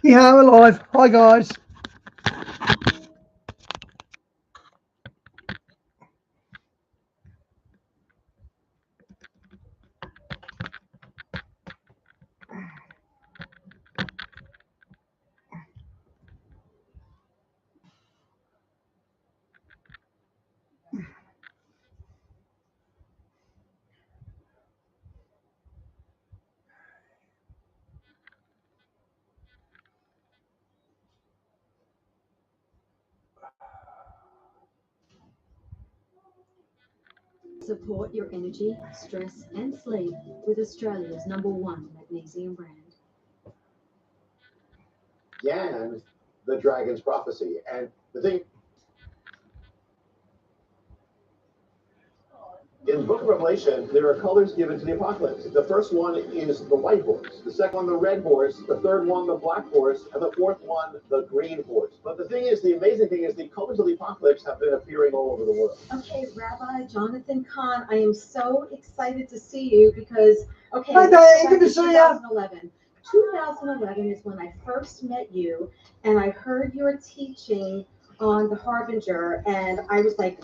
Yeah, I'm alive. Hi, guys. Support your energy, stress, and sleep with Australia's #1 magnesium brand. And the dragon's prophecy. And the thing in the book of Revelation, there are colors given to the apocalypse. The first one is the white horse, the second one, the red horse, the third one, the black horse, and the fourth one, the green horse. But the thing is, the amazing thing is, the colors of the apocalypse have been appearing all over the world. Okay, Rabbi Jonathan Kahn, I am so excited to see you because, okay, Hi, let's Dave. go Good back to see you. 2011. 2011 is when I first met you, and I heard your teaching on the Harbinger, and I was like,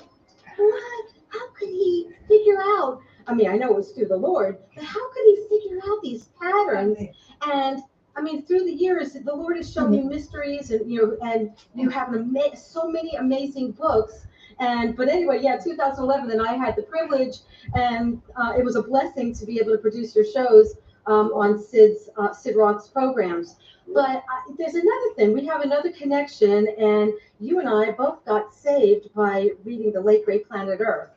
what? How could he figure out? I mean, I know it was through the Lord, but how could he figure out these patterns? And I mean, through the years, the Lord has shown you mysteries, and you have so many amazing books. And but anyway, yeah, 2011, and I had the privilege, and it was a blessing to be able to produce your shows on Sid Roth's programs. But there's another thing. We have another connection, and you and I both got saved by reading the late great Planet Earth.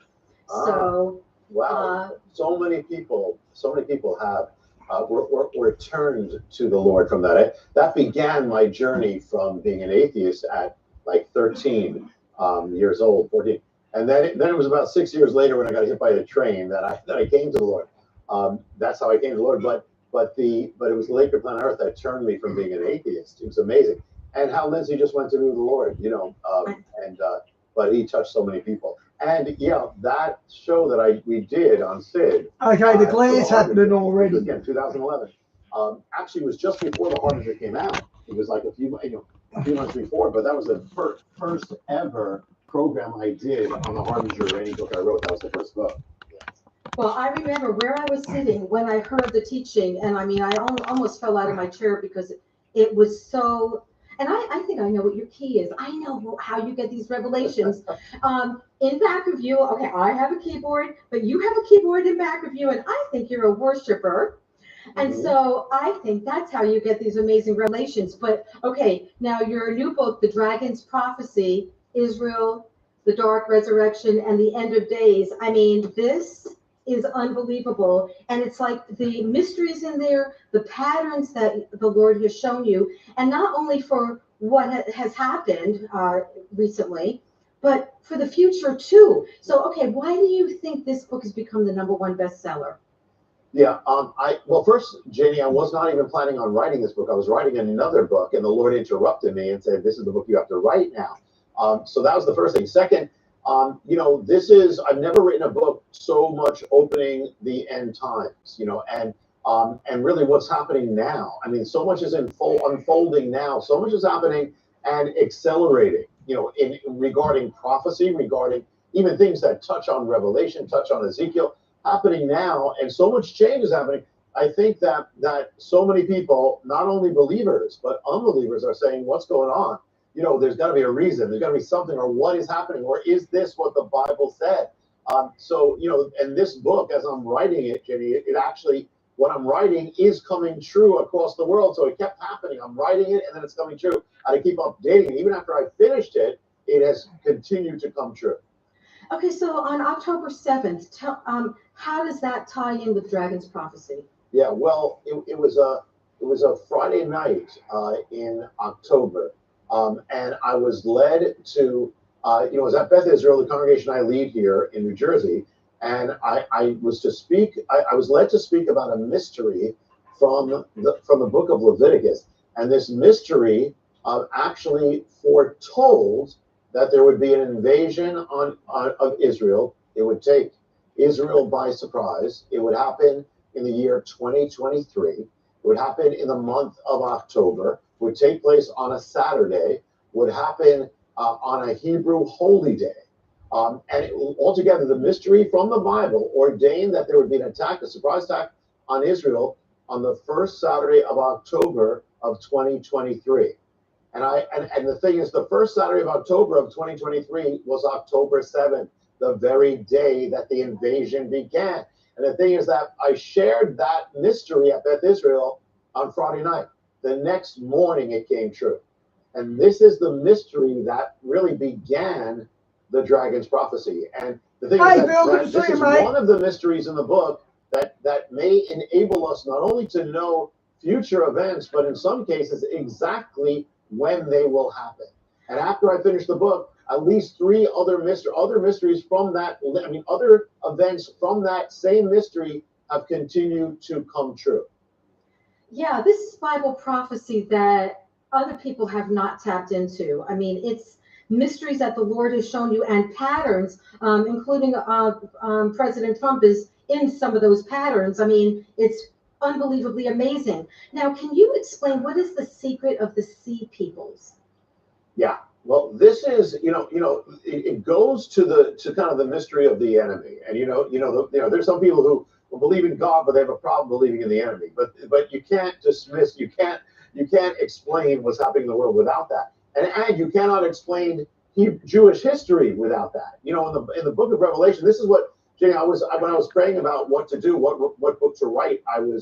So wow, so many people have were turned to the Lord from that. That began my journey from being an atheist at like 13 years old, 14, and then it was about 6 years later when I got hit by a train that I came to the Lord. That's how I came to the Lord. But it was the late great Planet Earth that turned me from being an atheist. It was amazing, and how Lindsay just went to know the Lord, and but he touched so many people. And yeah, that show that we did on Sid. Okay, the for glare's happening which was, already. again, 2011. Actually, was just before the Harbinger came out. It was like a few months before. But that was the first ever program I did on the Harbinger or any book I wrote. That was the first book. well, I remember where I was sitting when I heard the teaching, and I mean, I almost fell out of my chair because it was so. And I think I know what your key is. I know how you get these revelations. In back of you, okay, I have a keyboard, but you have a keyboard in back of you, and I think you're a worshiper. And so I think that's how you get these amazing revelations. But okay, now your new book, The Dragon's Prophecy, Israel, the Dark Resurrection, and the End of Days. I mean, this is unbelievable. And it's like the mysteries in there, the patterns that the Lord has shown you, and not only for what has happened recently, but for the future too. So, okay, why do you think this book has become the #1 bestseller? Yeah. Well, first, Janie, I was not even planning on writing this book. I was writing another book, and the Lord interrupted me and said, "This is the book you have to write now." So that was the first thing. Second, I've never written a book so much opening the end times, and really what's happening now. I mean, so much is unfolding now. So much is happening and accelerating. In regarding prophecy, regarding even things that touch on Revelation, touch on Ezekiel, happening now, and so much change is happening. I think that so many people, not only believers but unbelievers, are saying, "What's going on? There's got to be a reason. There's got to be something, or what is happening, or is this what the Bible said?" And this book, as I'm writing it, Jenny, it actually, what I'm writing is coming true across the world. So it kept happening. I'm writing it, and then it's coming true. I had to keep updating it. Even after I finished it, it has continued to come true. Okay, so on October 7th, how does that tie in with Dragon's Prophecy? Yeah, well, it was a Friday night in October, and I was led to, it was at Beth Israel, the congregation I lead here in New Jersey, and I was to speak. I was led to speak about a mystery from the book of Leviticus, and this mystery actually foretold that there would be an invasion of Israel. It would take Israel by surprise. It would happen in the year 2023. It would happen in the month of October. would take place on a Saturday, would happen on a Hebrew holy day. Altogether, the mystery from the Bible ordained that there would be an attack, a surprise attack on Israel on the first Saturday of October of 2023. And the thing is, the first Saturday of October of 2023 was October 7th, the very day that the invasion began. And the thing is that I shared that mystery at Beth Israel on Friday night. The next morning it came true. And this is the mystery that really began the dragon's prophecy. And the thing is that this is one of the mysteries in the book that may enable us not only to know future events, but in some cases exactly when they will happen. And after I finish the book, at least three other mysteries from that, other events from that same mystery have continued to come true. Yeah, this is Bible prophecy that other people have not tapped into. I mean, it's mysteries that the Lord has shown you and patterns, including President Trump is in some of those patterns. I mean, it's unbelievably amazing. Now, can you explain what is the secret of the sea peoples? Yeah, well, this is it goes to kind of the mystery of the enemy, and there's some people who believe in God, but they have a problem believing in the enemy. But you can't dismiss, you can't explain what's happening in the world without that, and you cannot explain Jewish history without that. In the book of Revelation, this is what Jay, when I was praying about what to do, what book to write, and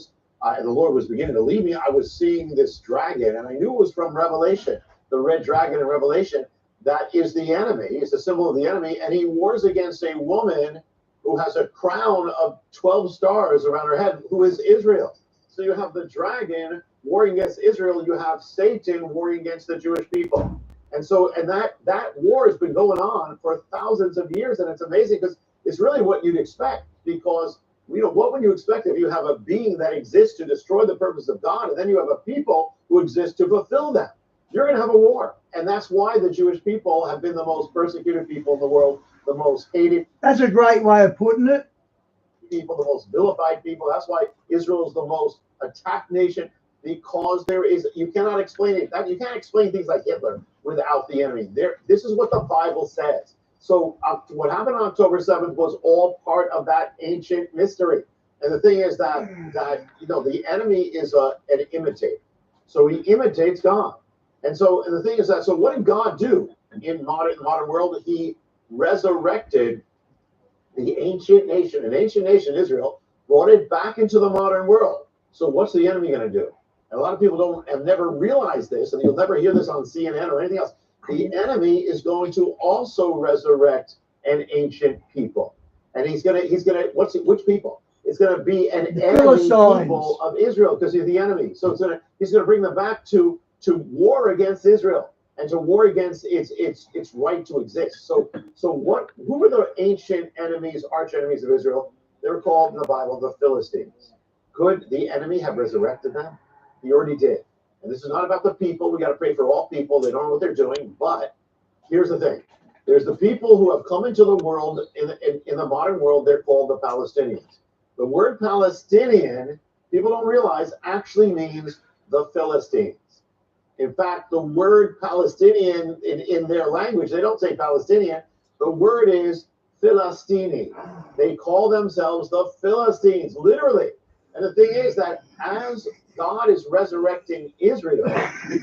the Lord was beginning to lead me. I was seeing this dragon, and I knew it was from Revelation, the red dragon in Revelation. That is the enemy. It's a symbol of the enemy, and he wars against a woman who has a crown of 12 stars around her head, who is Israel. So you have the dragon warring against Israel. You have Satan warring against the Jewish people. And that war has been going on for thousands of years, and it's amazing because it's really what you'd expect, because what would you expect if you have a being that exists to destroy the purpose of God, and then you have a people who exist to fulfill them? You're going to have a war, and that's why the Jewish people have been the most persecuted people in the world, the most hated. That's a great way of putting it. People, the most vilified people. That's why Israel is the most attacked nation, because you cannot explain it. You can't explain things like Hitler without the enemy. This is what the Bible says. So what happened on October 7th was all part of that ancient mystery. And the thing is that the enemy is an imitator. So he imitates God. And the thing is that, so what did God do in modern world? He resurrected the ancient nation, Israel, brought it back into the modern world. So what's the enemy going to do? And a lot of people have never realized this, and you'll never hear this on CNN or anything else. The enemy is going to also resurrect an ancient people, and he's gonna which people? It's gonna be an enemy people of Israel, because he's the enemy. So he's gonna bring them back to war against Israel and to war against its right to exist. So who were the ancient enemies, arch enemies of Israel? They were called in the Bible the Philistines. Could the enemy have resurrected them? He already did. And this is not about the people. We got to pray for all people. They don't know what they're doing. But here's the thing. There's the people who have come into the world, in the modern world, they're called the Palestinians. The word Palestinian, people don't realize, actually means the Philistines. In fact, the word Palestinian in their language, they don't say Palestinian. The word is Philistini. They call themselves the Philistines, literally. And the thing is that as God is resurrecting Israel,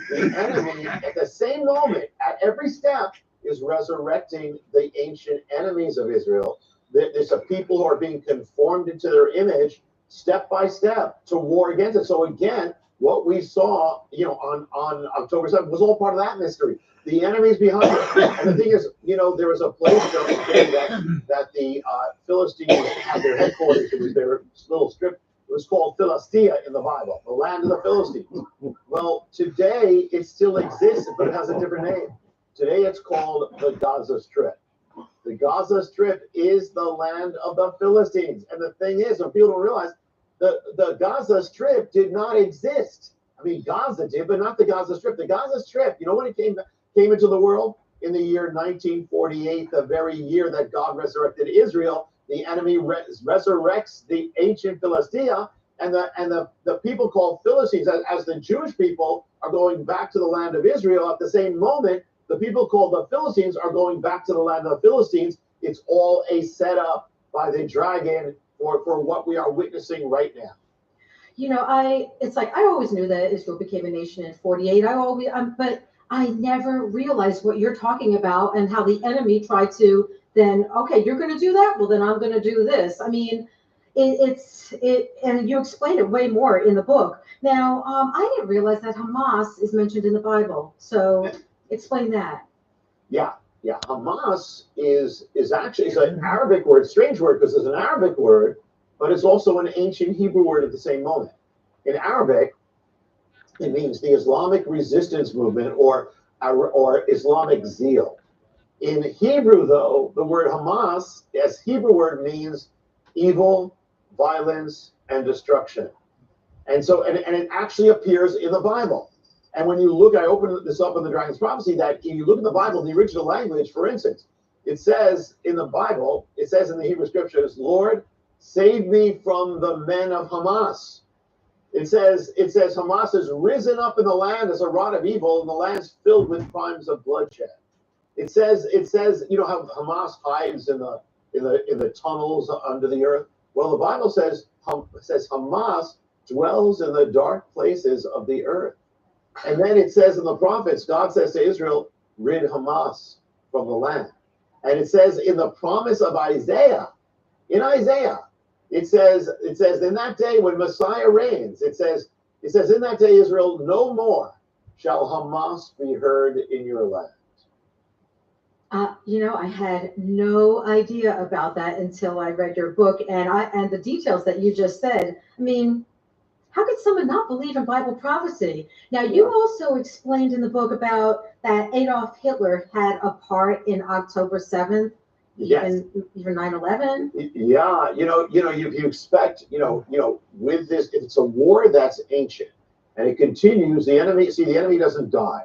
the enemy, at the same moment, at every step, is resurrecting the ancient enemies of Israel. There's a people who are being conformed into their image, step by step, to war against it. So again, what we saw, on October 7th was all part of that mystery. The enemy's behind it. And the thing is, there was a place that the Philistines had their headquarters. It was their little strip. It was called Philistia in the Bible, the land of the Philistines. Well, today it still exists, but it has a different name. Today it's called the Gaza Strip. The Gaza Strip is the land of the Philistines. And the thing is, what people don't realize, the Gaza Strip did not exist. I mean, Gaza did, but not the Gaza Strip. The Gaza Strip, when it came into the world? In the year 1948, the very year that God resurrected Israel, the enemy resurrects the ancient Philistia, the people called Philistines, as the Jewish people are going back to the land of Israel, at the same moment, the people called the Philistines are going back to the land of the Philistines. It's all a setup by the dragon for what we are witnessing right now. You know, it's like I always knew that Israel became a nation in 48. But I never realized what you're talking about and how the enemy tried to then, okay, you're going to do that? Well, then I'm going to do this. I mean, and you explain it way more in the book. Now, I didn't realize that Hamas is mentioned in the Bible. So explain that. Yeah. Hamas is actually it's an Arabic word, strange word because it's an Arabic word, but it's also an ancient Hebrew word at the same moment. In Arabic, it means the Islamic resistance movement or Islamic zeal. In Hebrew, though, the word Hamas, as Hebrew word, means evil, violence, and destruction. And it actually appears in the Bible. And when you look, I opened this up in the Dragon's Prophecy, that if you look in the Bible, the original language, for instance, it says in the Bible, it says in the Hebrew scriptures, Lord, save me from the men of Hamas. It says Hamas has risen up in the land as a rod of evil, and the land's filled with crimes of bloodshed. It says, you know how Hamas hides in the tunnels under the earth? Well, the Bible says Hamas dwells in the dark places of the earth. And then it says in the prophets, God says to Israel, rid Hamas from the land. And it says in the promise of Isaiah, it says in that day when Messiah reigns, it says in that day, Israel, no more shall Hamas be heard in your land. You know, I had no idea about that until I read your book and the details that you just said. I mean, how could someone not believe in Bible prophecy? Now, you also explained in the book about that Adolf Hitler had a part in October 7th, even 9/11. Yeah, you expect, with this, if it's a war that's ancient and it continues, the enemy doesn't die.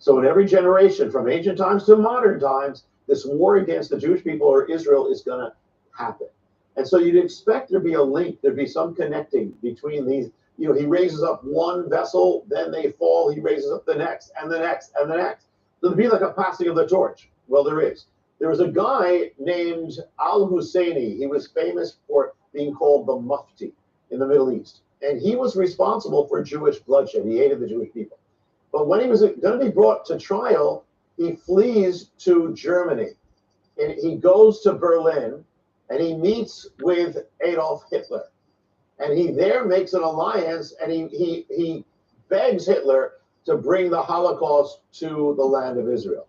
So in every generation, from ancient times to modern times, this war against the Jewish people or Israel is going to happen. And so you'd expect there be a link, there'd be some connecting between these. He raises up one vessel, then they fall, he raises up the next, and the next, and the next. There'd be like a passing of the torch. Well, there is. There was a guy named al-Husseini. He was famous for being called the Mufti in the Middle East. And he was responsible for Jewish bloodshed. He hated the Jewish people. But when he was going to be brought to trial, he flees to Germany. And he goes to Berlin, and he meets with Adolf Hitler. And he there makes an alliance, and he begs Hitler to bring the Holocaust to the land of Israel.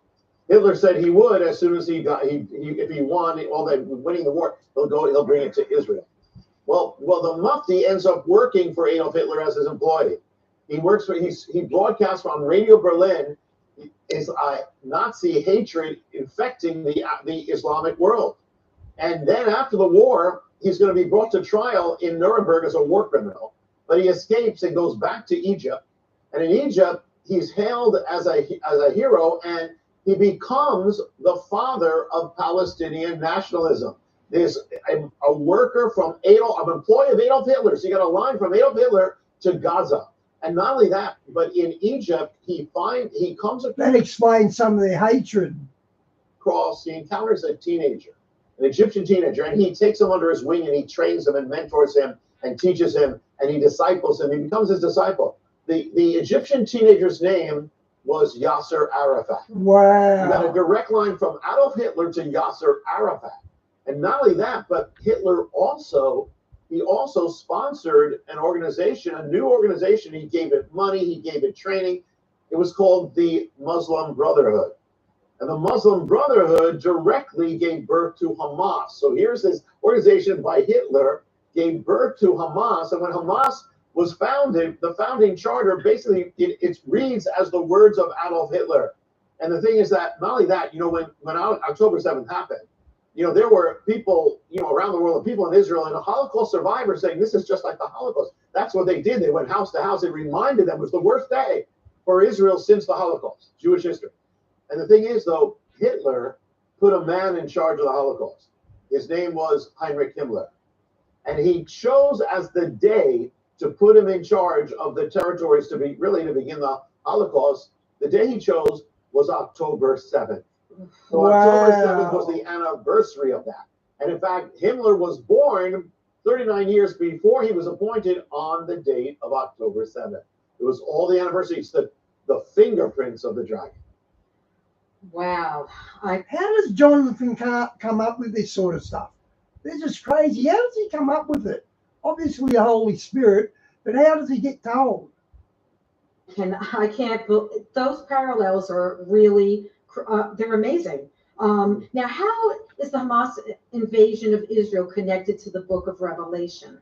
Hitler said he would as soon as if he won, winning the war, he'll bring it to Israel. Well, the Mufti ends up working for Adolf Hitler as his employee. He broadcasts on Radio Berlin his Nazi hatred infecting the Islamic world. And then after the war, he's going to be brought to trial in Nuremberg as a war criminal, but he escapes and goes back to Egypt. And in Egypt, he's hailed as a hero, and he becomes the father of Palestinian nationalism. There's a worker from an employee of Adolf Hitler. So you got a line from Adolf Hitler to Gaza. And not only that, but in Egypt, he comes across. That explains some of the hatred. He encounters a teenager, an Egyptian teenager, and he takes him under his wing and he trains him and mentors him and teaches him and he disciples him. He becomes his disciple. The Egyptian teenager's name was Yasser Arafat. Wow. You got a direct line from Adolf Hitler to Yasser Arafat. And not only that, but Hitler also sponsored an organization, a new organization. He gave it money, he gave it training. It was called the Muslim Brotherhood. And the Muslim Brotherhood directly gave birth to Hamas. So here's this organization by Hitler, gave birth to Hamas. And when Hamas was founded, the founding charter basically it reads as the words of Adolf Hitler. And the thing is that not only that, when October 7th happened, there were people, around the world, people in Israel and a Holocaust survivor saying this is just like the Holocaust. That's what they did. They went house to house. It reminded them it was the worst day for Israel since the Holocaust, Jewish history. And the thing is, though, Hitler put a man in charge of the Holocaust. His name was Heinrich Himmler. And he chose as the day to put him in charge of the territories to begin the Holocaust, the day he chose was October 7th. So October 7th was the anniversary of that. And in fact, Himmler was born 39 years before he was appointed on the date of October 7th. It was all the anniversaries, the fingerprints of the dragon. Wow. How does Jonathan come up with this sort of stuff? This is crazy. How does he come up with it? Obviously, the Holy Spirit, but how does he get told? And I can't, those parallels are really, they're amazing. Now, how is the Hamas invasion of Israel connected to the book of Revelation?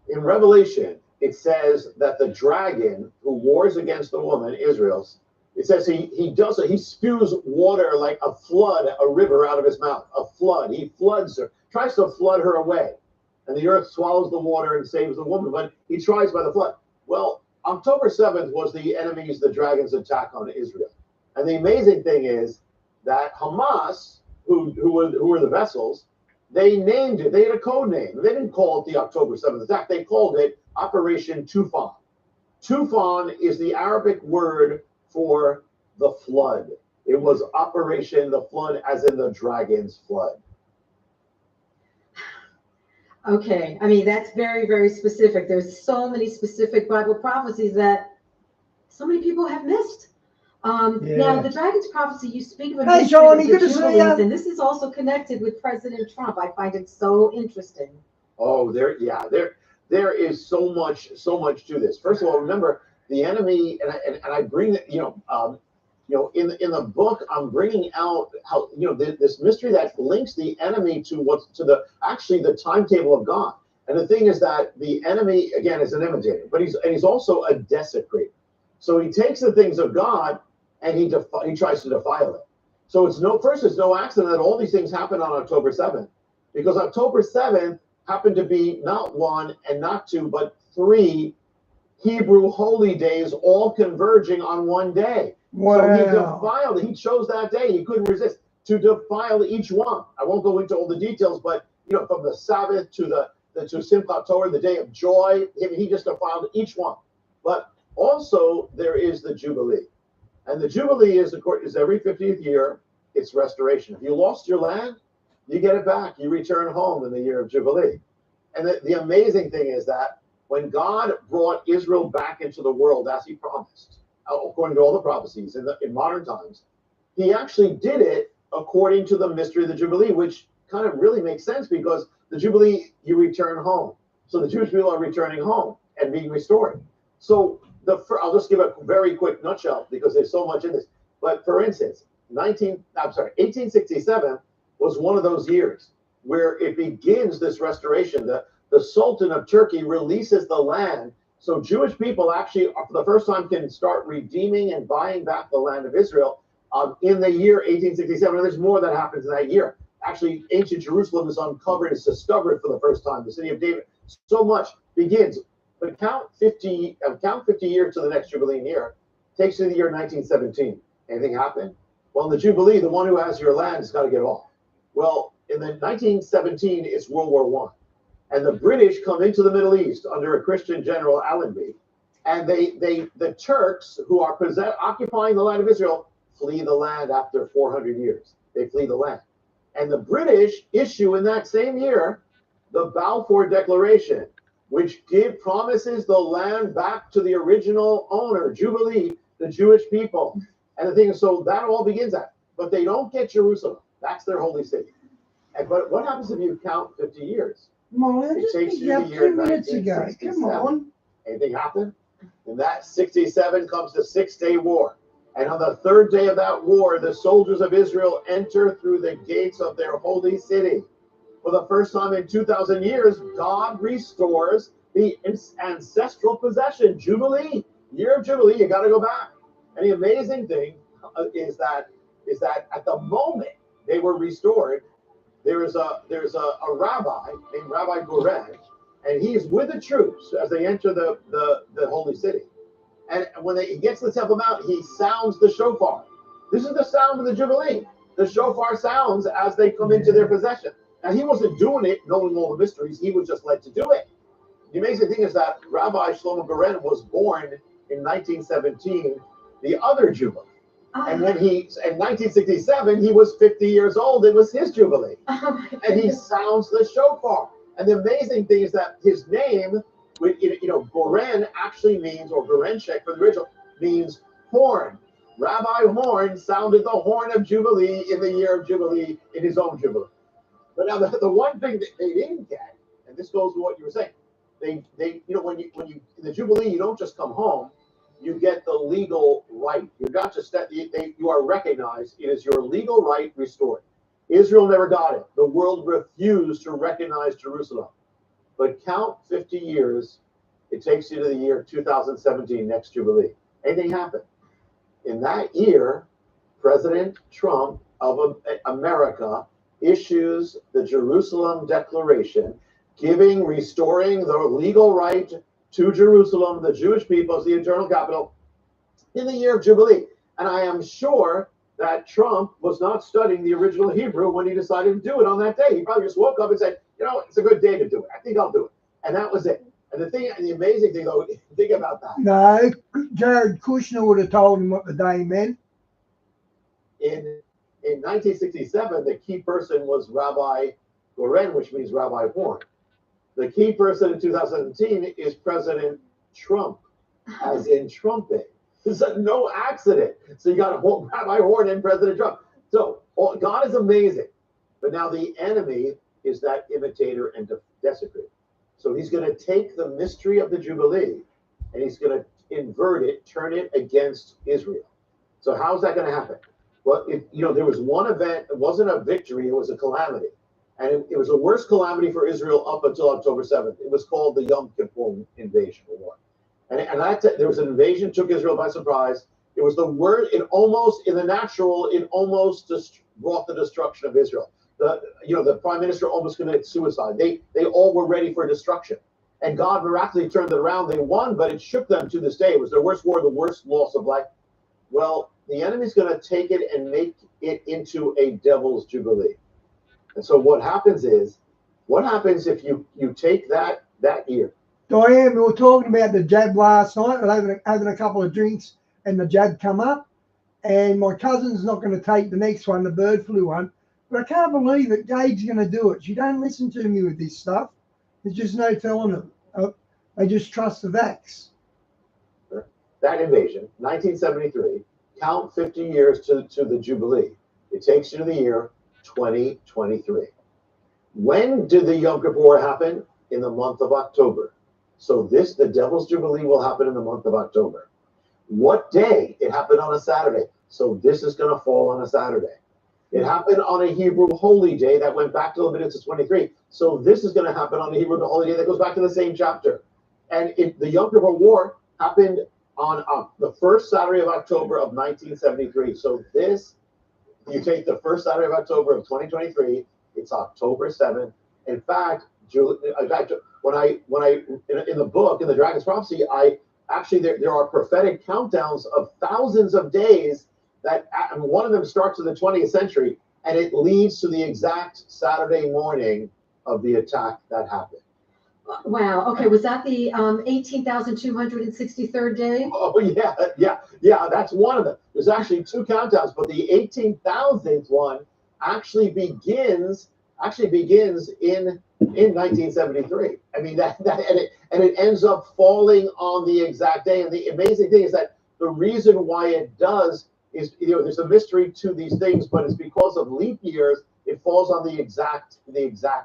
In Revelation, it says that the dragon who wars against the woman, Israel's, it says he spews water like a flood, a river out of his mouth, a flood. He floods her, tries to flood her away. And the earth swallows the water and saves the woman, but he tries by the flood. Well, October 7th was the dragon's attack on Israel. And the amazing thing is that Hamas, who were the vessels, they named it, they had a code name. They didn't call it the October 7th attack, they called it Operation Tufan. Tufan is the Arabic word for the flood. It was Operation the Flood, as in the dragon's flood. Okay, I mean, that's very, very specific. There's so many specific Bible prophecies that so many people have missed. Now, the dragon's prophecy, you speak of a Hey, Johnny, good to see you. And this is also connected with President Trump. I find it so interesting. Oh, there is so much to this. First of all, remember the enemy, and I bring it, in the book, I'm bringing out how this mystery that links the enemy to the timetable of God. And the thing is that the enemy again is an imitator, but he's also a desecrator. So he takes the things of God and he tries to defile it. So it's no accident that all these things happen on October 7th, because October 7th happened to be not one and not two, but three Hebrew holy days, all converging on one day. Wow. So he defiled. He chose that day. He couldn't resist to defile each one. I won't go into all the details, but from the Sabbath to the Simchat Torah, the day of joy, he just defiled each one. But also there is the Jubilee, and the Jubilee is every 50th year. It's restoration. If you lost your land, you get it back. You return home in the year of Jubilee. And the amazing thing is that when God brought Israel back into the world as he promised, according to all the prophecies in modern times, he actually did it according to the mystery of the Jubilee, which kind of really makes sense, because the Jubilee, you return home. So the Jewish people are returning home and being restored. So I'll just give a very quick nutshell because there's so much in this. But for instance, 1867 was one of those years where it begins this restoration. The Sultan of Turkey releases the land, so Jewish people actually, for the first time, can start redeeming and buying back the land of Israel in the year 1867. And there's more that happens in that year. Actually, ancient Jerusalem is uncovered, is discovered for the first time. The city of David. So much begins. But count 50 years to the next Jubilee year takes you to the year 1917. Anything happen? Well, in the Jubilee, the one who has your land has got to get off. Well, in the 1917, it's World War I. And the British come into the Middle East under a Christian general, Allenby. And the Turks, who are occupying the land of Israel, flee the land after 400 years. They flee the land. And the British issue in that same year the Balfour Declaration, which promises the land back to the original owner, Jubilee, the Jewish people. And the thing is, so that all begins at. But they don't get Jerusalem. That's their holy city. But what happens if you count 50 years? Well, It takes you to the year 1967. Come on. Anything happen? In that 67 comes the 6-day war. And on the third day of that war, the soldiers of Israel enter through the gates of their holy city. For the first time in 2,000 years, God restores the ancestral possession, Jubilee, year of Jubilee. You got to go back. And the amazing thing is that at the moment they were restored, there's a rabbi named Rabbi Goren, and he's with the troops as they enter the holy city. And when he gets to the Temple Mount, he sounds the shofar. This is the sound of the Jubilee. The shofar sounds as they come into their possession. Now, he wasn't doing it knowing all the mysteries. He was just led to do it. the amazing thing is that Rabbi Shlomo Goren was born in 1917, the other Jubilee. And when in 1967, he was 50 years old. It was his Jubilee. And he sounds the shofar. And the amazing thing is that his name, Goren actually means, or Gorenshek for the original, means horn. Rabbi Horn sounded the horn of Jubilee in the year of Jubilee, in his own Jubilee. But now the one thing that they didn't get, and this goes to what you were saying, when you in the Jubilee, you don't just come home, you get the legal right. You're not just that you are recognized. It is your legal right restored. Israel never got it. The world refused to recognize Jerusalem. But count 50 years, it takes you to the year 2017, next Jubilee. Anything happened? In that year, President Trump of America issues the Jerusalem Declaration, restoring the legal right to Jerusalem, the Jewish people, as the eternal capital, in the year of Jubilee. And I am sure that Trump was not studying the original Hebrew when he decided to do it on that day. He probably just woke up and said, it's a good day to do it. I think I'll do it. And that was it. And the amazing thing, though, think about that. No, Jared Kushner would have told him what the day meant. In 1967, the key person was Rabbi Goren, which means Rabbi Horn. The key person in 2017 is President Trump, as in trumpet. It's no accident. So you got Rabbi Horn and President Trump. So God is amazing. But now the enemy is that imitator and desecrator. So he's going to take the mystery of the Jubilee and he's going to invert it, turn it against Israel. So how's that going to happen? Well, there was one event. It wasn't a victory. It was a calamity. And it was the worst calamity for Israel up until October 7th. It was called the Yom Kippur invasion or war. And there was an invasion, took Israel by surprise. It was the worst, in the natural, it almost brought the destruction of Israel. The prime minister almost committed suicide. They all were ready for destruction. And God miraculously turned it around. They won, but it shook them to this day. It was their worst war, the worst loss of life. Well, the enemy's going to take it and make it into a devil's jubilee. And so what happens if you take that year? Diane, we were talking about the jab last night, having a couple of drinks, and the jab come up. And my cousin's not going to take the next one, the bird flu one. But I can't believe that Gabe's going to do it. She don't listen to me with this stuff. There's just no telling them. They just trust the vax. That invasion, 1973, count 50 years to the Jubilee. It takes you to the year 2023. When did the Yom Kippur happen? In the month of October. So the Devil's Jubilee will happen in the month of October. What day? It happened on a Saturday. So this is going to fall on a Saturday. It happened on a Hebrew holy day that went back to Leviticus 23. So this is going to happen on a Hebrew holy day that goes back to the same chapter. And the Yom Kippur War happened on the first Saturday of October of 1973. So you take the first Saturday of October of 2023, it's October 7th. In fact, when I in the book, in the Dragon's Prophecy, there are prophetic countdowns of thousands of days and one of them starts in the 20th century, and it leads to the exact Saturday morning of the attack that happened. Wow. Okay. Was that the 18,263rd day? Oh, yeah. That's one of them. There's actually two countdowns, but the 18,000th one actually begins in 1973. I mean and it ends up falling on the exact day. And the amazing thing is that the reason why it does is there's a mystery to these things, but it's because of leap years. It falls on the exact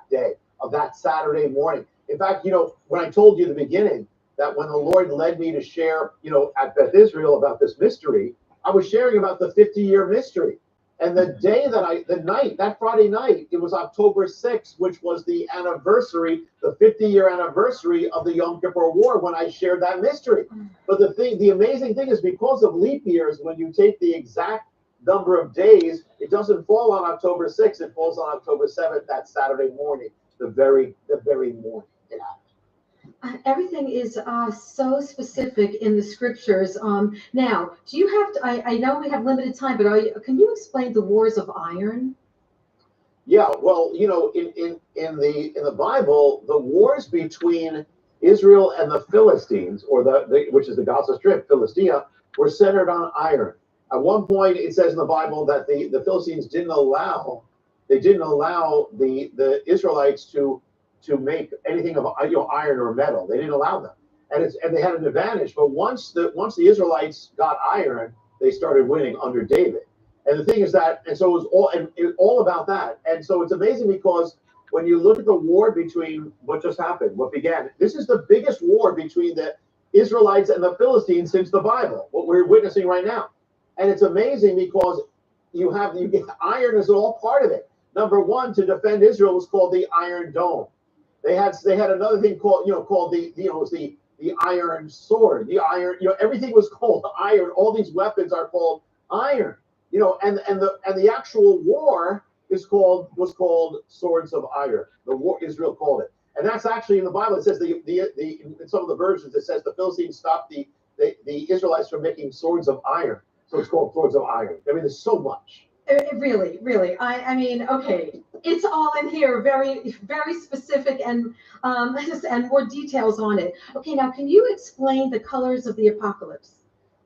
day of that Saturday morning. In fact, when I told you at the beginning that when the Lord led me to share, at Beth Israel about this mystery, I was sharing about the 50-year mystery. And that Friday night, it was October 6th, which was the 50-year anniversary of the Yom Kippur War when I shared that mystery. But the amazing thing is because of leap years, when you take the exact number of days, it doesn't fall on October 6th, it falls on October 7th, that Saturday morning, the very morning it happened. Everything is so specific in the scriptures. Now, do you have to, I know we have limited time, but can you explain the wars of iron? Yeah, well, in the Bible, the wars between Israel and the Philistines, or which is the Gaza Strip, Philistia, were centered on iron. At one point, it says in the Bible that the Philistines didn't allow the Israelites to make anything of iron or metal. They didn't allow them, and they had an advantage. But once the Israelites got iron, they started winning under David. And the thing is that, and so it was all about that. And so it's amazing because when you look at the war between what just happened, what began, this is the biggest war between the Israelites and the Philistines since the Bible, what we're witnessing right now. And it's amazing because you get iron is all part of it. Number one, to defend Israel was called the Iron Dome. They had another thing called the Iron Sword, the iron, everything was called iron. All these weapons are called iron. And the actual war was called Swords of Iron. The war Israel called it, and that's actually in the Bible. It says in some of the versions it says the Philistines stopped the Israelites from making swords of iron, so it's called Swords of Iron. I mean, there's so much. Really, really. I mean, okay, it's all in here, very, very specific and more details on it. Okay, now can you explain the colors of the apocalypse?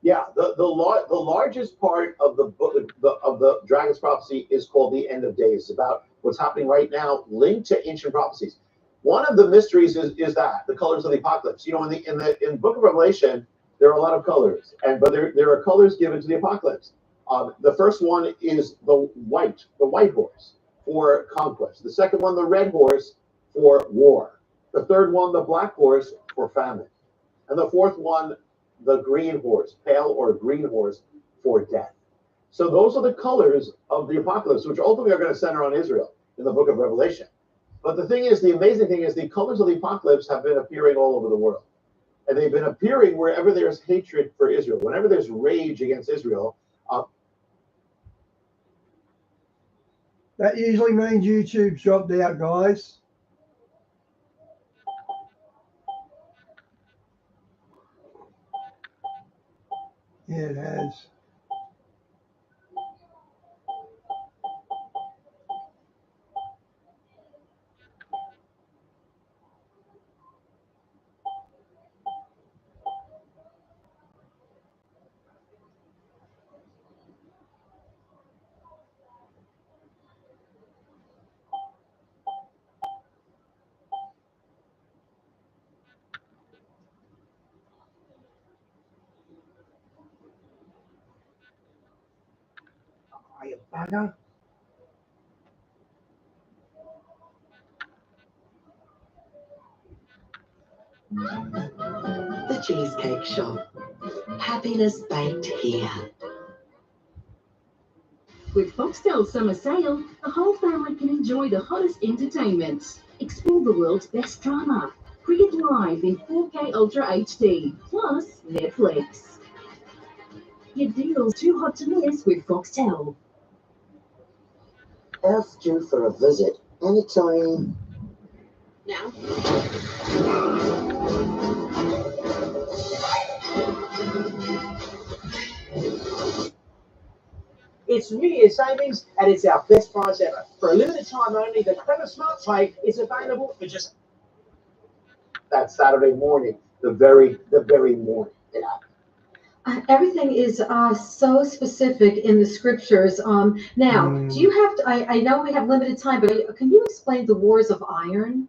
Yeah, the largest part of the book of the Dragon's prophecy is called the End of Days, about what's happening right now, linked to ancient prophecies. One of the mysteries is that the colors of the apocalypse. In the Book of Revelation, there are a lot of colors, but there are colors given to the apocalypse. The first one is the white horse for conquest. The second one, the red horse for war. The third one, the black horse for famine, and the fourth one, the green horse, pale or green horse for death. So those are the colors of the apocalypse, which ultimately are going to center on Israel in the book of Revelation. But the amazing thing is the colors of the apocalypse have been appearing all over the world. And they've been appearing wherever there's hatred for Israel, whenever there's rage against Israel. That usually means YouTube's dropped out, guys. Yeah, it has. Oh, you bugger. The Cheesecake Shop. Happiness baked here. With Foxtel's summer sale, the whole family can enjoy the hottest entertainment. Explore the world's best drama. Free it live in 4K Ultra HD, plus Netflix. Your deal's too hot to miss with Foxtel. Asked you for a visit anytime. Now. It's New Year's savings and it's our best price ever. For a limited time only, the Clever Smart Pay is available for just that Saturday morning, the very morning it happened. Everything is so specific in the scriptures. Now, do you have to? I know we have limited time, but can you explain the wars of iron?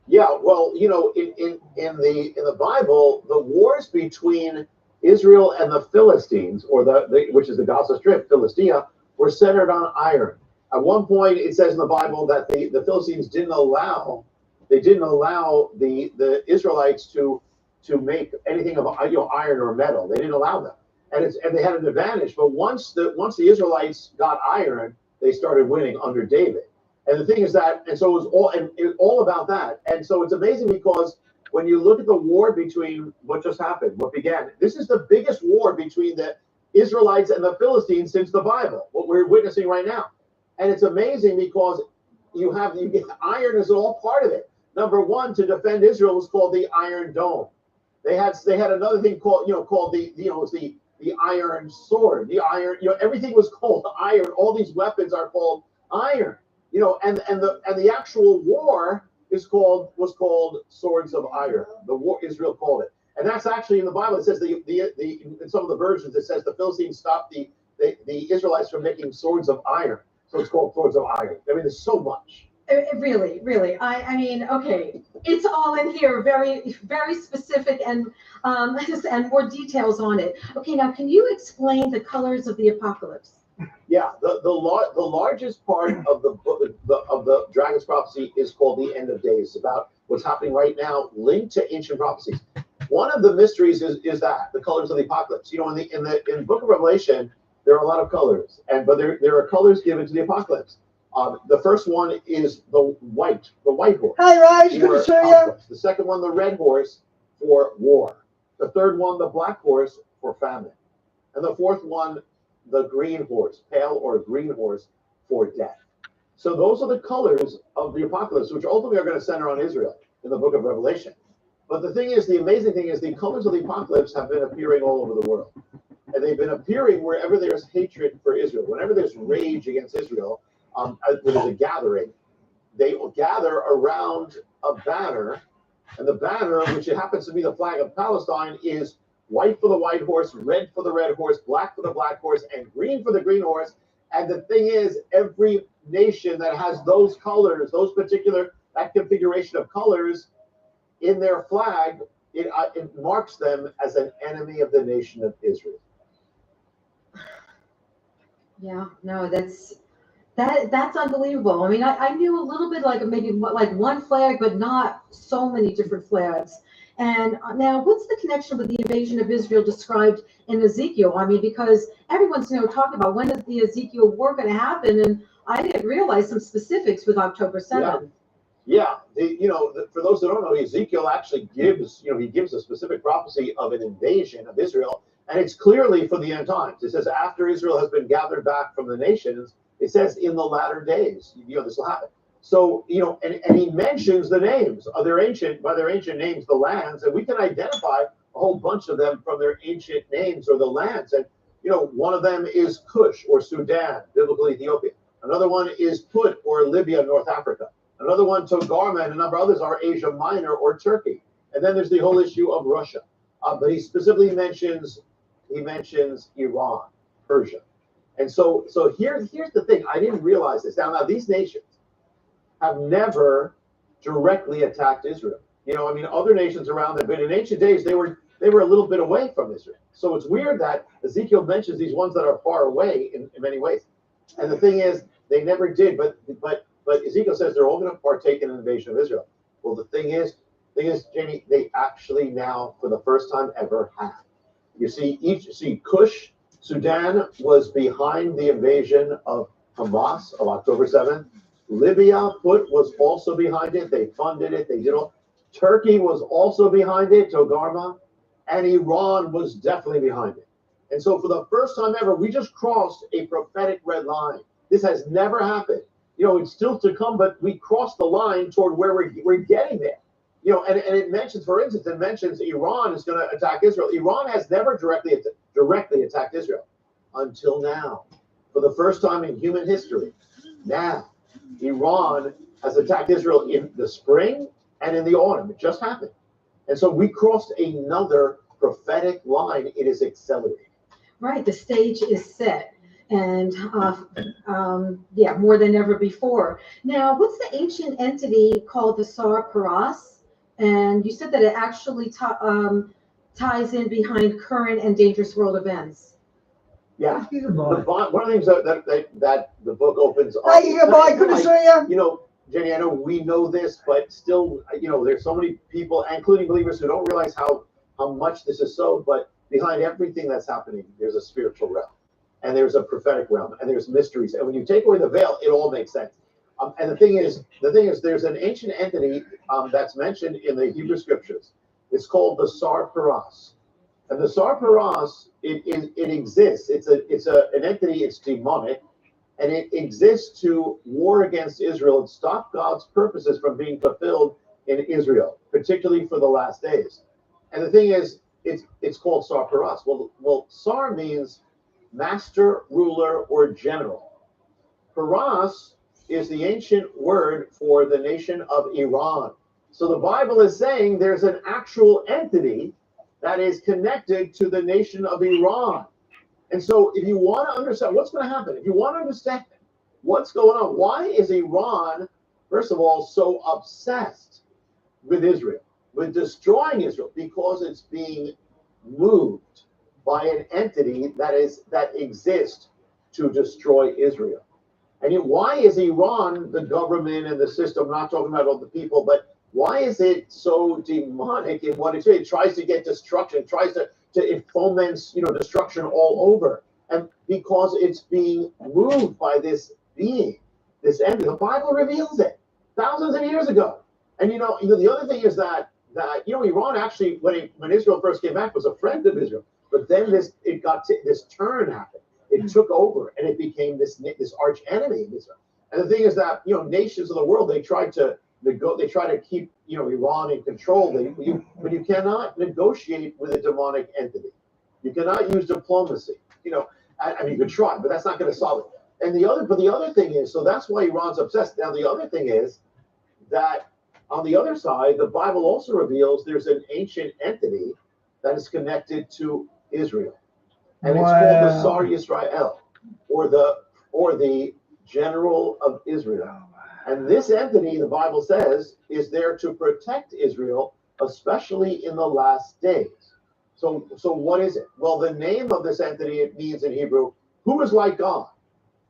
Yeah, well, in the Bible, the wars between Israel and the Philistines, or which is the Gaza Strip, Philistia, were centered on iron. At one point, it says in the Bible that the Philistines didn't allow the Israelites to make anything of iron or metal. They didn't allow them, and they had an advantage. But once the Israelites got iron, they started winning under David. And the thing is that, and so it was all about that. And so it's amazing because when you look at the war between what just happened, what began, this is the biggest war between the Israelites and the Philistines since the Bible, what we're witnessing right now. And it's amazing because you get iron is all part of it. Number one, to defend Israel was called the Iron Dome. They had another thing called the Iron Sword, the iron, everything was called iron. All these weapons are called iron. And the actual war was called swords of iron. The war Israel called it, and that's actually in the Bible. It says in some of the versions it says the Philistines stopped the Israelites from making swords of iron, so it's called swords of iron. I mean, there's so much. Really, really. I mean, okay, it's all in here, very, very specific and and more details on it. Okay, now can you explain the colors of the apocalypse? Yeah, the largest part of the dragon's prophecy is called the end of days, about what's happening right now, linked to ancient prophecies. One of the mysteries is that the colors of the apocalypse. You know, in the book of Revelation, there are a lot of colors, but there are colors given to the apocalypse. The first one is the white horse. Hey, Raj, good to see you. Conquest. The second one, the red horse, for war. The third one, the black horse, for famine. And the fourth one, the green horse, pale or green horse, for death. So those are the colors of the apocalypse, which ultimately are going to center on Israel in the book of Revelation. But the thing is, the amazing thing is, the colors of the apocalypse have been appearing all over the world. And they've been appearing wherever there's hatred for Israel. Whenever there's rage against Israel, when there's a gathering, they will gather around a banner. And the banner, which it happens to be the flag of Palestine, is white for the white horse, red for the red horse, black for the black horse, and green for the green horse. And the thing is, every nation that has those colors, that configuration of colors in their flag, it marks them as an enemy of the nation of Israel. Yeah, no, that's unbelievable. I mean, I knew a little bit, like maybe like one flag, but not so many different flags. And now, what's the connection with the invasion of Israel described in Ezekiel? I mean, because everyone's talking about when is the Ezekiel war going to happen, and I didn't realize some specifics with October 7th. Yeah. For those that don't know, Ezekiel actually gives a specific prophecy of an invasion of Israel, and it's clearly for the end times. It says after Israel has been gathered back from the nations, it says in the latter days, this will happen. So, and he mentions the names of by their ancient names, the lands, and we can identify a whole bunch of them from their ancient names or the lands. And, one of them is Cush or Sudan, biblical Ethiopia. Another one is Put or Libya, North Africa. Another one, Togarma, and a number of others are Asia Minor or Turkey. And then there's the whole issue of Russia. But he specifically mentions Iran, Persia. And so here's the thing. I didn't realize this. Now these nations have never directly attacked Israel. Other nations around them, but in ancient days they were a little bit away from Israel. So it's weird that Ezekiel mentions these ones that are far away in many ways. And the thing is, they never did. But Ezekiel says they're all going to partake in an invasion of Israel. Well, the thing is, Jenny, they actually now, for the first time ever, have. You see, Cush, Sudan was behind the invasion of Hamas of October 7th. Libya was also behind it. They funded it. They did all. Turkey was also behind it, Togarma, and Iran was definitely behind it. And so for the first time ever, we just crossed a prophetic red line. This has never happened. It's still to come, but we crossed the line toward where we're getting there. And it mentions, for instance, Iran is going to attack Israel. Iran has never directly attacked Israel until now. For the first time in human history, now Iran has attacked Israel in the spring and in the autumn. It just happened. And so we crossed another prophetic line. It is accelerating. Right. The stage is set. And more than ever before. Now, what's the ancient entity called the Sar Paras? And you said that it actually ties in behind current and dangerous world events. Yeah. One of the things that the book opens up. Hey, goodbye. Good to see you. Jenny, I know we know this, but still, there's so many people, including believers, who don't realize how much this is so. But behind everything that's happening, there's a spiritual realm. And there's a prophetic realm, and there's mysteries. And when you take away the veil, it all makes sense. And the thing is, there's an ancient entity that's mentioned in the Hebrew scriptures. It's called the Sar Paras. And the Sar Paras, it exists. It's an entity. It's demonic, and it exists to war against Israel and stop God's purposes from being fulfilled in Israel, particularly for the last days. And the thing is, it's called Sar Paras. Well, Sar means master, ruler, or general. Paras is the ancient word for the nation of Iran. So the Bible is saying there's an actual entity that is connected to the nation of Iran. And so if you want to understand what's going to happen, if you want to understand what's going on, why is Iran, first of all, so obsessed with Israel, with destroying Israel? Because it's being moved by an entity that exists to destroy Israel. And yet, why is Iran, the government and the system, not talking about all the people, but why is it so demonic in what it's doing? It tries to get destruction, tries to it foments, destruction all over. And because it's being moved by this being, this entity. The Bible reveals it thousands of years ago. And the other thing is that Iran actually, when Israel first came back, was a friend of Israel. But then this turn happened. It took over, and it became this arch enemy of Israel. And the thing is that nations of the world, they try to keep Iran in control. But you cannot negotiate with a demonic entity. You cannot use diplomacy. I mean, you could try, but that's not going to solve it. And the other thing is, so that's why Iran's obsessed. Now the other thing is that on the other side, the Bible also reveals there's an ancient entity that is connected to Israel. And it's called the Sar Yisrael, or the General of Israel. And this entity, the Bible says, is there to protect Israel, especially in the last days. So what is it? Well, the name of this entity, it means in Hebrew, who is like God.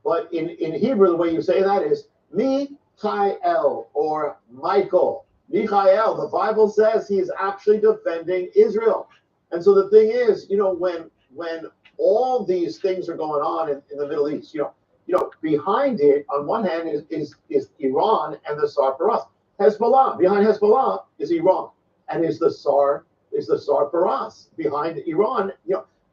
But in Hebrew, the way you say that is Michael or Michael. Michael, the Bible says he is actually defending Israel. And so the thing is, when all these things are going on in the Middle East, behind it, on one hand, is Iran and the Sar Paras. Hezbollah, behind Hezbollah is Iran, and is the Sar Paras. Behind Iran,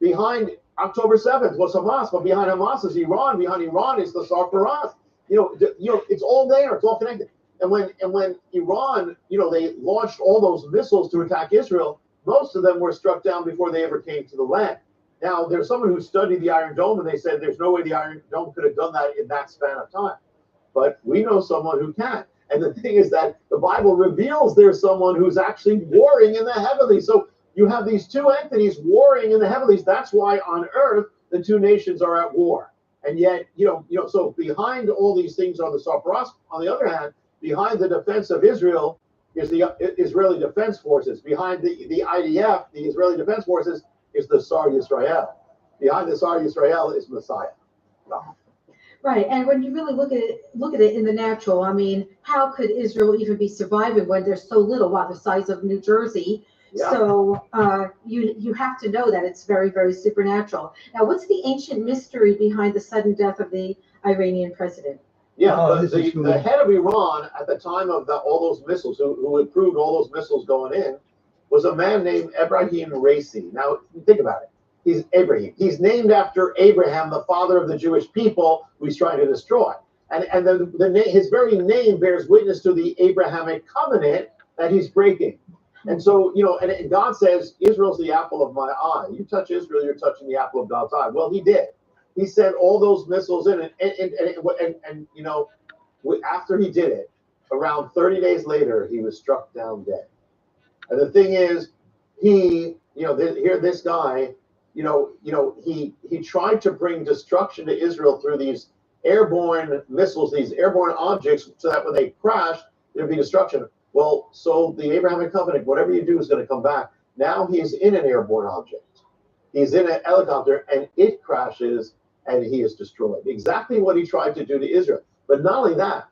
behind October 7th was Hamas, but behind Hamas is Iran. Behind Iran is the Sar Paras. It's all there. It's all connected. And when Iran, they launched all those missiles to attack Israel, most of them were struck down before they ever came to the land. Now, there's someone who studied the Iron Dome, and they said there's no way the Iron Dome could have done that in that span of time. But we know someone who can. And the thing is that the Bible reveals there's someone who's actually warring in the heavenlies. So you have these two entities warring in the heavenlies. That's why on earth, the two nations are at war. And yet, so behind all these things are the Sar Paras. On the other hand, behind the defense of Israel is the Israeli Defense Forces. Behind the IDF, the Israeli Defense Forces, is the Sar Yisrael. Behind the Sar Yisrael is Messiah. Right, and when you really look at it in the natural, I mean, how could Israel even be surviving when there's so little, the size of New Jersey? Yeah. So you have to know that it's very, very supernatural. Now, what's the ancient mystery behind the sudden death of the Iranian president? Yeah, the head of Iran at the time of all those missiles, who approved all those missiles going in, was a man named Ebrahim Raisi. Now, think about it. He's Abraham. He's named after Abraham, the father of the Jewish people who he's trying to destroy. And his very name bears witness to the Abrahamic covenant that he's breaking. And so, and God says, Israel's the apple of my eye. You touch Israel, you're touching the apple of God's eye. Well, he did. He sent all those missiles in, and after he did it, around 30 days later, he was struck down dead. And the thing is, this guy, he tried to bring destruction to Israel through these airborne missiles, these airborne objects, so that when they crashed, there'd be destruction. Well, so the Abrahamic covenant, whatever you do is going to come back. Now he's in an airborne object. He's in a helicopter, and it crashes, and he is destroyed. Exactly what he tried to do to Israel. But not only that,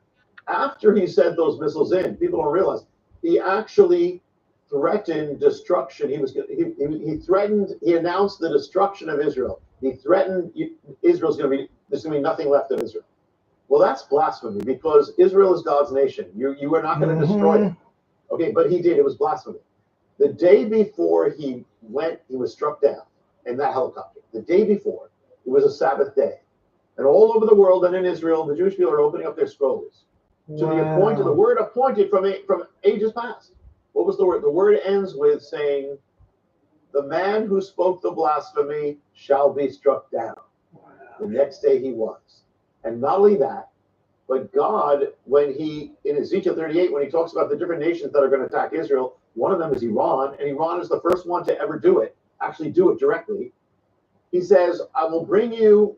after he sent those missiles in, people don't realize, he actually threatened destruction. He announced the destruction of Israel. He threatened there's going to be nothing left of Israel. Well, that's blasphemy, because Israel is God's nation. You are not going to destroy it. Okay, but he did. It was blasphemy. The day before he was struck down in that helicopter. The day before, it was a Sabbath day. And all over the world and in Israel, the Jewish people are opening up their scrolls to the word appointed from ages past. What was the word? The word ends with saying, the man who spoke the blasphemy shall be struck down. The next day he was. And not only that, But God, when he, in Ezekiel 38, when he talks about the different nations that are going to attack Israel, one of them is Iran, and Iran is the first one to ever do it, actually do it directly. He says, I will bring you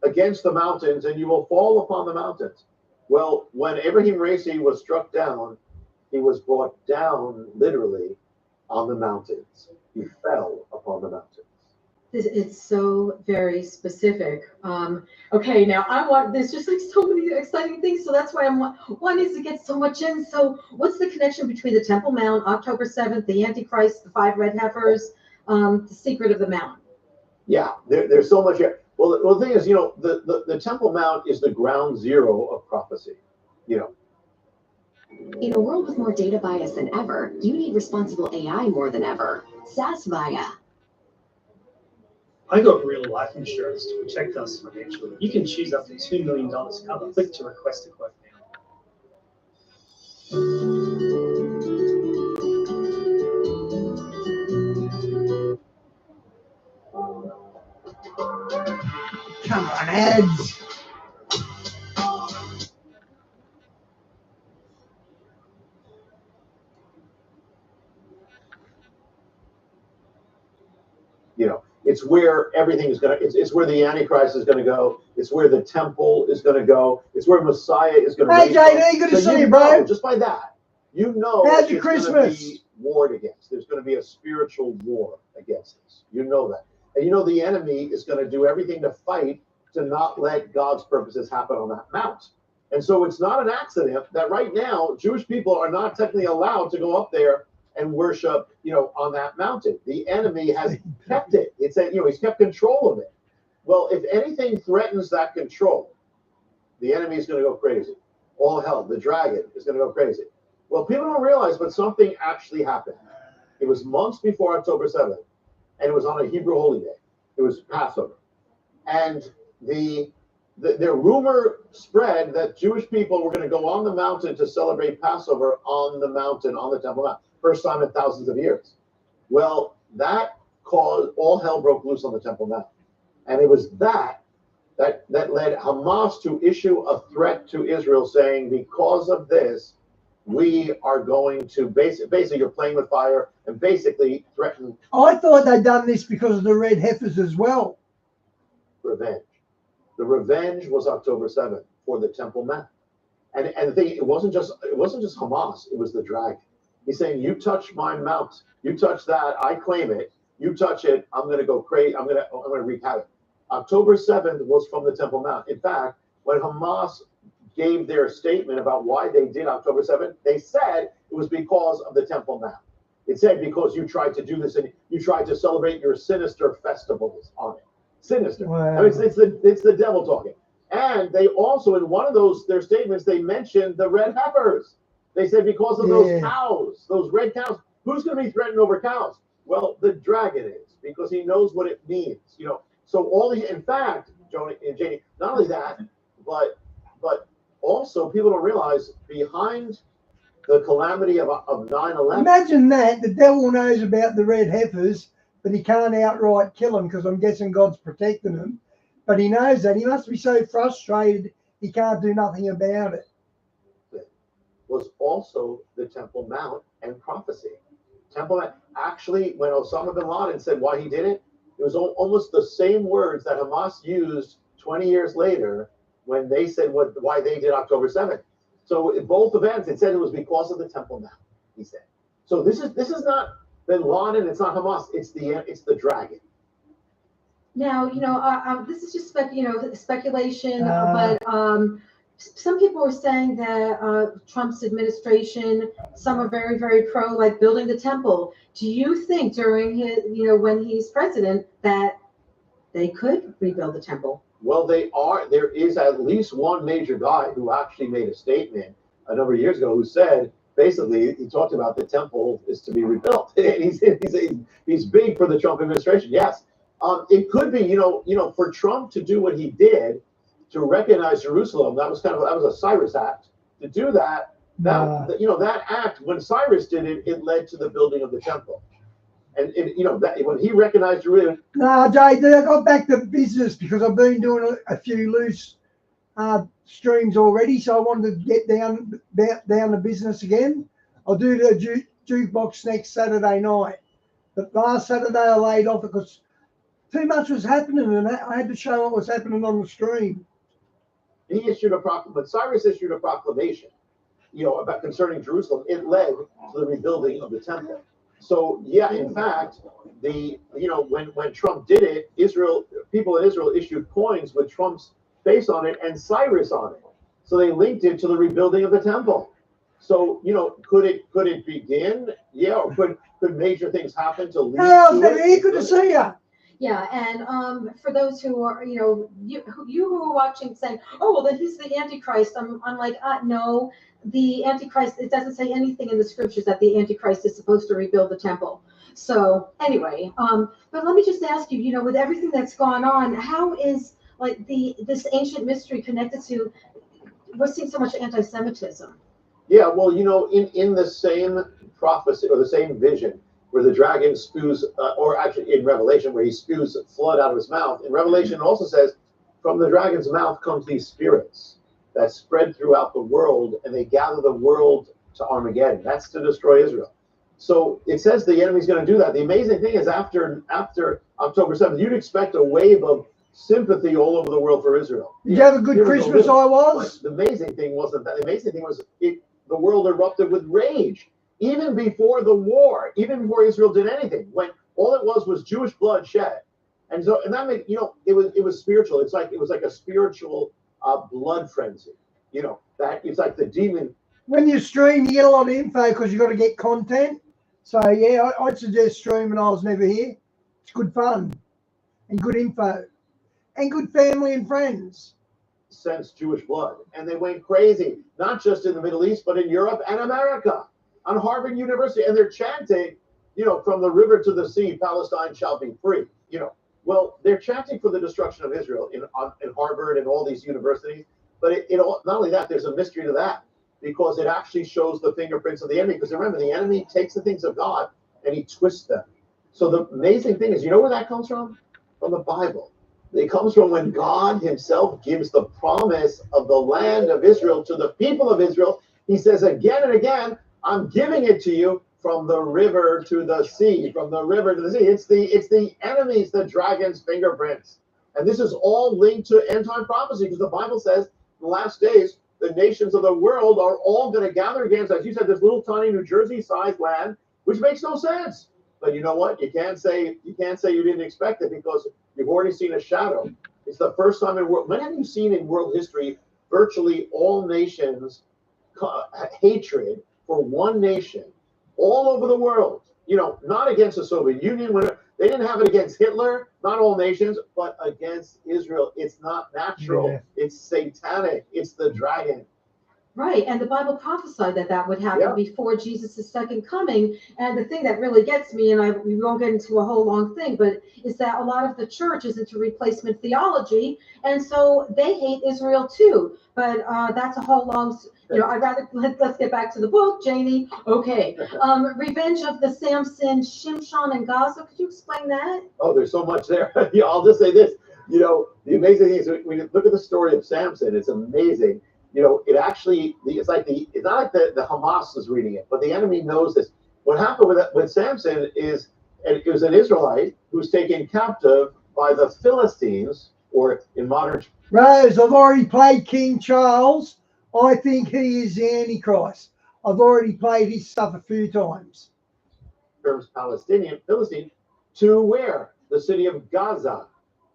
against the mountains, and you will fall upon the mountains. Well, when Ibrahim Raisi was struck down, he was brought down literally on the mountains. He fell upon the mountains. It's so very specific. Okay, now there's just like so many exciting things. So that's why I'm wanting to get so much in. So what's the connection between the Temple Mount, October 7th, the Antichrist, the 5 red heifers, the secret of the mountain? Yeah, there's so much here. Well, the thing is, the Temple Mount is the ground zero of prophecy. In a world with more data bias than ever, you need responsible AI more than ever. SaaSvaya. I got real life insurance to protect us financially. You can choose up to $2 million cover. Click to request a quote now. Come on, ads. It's where everything is going to, it's where the Antichrist is going to go. It's where the temple is going to go. It's where Messiah is going to Hey, JD, good to see you, bro. Just by that, Happy it's Christmas. going to be warred against. There's going to be a spiritual war against this. You know that. And the enemy is going to do everything to fight to not let God's purposes happen on that mount. And so it's not an accident that right now Jewish people are not technically allowed to go up there and worship, on that mountain. The enemy has kept it. It's that, he's kept control of it. Well, if anything threatens that control, the enemy is going to go crazy. All hell, the dragon is going to go crazy. Well, people don't realize, but something actually happened. It was months before October 7th, and it was on a Hebrew holy day. It was Passover. And the rumor spread that Jewish people were going to go on the mountain to celebrate Passover on the mountain, on the Temple Mount. First time in thousands of years. Well, that caused all hell broke loose on the Temple Mount. And it was that led Hamas to issue a threat to Israel saying, because of this, we are going to basically you're playing with fire and basically threaten. I thought they'd done this because of the red heifers as well. Revenge. The revenge was October 7th for the Temple Mount. And the thing, it wasn't just Hamas, it was the dragon. He's saying, you touch my mount, you touch that, I claim it. You touch it, I'm going to go crazy. I'm going to wreak havoc. October 7th was from the Temple Mount. In fact, when Hamas gave their statement about why they did October 7th, they said it was because of the Temple Mount. It said because you tried to do this and you tried to celebrate your sinister festivals on it. Sinister. Wow. I mean, it's the devil talking. And they also, in one of their statements, they mentioned the red heifers. They said because of those cows, those red cows, who's going to be threatened over cows? Well, the dragon is, because he knows what it means. So in fact, Joni and Janie, not only that, but also people don't realize behind the calamity of 9/11. Imagine that the devil knows about the red heifers, but he can't outright kill them because I'm guessing God's protecting them. But he knows that. He must be so frustrated he can't do nothing about it. Was also the Temple Mount and prophecy. Temple Mount. Actually, when Osama bin Laden said why he did it, it was almost the same words that Hamas used 20 years later when they said why they did October 7th. So in both events, it said it was because of the Temple Mount. He said. So this is not bin Laden. It's not Hamas. It's the dragon. Now, this is just speculation, but some people are saying that Trump's administration, some are very, very pro, like building the temple. Do you think during his, when he's president, that they could rebuild the temple? Well, they are. There is at least one major guy who actually made a statement a number of years ago who said, basically, he talked about the temple is to be rebuilt. And he's big for the Trump administration. Yes, it could be. For Trump to do what he did, to recognize Jerusalem, that was a Cyrus act. To do that, that act, when Cyrus did it, it led to the building of the temple. And that when he recognized Jerusalem. No, JD, I got back to business because I've been doing a few loose streams already, so I wanted to get down to business again. I'll do the jukebox next Saturday night. But last Saturday I laid off because too much was happening, and I had to show what was happening on the stream. He issued a proclamation, but Cyrus issued a proclamation, about concerning Jerusalem. It led to the rebuilding of the temple. So yeah, in fact, when Trump did it, people in Israel issued coins with Trump's face on it and Cyrus on it. So they linked it to the rebuilding of the temple. So could it begin? Yeah, or could major things happen to lead to it? Good to see you. Yeah, and for those who are, you who are watching saying, oh, well, then he's the Antichrist. I'm like, no, the Antichrist, it doesn't say anything in the scriptures that the Antichrist is supposed to rebuild the temple. So anyway, but let me just ask you, with everything that's gone on, how is like this ancient mystery connected to, we're seeing so much anti-Semitism? Yeah, well, in the same prophecy or the same vision, where the dragon spews, or actually in Revelation, where he spews flood out of his mouth. In Revelation, it also says, from the dragon's mouth comes these spirits that spread throughout the world, and they gather the world to Armageddon. That's to destroy Israel. So it says the enemy's going to do that. The amazing thing is after October 7th, you'd expect a wave of sympathy all over the world for Israel. Did you have a good Christmas? I was. The amazing thing wasn't that. The amazing thing was the world erupted with rage. Even before the war, even before Israel did anything, when all it was Jewish blood shed, and that made it was spiritual. It was like a spiritual blood frenzy. That it's like the demon. When you stream, you get a lot of info because you got to get content. So yeah, I'd suggest streaming. I was never here. It's good fun and good info and good family and friends. Sense Jewish blood, and they went crazy, not just in the Middle East, but in Europe and America. On Harvard University, and they're chanting, from the river to the sea, Palestine shall be free. Well, they're chanting for the destruction of Israel in Harvard and all these universities. But not only that, there's a mystery to that, because it actually shows the fingerprints of the enemy. Because remember, the enemy takes the things of God and he twists them. So the amazing thing is, where that comes from? From the Bible. It comes from when God himself gives the promise of the land of Israel to the people of Israel. He says again and again, I'm giving it to you from the river to the sea, from the river to the sea. It's the enemies, the dragon's fingerprints. And this is all linked to end-time prophecy, because the Bible says in the last days, the nations of the world are all going to gather against, as you said, this little tiny New Jersey-sized land, which makes no sense. But you know what? You can't say you didn't expect it, because you've already seen a shadow. It's the first time in world. When have you seen in world history virtually all nations hatred for one nation all over the world? Not against the Soviet Union. They didn't have it against Hitler, not all nations, but against Israel. It's not natural. Yeah. It's satanic. It's the dragon. Right, and the Bible prophesied that would happen before Jesus' second coming. And the thing that really gets me, and we won't get into a whole long thing, but is that a lot of the church is into replacement theology, and so they hate Israel too. But that's a whole long. I'd rather let's get back to the book, Janie. Okay, Revenge of the Samson, Shimshon, and Gaza. Could you explain that? Oh, there's so much there. I'll just say this. The amazing thing is when you look at the story of Samson, it's amazing. It actually, it's not like the Hamas is reading it, but the enemy knows this. What happened with Samson is, it was an Israelite who was taken captive by the Philistines, or in modern. Rose, I've already played King Charles. I think he is the Antichrist. I've already played his stuff a few times. Philistine, to where? The city of Gaza.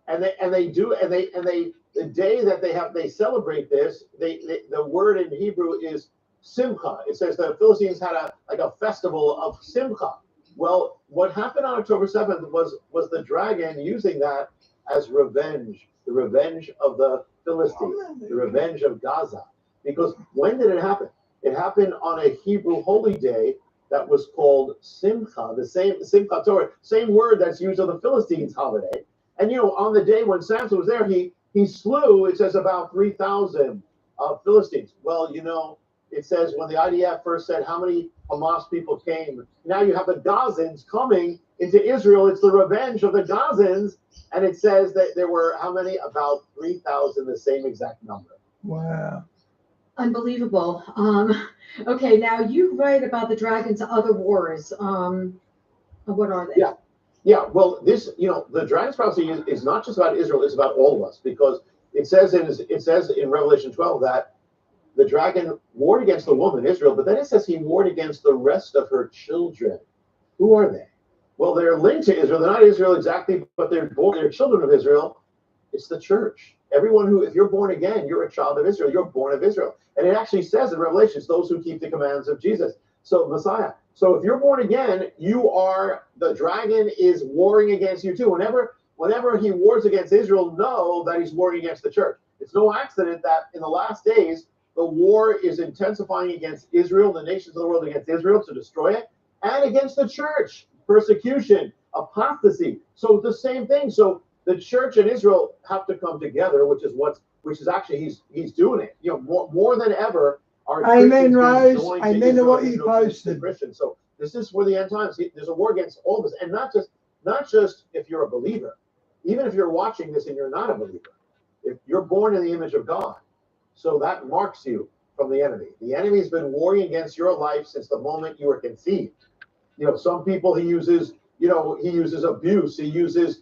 And the day that they celebrate this, the word in Hebrew is Simcha. It says the Philistines had a festival of Simcha. Well, what happened on October 7th was the dragon using that as revenge, the revenge of the Philistines, the revenge of Gaza. Because when did it happen? It happened on a Hebrew holy day that was called Simcha, the same Simcha Torah, same word that's used on the Philistines holiday. And on the day when Samson was there, he slew, it says, about 3,000 Philistines. Well, it says when the IDF first said how many Hamas people came, now you have the Gazans coming into Israel. It's the revenge of the Gazans. And it says that there were how many? About 3,000, the same exact number. Wow. Unbelievable. Okay, now you write about the dragon's other wars. What are they? Yeah. Yeah, well, this, the dragon's prophecy is not just about Israel, it's about all of us, because it says in Revelation 12 that the dragon warred against the woman, Israel, but then it says he warred against the rest of her children. Who are they? Well, they're linked to Israel. They're not Israel exactly, but they're children of Israel. It's the church. Everyone who, if you're born again, you're a child of Israel. You're born of Israel. And it actually says in Revelations, those who keep the commands of Jesus. So Messiah. So if you're born again, the dragon is warring against you too. Whenever he wars against Israel, know that he's warring against the church. It's no accident that in the last days, the war is intensifying against Israel, the nations of the world against Israel to destroy it, and against the church, persecution, apostasy. So the same thing. So the church and Israel have to come together, which is actually he's doing it. More than ever, our Amen, Rose. joined Amen to what you Israel posted. Christians. So this is for the end times. There's a war against all of us, and not just if you're a believer. Even if you're watching this and you're not a believer, if you're born in the image of God, so that marks you from the enemy. The enemy's been warring against your life since the moment you were conceived. Some people he uses abuse, he uses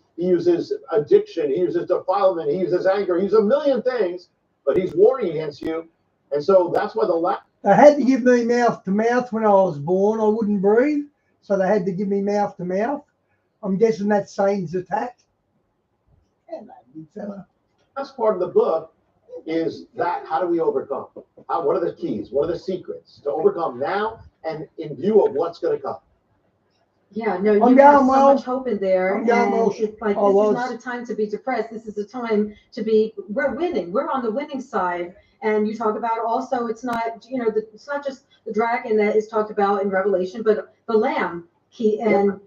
addiction, he uses defilement, he uses anger, he uses a million things, but he's warring against you. And so that's why they had to give me mouth to mouth when I was born. I wouldn't breathe, so they had to give me mouth to mouth. I'm guessing that's Satan's attack. That's part of the book. Is that how do we overcome? What are the keys? What are the secrets to overcome now and in view of what's going to come? Yeah, no, you have so much hope in there, and it's like this is not a time to be depressed. This is a time to be. We're winning. We're on the winning side, and you talk about also it's not it's not just the dragon that is talked about in Revelation, but the Lamb key and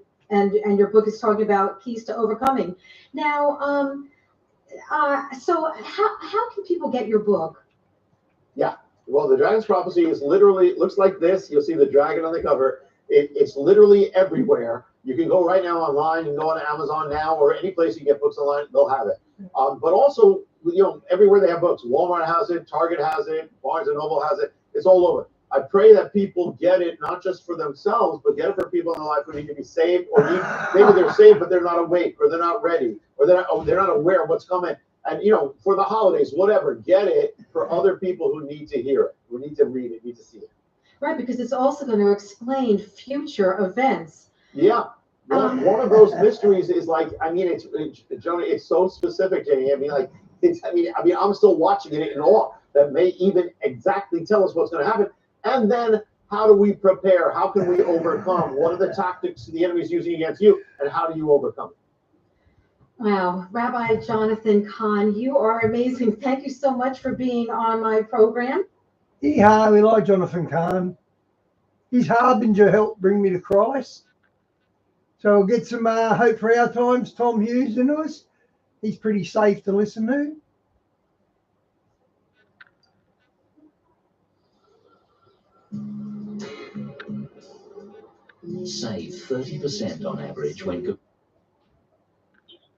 your book is talking about keys to overcoming. Now, so how can people get your book? Yeah, well, the Dragon's Prophecy is looks like this. You'll see the dragon on the cover. It's literally everywhere. You can go right now online. You can go on Amazon now or any place you get books online. They'll have it. But also, everywhere they have books. Walmart has it. Target has it. Barnes and Noble has it. It's all over. I pray that people get it, not just for themselves, but get it for people in their life who need to be saved, or maybe they're saved, but they're not awake, or they're not ready, or they're not aware of what's coming. And, for the holidays, whatever, get it for other people who need to hear it, who need to read it, need to see it. Right, because it's also going to explain future events. Yeah. One of those mysteries is it's so specific, Jenny. I'm still watching it in awe that may even exactly tell us what's going to happen. And then how do we prepare? How can we overcome? What are the tactics the enemy's using against you? And how do you overcome it? Wow, Rabbi Jonathan Kahn, you are amazing. Thank you so much for being on my program. Yeah, we like Jonathan Kahn. His harbinger helped bring me to Christ. So we'll get some Hope for Our Times, Tom Hughes into us. He's pretty safe to listen to. Save 30% on average when...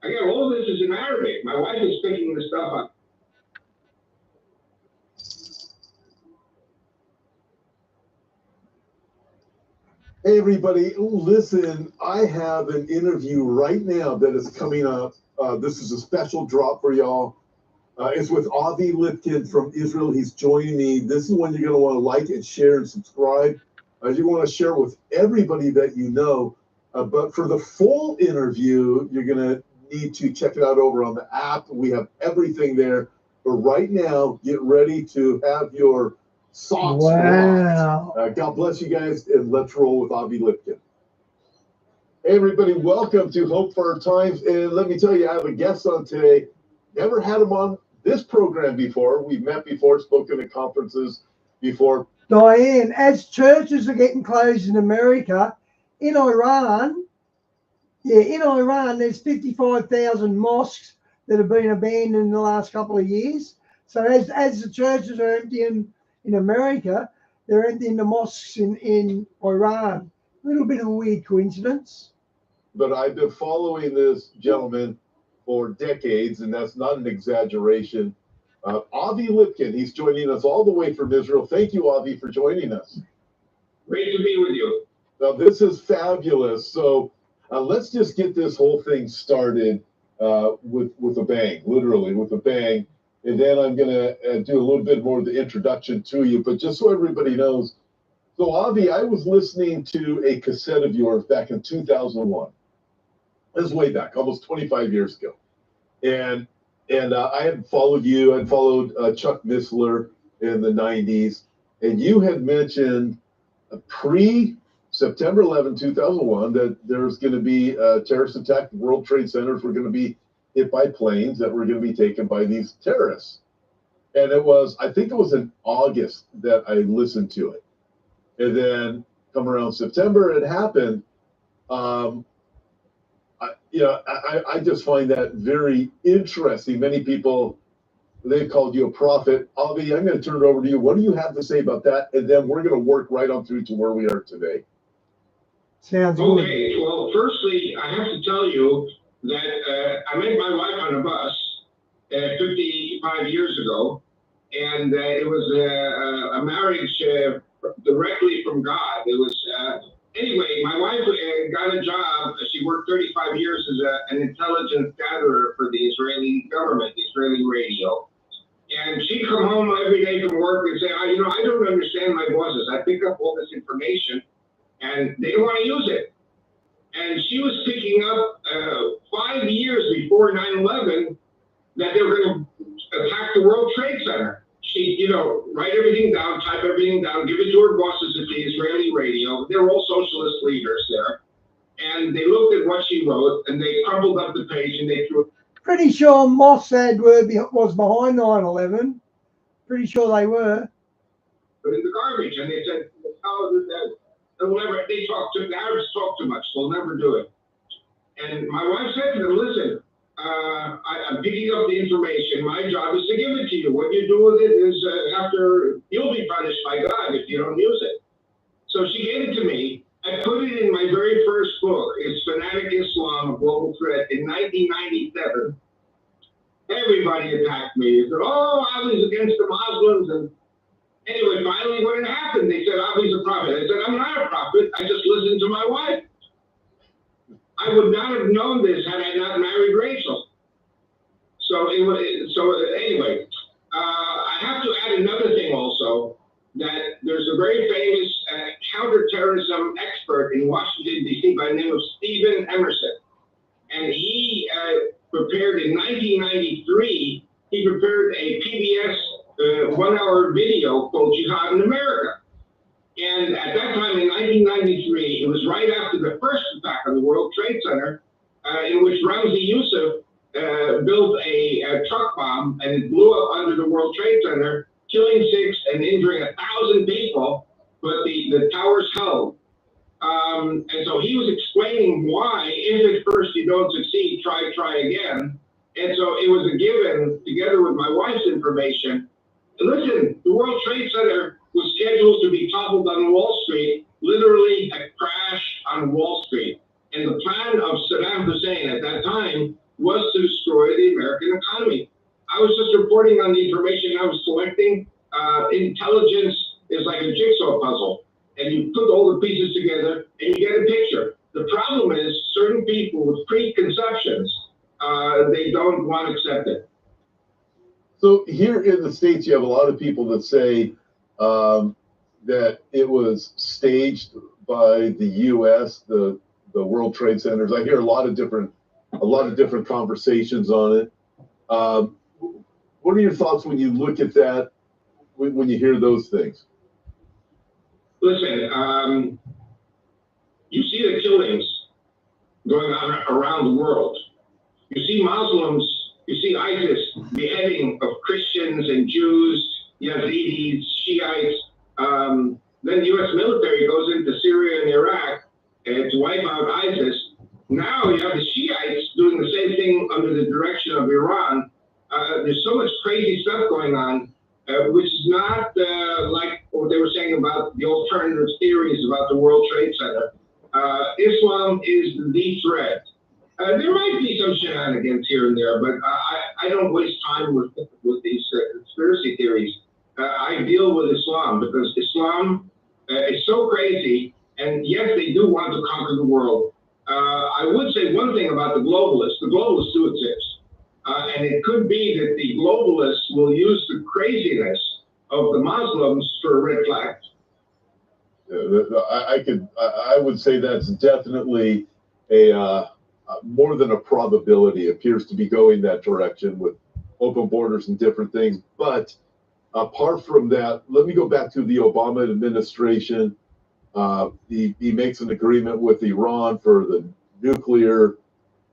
Again, all this is in Arabic. My wife is picking this stuff up. Hey, everybody. Listen, I have an interview right now that is coming up. This is a special drop for y'all. It's with Avi Lipkin from Israel. He's joining me. This is one you're going to want to like and share and subscribe. You want to share with everybody that you know. But for the full interview, you're going to need to check it out over on the app. We have everything there. But right now, get ready to have your socks. Wow. God bless you guys, and let's roll with Avi Lipkin. Hey, everybody, welcome to Hope for Our Times. And let me tell you, I have a guest on today. Never had him on this program before. We've met before, spoken at conferences before. Diane, as churches are getting closed in America, in Iran, there's 55,000 mosques that have been abandoned in the last couple of years. So as the churches are emptying in America, they're emptying the mosques in Iran. A little bit of a weird coincidence. But I've been following this gentleman for decades, and that's not an exaggeration. Avi Lipkin, he's joining us all the way from Israel. Thank you, Avi, for joining us. Great to be with you. Now, this is fabulous. So let's just get this whole thing started with a bang, literally with a bang. And then I'm going to do a little bit more of the introduction to you. But just so everybody knows, so Avi, I was listening to a cassette of yours back in 2001. This is way back, almost 25 years ago. And I had followed you. I'd followed Chuck Missler in the 90s. And you had mentioned pre-September 11, 2001, that there's going to be a terrorist attack. The World Trade Centers were going to be hit by planes that were going to be taken by these terrorists. And I think it was in August that I listened to it. And then come around September, it happened. I just find that very interesting. Many people, they called you a prophet. Avi, I'm going to turn it over to you. What do you have to say about that? And then we're going to work right on through to where we are today. Sounds good. Okay, well, firstly, I have to tell you that I met my wife on a bus 55 years ago, and it was a marriage directly from God. It was, anyway, my wife got a job. She worked 35 years as an intelligence gatherer for the Israeli government, the Israeli radio. And she'd come home every day from work and say, I don't understand my bosses. I pick up all this information, and they don't want to use it. And she was picking up 5 years before 9/11 that they were going to attack the World Trade Center. She'd, write everything down, type everything down, give it to her bosses at the Israeli radio. They were all socialist leaders there. And they looked at what she wrote, and they crumpled up the page, and they threw it. Pretty sure Mossad was behind 9/11. Pretty sure they were. Put in the garbage, and they said, the Arabs talk too much, they'll never do it. And my wife said to them, listen, I'm picking up the information. My job is to give it to you. What you do with it is you'll be punished by God if you don't use it. So she gave it to me. I put it in my very first book. It's Fanatic Islam, A Global Threat, in 1997. Everybody attacked me. They said, I was against the Muslims. And anyway, finally, when it happened, they said, Avi's a prophet. I said, I'm not a prophet. I just listened to my wife. I would not have known this had I not married Rachel. So anyway, I have to add another thing also, that there's a very famous counterterrorism expert in Washington, D.C. by the name of Stephen Emerson. And he prepared in 1993, he prepared a PBS 1-hour video called Jihad in America. And at that time in 1993, it was right after the first attack on the World Trade Center, in which Ramzi Youssef built a truck bomb, and it blew up under the World Trade Center, killing 6 and injuring 1,000 people, but the towers held. And so he was explaining why, if at first you don't succeed, try again. And so it was a given, together with my wife's information. And listen, the World Trade Center was scheduled to be toppled on Wall Street, literally a crash on Wall Street. And the plan of Saddam Hussein at that time was to destroy the American economy. I was just reporting on the information I was collecting. Intelligence is like a jigsaw puzzle, and you put all the pieces together and you get a picture. The problem is certain people with preconceptions, they don't want to accept it. So here in the States, you have a lot of people that say that it was staged by the U.S., the World Trade Centers. I hear a lot of different conversations on it. What are your thoughts when you look at that, when you hear those things? Listen, you see the killings going on around the world. You see Muslims, you see ISIS beheading of Christians and Jews, Yazidis, Shiites. Then the U.S. military goes into Syria and Iraq to wipe out ISIS. Now you have the Shiites doing the same thing under the direction of Iran. There's so much crazy stuff going on, which is not like what they were saying about the alternative theories about the World Trade Center. Islam is the threat. There might be some shenanigans here and there, but I don't waste time with these conspiracy theories. I deal with Islam because Islam is so crazy, and yes, they do want to conquer the world. I would say one thing about the globalists. The globalists do exist. And it could be that the globalists will use the craziness of the Muslims for a red flag. I would say that's definitely a more than a probability. It appears to be going that direction with open borders and different things. But apart from that, let me go back to the Obama administration. He makes an agreement with Iran for the nuclear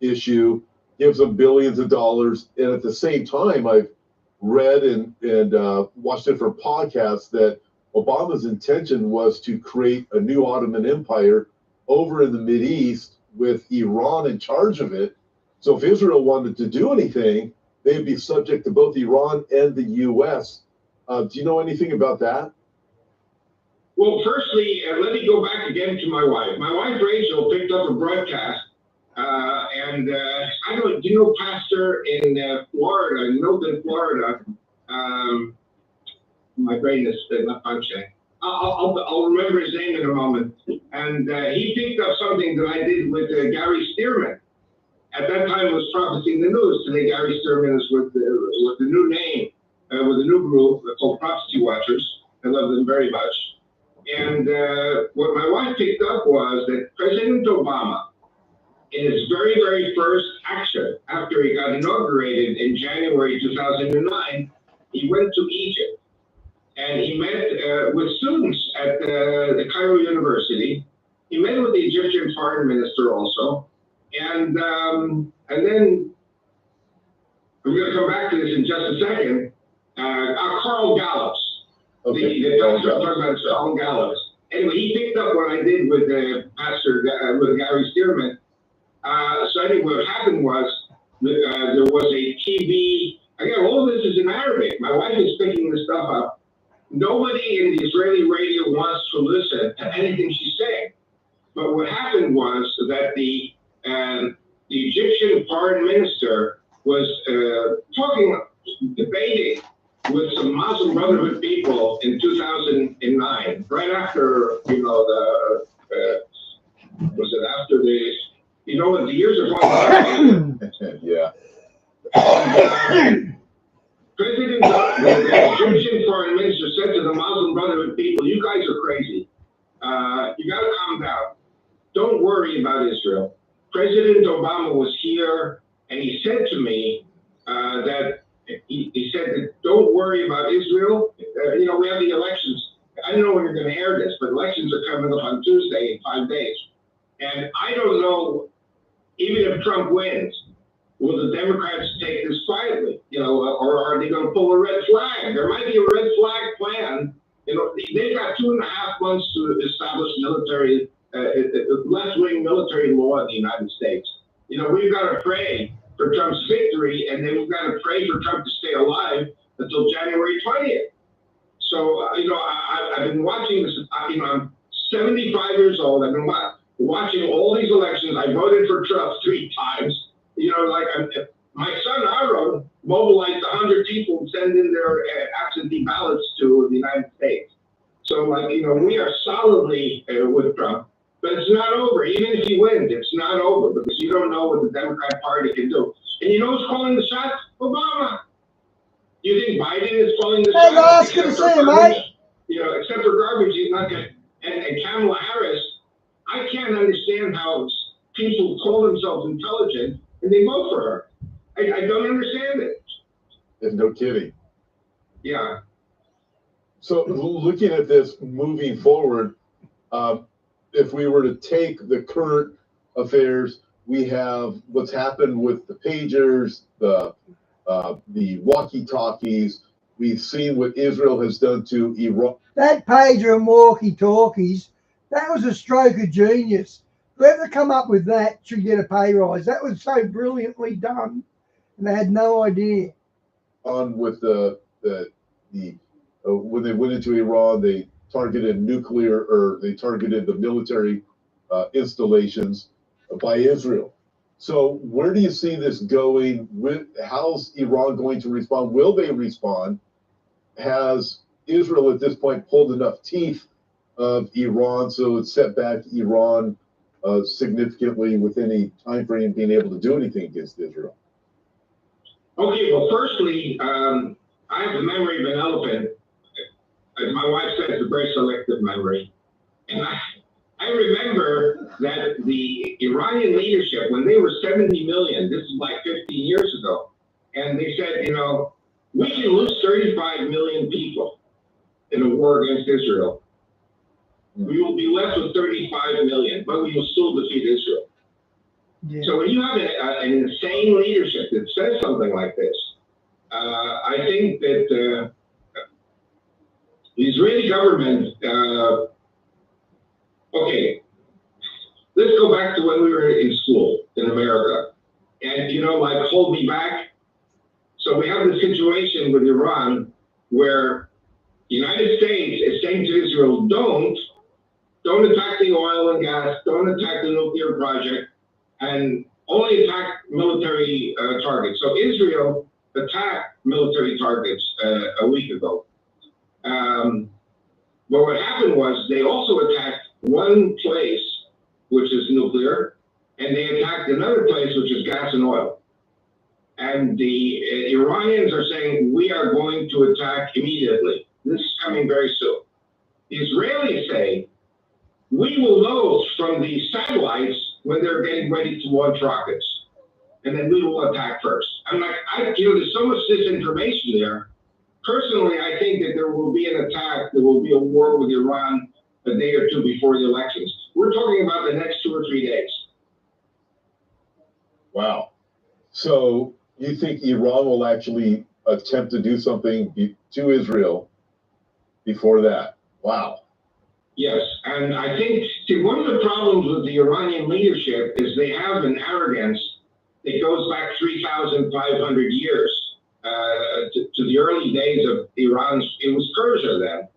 issue, gives them billions of dollars, and at the same time, I've read and watched different podcasts that Obama's intention was to create a new Ottoman Empire over in the Mideast with Iran in charge of it. So if Israel wanted to do anything, they'd be subject to both Iran and the U.S. Do you know anything about that? Well, firstly, let me go back again to my wife. My wife, Rachel, picked up a broadcast, and I don't, do you know Pastor in Florida, in Milton, Florida? My brain is not functioning. I'll remember his name in a moment. And he picked up something that I did with Gary Stearman. At that time, it was Prophecy in the News. Today, Gary Stearman is with the new name, with a new group called Prophecy Watchers. I love them very much. And what my wife picked up was that President Obama, in his very, very first action after he got inaugurated in January 2009, he went to Egypt. And he met with students at the Cairo University. He met with the Egyptian foreign minister also. And then, I'm going to come back to this in just a second, Carl Gallups. Okay. The pastor I'm talking about is Carl Gallups. Anyway, he picked up what I did with Pastor, with Gary Stearman. So anyway, what happened was there was a TV, again, all of this is in Arabic. My wife is picking this stuff up. Nobody in the Israeli radio wants to listen to anything she's saying. But what happened was that the Egyptian foreign minister was debating with some Muslim Brotherhood people in 2009, right after, was it after the years are going by. Yeah. President, the Egyptian foreign minister said to the Muslim Brotherhood people, you guys are crazy. You got to calm down. Don't worry about Israel. President Obama was here, and he said to me that he said that don't worry about Israel. We have the elections. I don't know when you're going to air this, but elections are coming up on Tuesday in 5 days. And I don't know, even if Trump wins, will the Democrats take this quietly, or are they going to pull a red flag? There might be a red flag plan. They've got 2.5 months to establish military, left-wing military law in the United States. We've got to pray for Trump's victory, and then we've got to pray for Trump to stay alive until January 20th. So, I've been watching this. I'm 75 years old. I've been watching all these elections. I voted for Trump 3 times. My son Aaron mobilized 100 people and send in their absentee ballots to the United States. So, we are solidly with Trump, but it's not over. Even if he wins, it's not over because you don't know what the Democrat Party can do. And you know who's calling the shots? Obama. You think Biden is calling the shots? Hey, guys, good to see you, mate. Except for garbage, he's not going to. And Kamala Harris, I can't understand how people call themselves intelligent and they vote for her. I don't understand it. And no kidding. Yeah. So looking at this moving forward, if we were to take the current affairs, we have what's happened with the pagers, the walkie-talkies. We've seen what Israel has done to Iran. That pager and walkie-talkies, that was a stroke of genius. Whoever come up with that should get a pay rise. That was so brilliantly done, and they had no idea. On with when they went into Iran, they targeted they targeted the military installations by Israel. So where do you see this going? How's Iran going to respond? Will they respond? has Israel at this point pulled enough teeth of Iran so it's set back Iran significantly within a time frame being able to do anything against Israel? Okay, well, firstly, I have the memory of an elephant. As my wife says, it's a very selective memory. And I remember that the Iranian leadership, when they were 70 million, this is like 15 years ago, and they said, you know, we can lose 35 million people in a war against Israel. We will be left with 35 million, but we will still defeat Israel. Yeah. So when you have an insane leadership that says something like this, I think that the Israeli government, okay, let's go back to when we were in school in America. And, you know, like, hold me back. So we have this situation with Iran where the United States is saying to Israel, don't attack the oil and gas, don't attack the nuclear project, and only attack military targets. So Israel attacked military targets a week ago. But what happened was they also attacked one place, which is nuclear, and they attacked another place, which is gas and oil. And the Iranians are saying, we are going to attack immediately. This is coming very soon. The Israelis say, we will know from the satellites when they're getting ready to launch rockets. And then we will attack first. I'm like, you know, there's so much disinformation there. Personally, I think that there will be an attack, there will be a war with Iran a day or two before the elections. We're talking about the next 2 or 3 days. Wow. So you think Iran will actually attempt to do something to Israel before that? Wow. Yes, and I think, see, one of the problems with the Iranian leadership is they have an arrogance that goes back 3,500 years to the early days of Iran's, it was Persia then.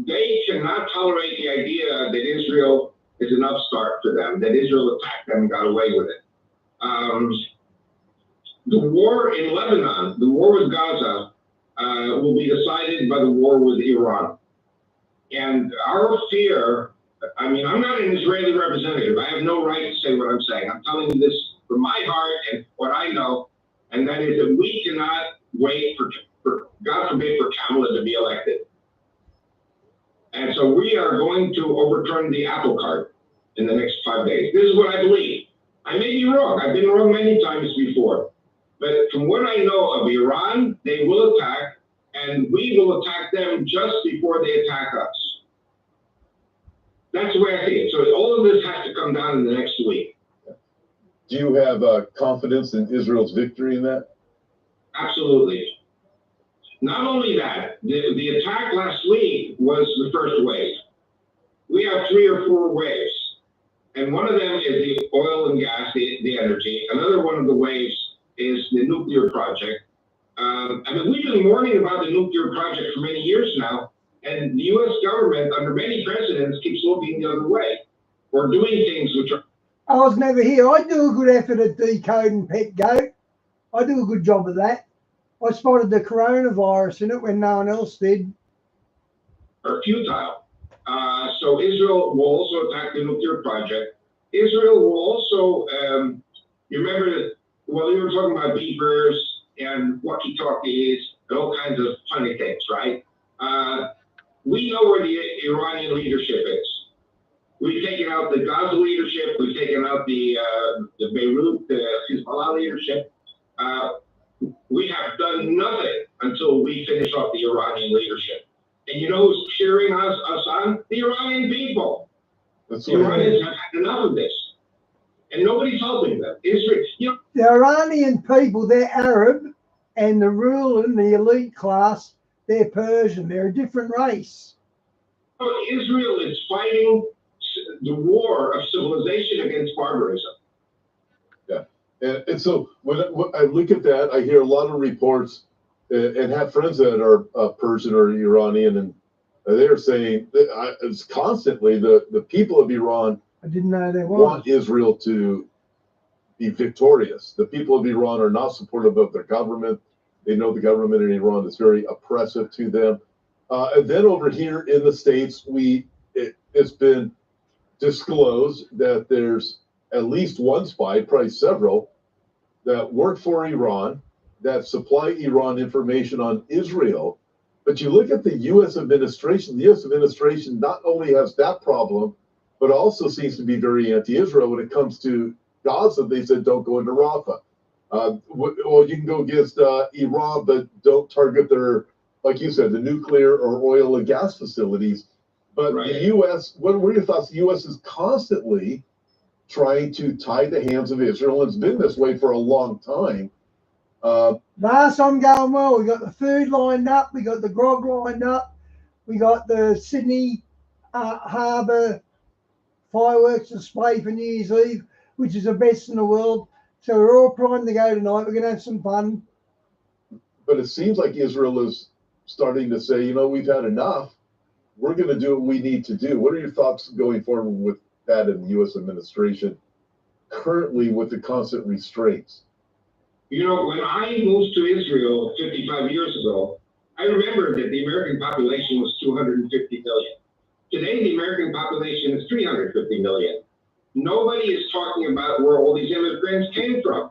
They cannot tolerate the idea that Israel is an upstart for them, that Israel attacked them and got away with it. The war in Lebanon, the war with Gaza, will be decided by the war with Iran. And our fear, I mean, I'm not an Israeli representative. I have no right to say what I'm saying. I'm telling you this from my heart and what I know, and that is that we cannot wait for God forbid, for Kamala to be elected. And so we are going to overturn the apple cart in the next 5 days. This is what I believe. I may be wrong. I've been wrong many times before. But from what I know of Iran, they will attack, and we will attack them just before they attack us. That's the way I see it. So all of this has to come down in the next week. Do you have confidence in Israel's victory in that? Absolutely. Not only that, the attack last week was the first wave. We have 3 or 4 waves. And one of them is the oil and gas, the energy. Another one of the waves is the nuclear project. I mean, we've been warning about the nuclear project for many years now. And the U.S. government, under many presidents, keeps looking the other way or doing things which are. I was never here. I do a good effort at decoding pet goat. I do a good job of that. I spotted the coronavirus in it when no one else did. Are futile. So Israel will also attack the nuclear project. Israel will also, you remember, well, you were talking about beavers and walkie-talkies and all kinds of funny things, right? We know where the Iranian leadership is. We've taken out the Gaza leadership. We've taken out the Beirut, the Hezbollah leadership. We have done nothing until we finish off the Iranian leadership. And you know who's cheering us on? The Iranian people. The Iranians have had enough of this. And nobody's helping them. Israel, you know, the Iranian people, they're Arab, and the ruler and the elite class, they're Persian. They're a different race. Israel is fighting the war of civilization against barbarism. Yeah. And so when I look at that, I hear a lot of reports and have friends that are Persian or Iranian, and they're saying it's constantly the people of Iran I didn't know they want Israel to be victorious. The people of Iran are not supportive of their government. They know the government in Iran is very oppressive to them. And then over here in the States, it's been disclosed that there's at least one spy, probably several, that work for Iran, that supply Iran information on Israel. But you look at the U.S. administration, the U.S. administration not only has that problem, but also seems to be very anti-Israel when it comes to Gaza. They said, don't go into Rafah. Well, you can go against Iran, but don't target their, like you said, the nuclear or oil and gas facilities. But Right. the U.S., what were your thoughts? The U.S. is constantly trying to tie the hands of Israel. It's been this way for a long time. Last time going well. We got the food lined up. We got the grog lined up. We got the Sydney Harbour fireworks display for New Year's Eve, which is the best in the world. So we're all primed to go tonight. We're going to have some fun. But it seems like Israel is starting to say, you know, we've had enough. We're going to do what we need to do. What are your thoughts going forward with that in the U.S. administration currently with the constant restraints? You know, when I moved to Israel 55 years ago, I remember that the American population was 250 million. Today, the American population is 350 million. Nobody is talking about where all these immigrants came from.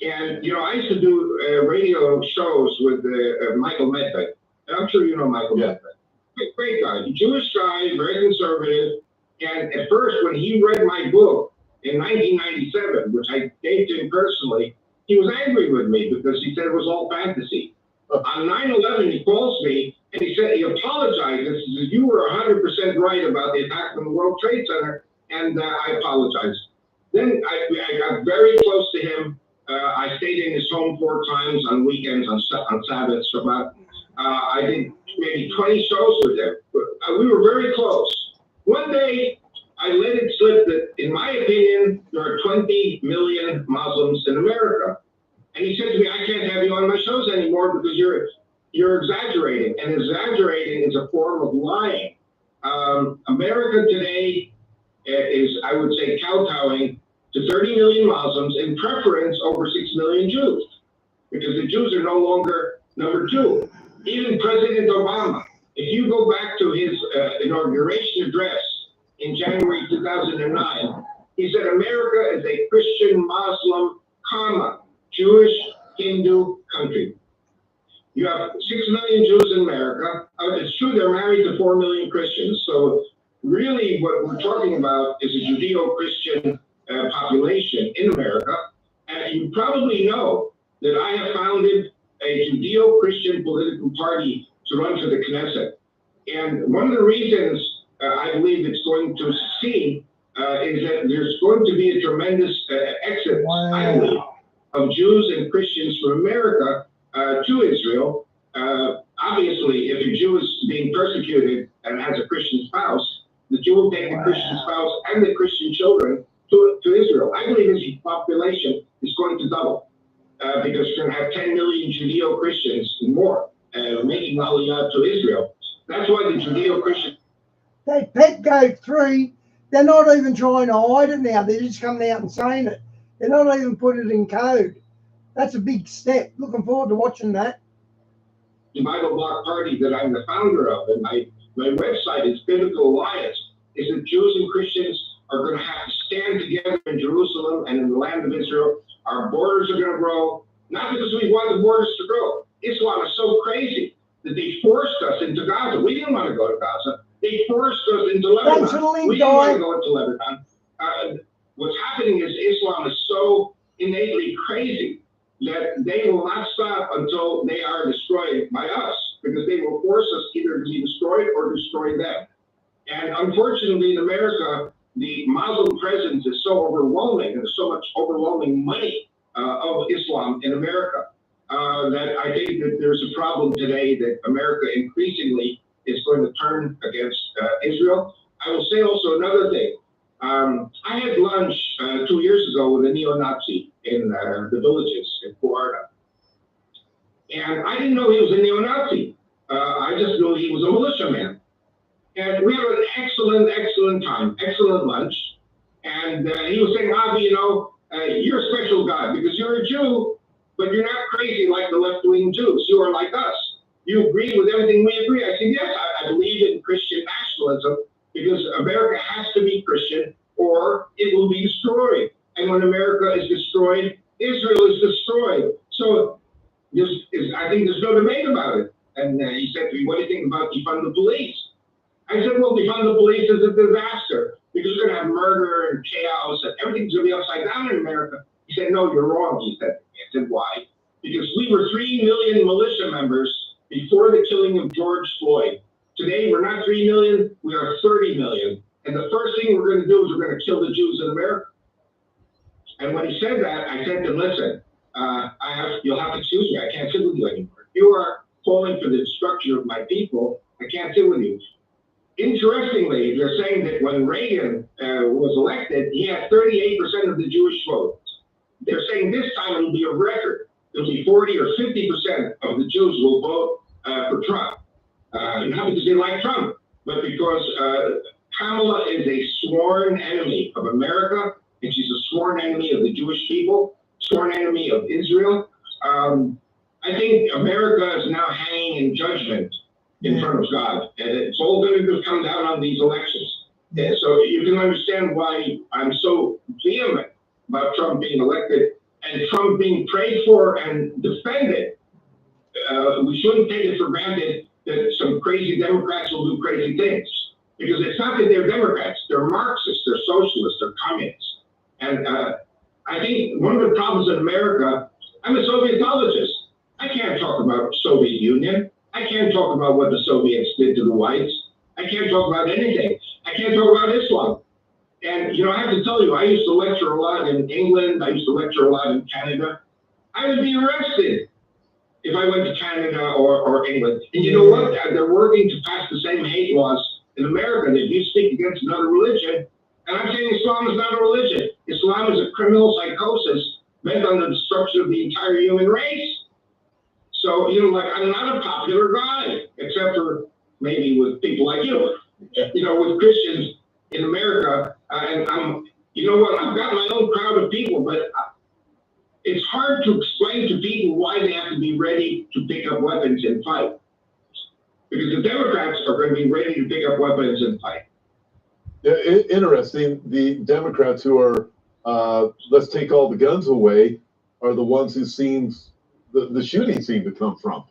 And, you know, I used to do radio shows with Michael Medved. I'm sure you know Michael Medved. Great guy, Jewish guy, very conservative. And at first, when he read my book in 1997, which I gave to him personally, he was angry with me because he said it was all fantasy. On 9/11, he calls me and he said he apologized. He says, you were 100% right about the attack on the World Trade Center, and I apologize. Then I got very close to him. I stayed in his home 4 times on weekends, on Sabbath, Shabbat. I did maybe 20 shows with him. We were very close. One day, I let it slip that, in my opinion, there are 20 million Muslims in America. And he said to me, I can't have you on my shows anymore because you're exaggerating. And exaggerating is a form of lying. America today is, I would say, kowtowing to 30 million Muslims in preference over 6 million Jews, because the Jews are no longer number 2. Even President Obama, if you go back to his inauguration address in January 2009, he said America is a Christian, Muslim, Jewish, Hindu country. You have 6 million Jews in America. It's true they're married to 4 million Christians. So really what we're talking about is a Judeo-Christian population in America. And you probably know that I have founded a Judeo-Christian political party to run for the Knesset. And one of the reasons I believe it's going to succeed is that there's going to be a tremendous exodus, I believe, of Jews and Christians from America to Israel. Obviously, if a Jew is being persecuted and has a Christian spouse, the Jew will take the Christian spouse and the Christian children to Israel. I believe his population is going to double because we're going to have 10 million Judeo-Christians and more making Aliyah to Israel. That's why the Judeo-Christian... That pet goat 3, they're not even trying to hide it now. They're just coming out and saying it. They're not even putting it in code. That's a big step. Looking forward to watching that. The Bible Block Party that I'm the founder of, and my website is Biblical Alliance, is that Jews and Christians are going to have to stand together in Jerusalem and in the land of Israel. Our borders are going to grow, not because we want the borders to grow. Islam is so crazy that they forced us into Gaza. We didn't want to go to Gaza. They forced us into Lebanon. We didn't want to go into Lebanon. What's happening is Islam is so innately crazy that they will not stop until they are destroyed by us, because they will force us either to be destroyed or destroy them. And unfortunately, in America, the Muslim presence is so overwhelming, and there's so much overwhelming money of Islam in America that I think that there's a problem today that America increasingly is going to turn against Israel. I will say also another thing. I had lunch 2 years ago with a neo-Nazi in the villages in Florida. And I didn't know he was a neo-Nazi. I just knew he was a militiaman. And we had an excellent time, excellent lunch. And he was saying, Avi, you know, you're a special guy because you're a Jew, but you're not crazy like the left-wing Jews. You are like us. You agree with everything we agree. I said, yes, I believe in Christian nationalism because America has to be Christian or it will be destroyed. And when America is destroyed, Israel is destroyed. So I think there's no debate about it. And he said to me, what do you think about defund the police? I said, well, defund the police is a disaster because we're going to have murder and chaos and everything's going to be upside down in America. He said, no, you're wrong, he said. I said, why? Because we were 3 million militia members before the killing of George Floyd. Today, we're not 3 million, we are 30 million. And the first thing we're going to do is we're going to kill the Jews in America. And when he said that, I said to him, listen, you'll have to excuse me. I can't sit with you anymore. You are calling for the destruction of my people. I can't sit with you. Interestingly, they're saying that when Reagan was elected, he had 38% of the Jewish vote. They're saying this time it'll be a record. It'll be 40 or 50% of the Jews will vote for Trump. Not because they like Trump, but because Kamala is a sworn enemy of America, and she's a sworn enemy of the Jewish people, sworn enemy of Israel. I think America is now hanging in judgment in front of God, and it's all going to come down on these elections. So you can understand why I'm so vehement about Trump being elected and Trump being prayed for and defended. We shouldn't take it for granted that some crazy Democrats will do crazy things, because it's not that they're Democrats, they're Marxists, they're socialists, they're communists. And I think one of the problems in America, I'm a Sovietologist. I can't talk about Soviet Union. I can't talk about what the Soviets did to the whites. I can't talk about anything. I can't talk about Islam. And, you know, I have to tell you, I used to lecture a lot in England. I used to lecture a lot in Canada. I would be arrested if I went to Canada or England. And you know what? They're working to pass the same hate laws in America that if you speak against another religion. And I'm saying Islam is not a religion. Islam is a criminal psychosis bent on the destruction of the entire human race. So, you know, like, I'm not a popular guy, except for maybe with people like you, you know, with Christians in America. And I'm, you know what, I've got my own crowd of people, but it's hard to explain to people why they have to be ready to pick up weapons and fight. Because the Democrats are going to be ready to pick up weapons and fight. Yeah, interesting. The Democrats who are, let's take all the guns away, are the ones who the shooting seemed to come from.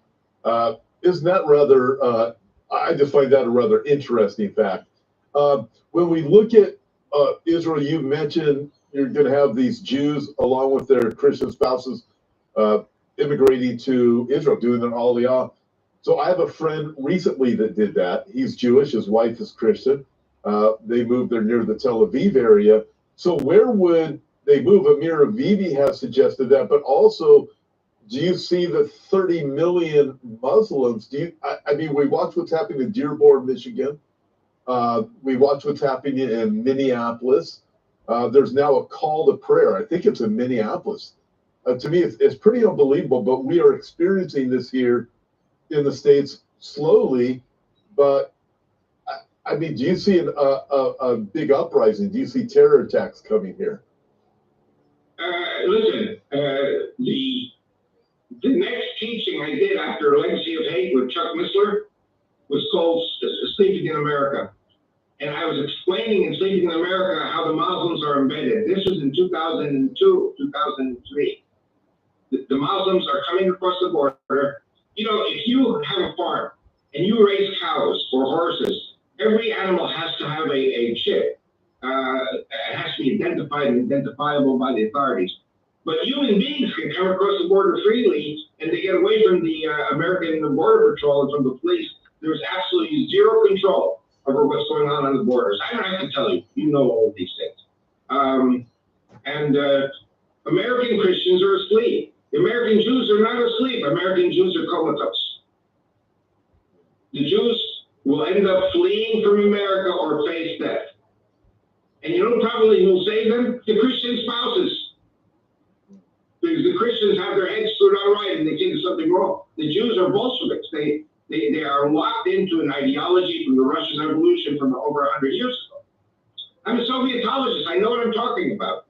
Isn't that rather, I just find that a rather interesting fact. When we look at Israel, you mentioned you're going to have these Jews along with their Christian spouses immigrating to Israel, doing their aliyah. So I have a friend recently that did that. He's Jewish, his wife is Christian. They moved there near the Tel Aviv area. So where would they move? Amir Avivi has suggested that, but also, do you see the 30 million Muslims? I mean, we watch what's happening in Dearborn, Michigan. We watch what's happening in Minneapolis. There's now a call to prayer. I think it's in Minneapolis. To me, it's pretty unbelievable, but we are experiencing this here in the States slowly. But I mean, do you see a big uprising? Do you see terror attacks coming here? Listen, the next teaching I did after Legacy of Hate with Chuck Missler was called Sleeping in America. And I was explaining in Sleeping in America how the Muslims are embedded. This was in 2002, 2003. The Muslims are coming across the border. You know, if you have a farm and you raise cows or horses, every animal has to have a chip. It has to be identified and identifiable by the authorities. But human beings can come across the border freely, and they get away from the American Border Patrol and from the police. There's absolutely zero control over what's going on the borders. I don't have to tell you. You know all of these things. American Christians are asleep. The American Jews are not asleep. American Jews are comatose. The Jews will end up fleeing from America or face death. And you know probably who will save them? The Christian spouses. Because the Christians have their heads screwed on right and they think there's something wrong. The Jews are Bolsheviks. They are locked into an ideology from the Russian Revolution from over 100 years ago. I'm a Sovietologist. I know what I'm talking about.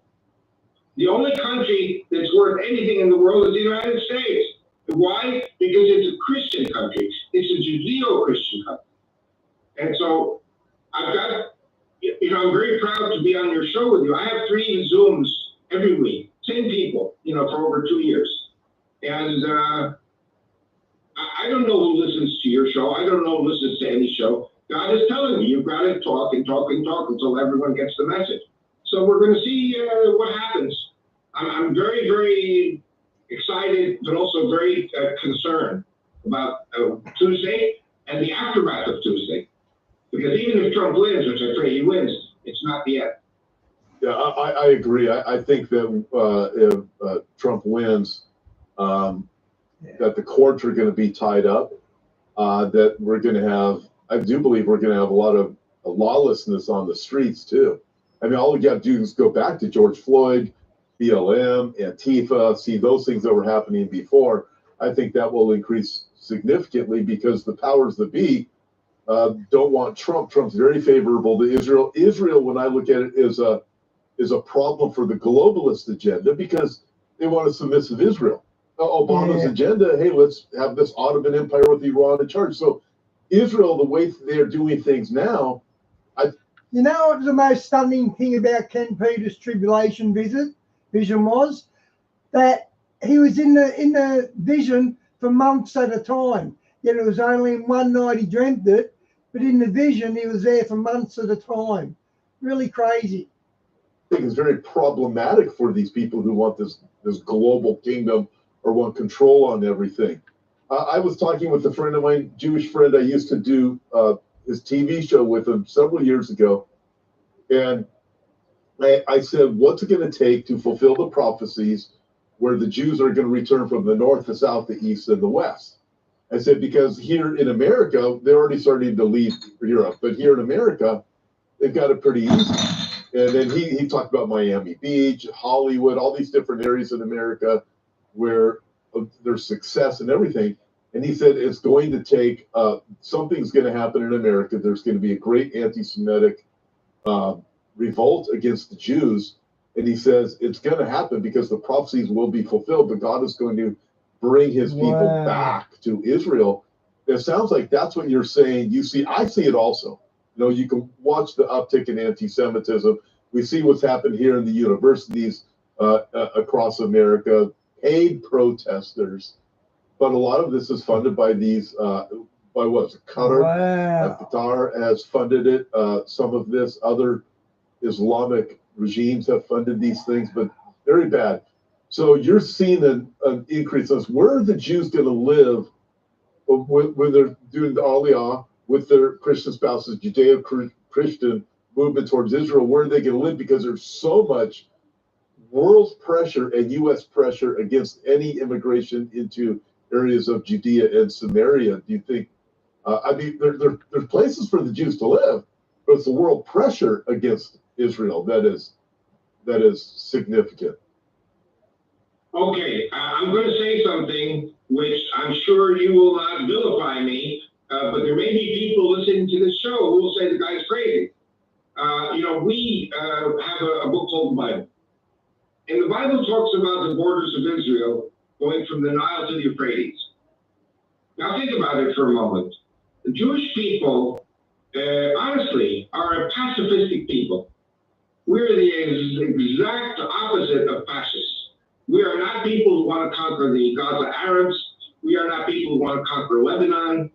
The only country that's worth worth anything in the world is the United States. Why? Because it's a Christian country. It's a Judeo-Christian country. And so I've got, I'm very proud to be on your show with you. I have 3 Zooms every week, 10 people, for over 2 years. And I don't know who listens to your show. I don't know who listens to any show. God is telling me you've got to talk and talk and talk until everyone gets the message. So we're going to see what happens. I'm very, very excited, but also very concerned about Tuesday and the aftermath of Tuesday. Because even if Trump wins, which I pray he wins, it's not the end. Yeah, I agree. I think that if Trump wins, that the courts are going to be tied up, that we're going to have, I do believe we're going to have a lot of lawlessness on the streets too. I mean, all we got to do is go back to George Floyd, BLM, Antifa, see those things that were happening before. I think that will increase significantly because the powers that be don't want Trump. Trump's very favorable to Israel. Israel, when I look at it, is a problem for the globalist agenda because they want a submissive Israel. Obama's agenda, hey, let's have this Ottoman Empire with Iran in charge. So Israel, the way they're doing things now, you know what the most stunning thing about Ken Peters' tribulation vision was? That he was in the vision for months at a time. Yet it was only in one night he dreamt it, but in the vision he was there for months at a time. Really crazy. I think it's very problematic for these people who want this global kingdom or want control on everything. I was talking with a friend of mine, Jewish friend. I used to do his TV show with him several years ago. And I said, what's it going to take to fulfill the prophecies where the Jews are going to return from the north, the south, the east, and the west? I said, because here in America, they're already starting to leave Europe. But here in America, they've got it pretty easy. And then he talked about Miami Beach, Hollywood, all these different areas in America where there's success and everything. And he said it's going to take, something's going to happen in America. There's going to be a great anti-Semitic revolt against the Jews. And he says it's going to happen because the prophecies will be fulfilled, but God is going to bring his people back to Israel. It sounds like that's what you're saying. You see, I see it also. You can watch the uptick in anti-Semitism. We see what's happened here in the universities across America, paid protesters. But a lot of this is funded by these, by what's it, Qatar? Qatar has funded it. Some of this, other Islamic regimes have funded these things, but very bad. So you're seeing an increase in this. Where are the Jews going to live when they're doing the Aliyah with their Christian spouses, Judeo-Christian movement towards Israel? Where are they going to live? Because there's so much world pressure and U.S. pressure against any immigration into areas of Judea and Samaria. Do you think, I mean, there's places for the Jews to live, but it's the world pressure against Israel that is significant. Okay, I'm going to say something which I'm sure you will not vilify me, but there may be people listening to this show who will say the guy's crazy. We have a book called the Bible. And the Bible talks about the borders of Israel going from the Nile to the Euphrates. Now think about it for a moment. The Jewish people, honestly, are a pacifistic people. We're the exact opposite of fascists. We are not people who want to conquer the Gaza Arabs. We are not people who want to conquer Lebanon.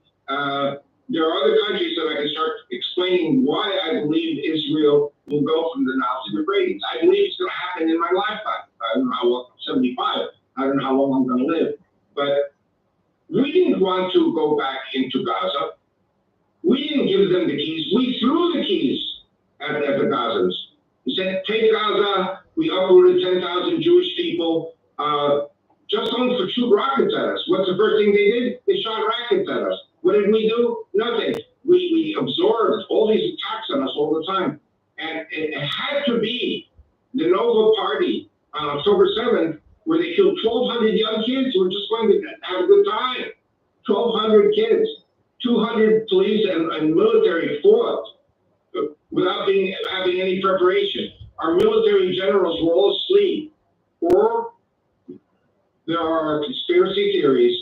There are other countries that I can start explaining why I believe Israel will go from the Nile to the Euphrates. I believe it's going to happen in my lifetime. I don't know how long, I'm 75. I don't know how long I'm going to live. But we didn't want to go back into Gaza. We didn't give them the keys. We threw the keys at the Gazans. We said, take Gaza. We uprooted 10,000 Jewish people. Just only for shoot rockets at us. What's the first thing they did? They shot rockets at us. What did we do? Nothing. We absorbed all these attacks on us all the time. And it had to be the Nova Party on October 7th, where they killed 1,200 young kids who were just going to have a good time. 1,200 kids. 200 police and military fought without having any preparation. Our military generals were all asleep or there are conspiracy theories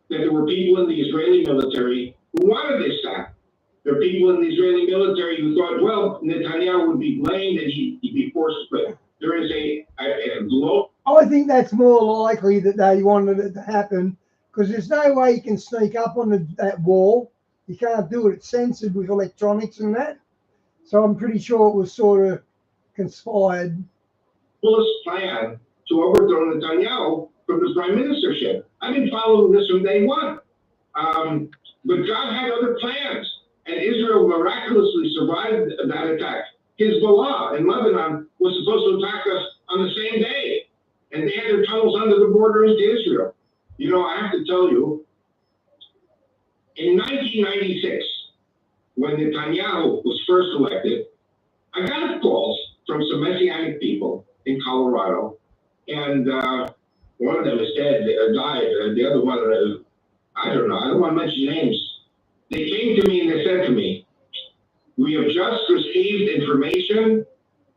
that there were people in the Israeli military who wanted this attack. There are people in the Israeli military who thought, well, Netanyahu would be blamed and he'd be forced to quit. There is a global. I think that's more likely that they wanted it to happen because there's no way you can sneak up on that wall. You can't do it. It's censored with electronics and that. So I'm pretty sure it was sort of conspired. Plan to overthrow Netanyahu from the prime ministership. I've been following this from day one. But God had other plans, and Israel miraculously survived that attack. Hezbollah in Lebanon was supposed to attack us on the same day, and they had their tunnels under the border into Israel. You know, I have to tell you, in 1996, when Netanyahu was first elected, I got calls from some Messianic people in Colorado, and one of them is dead, died. The other one, I don't know, I don't want to mention names. They came to me and they said to me, we have just received information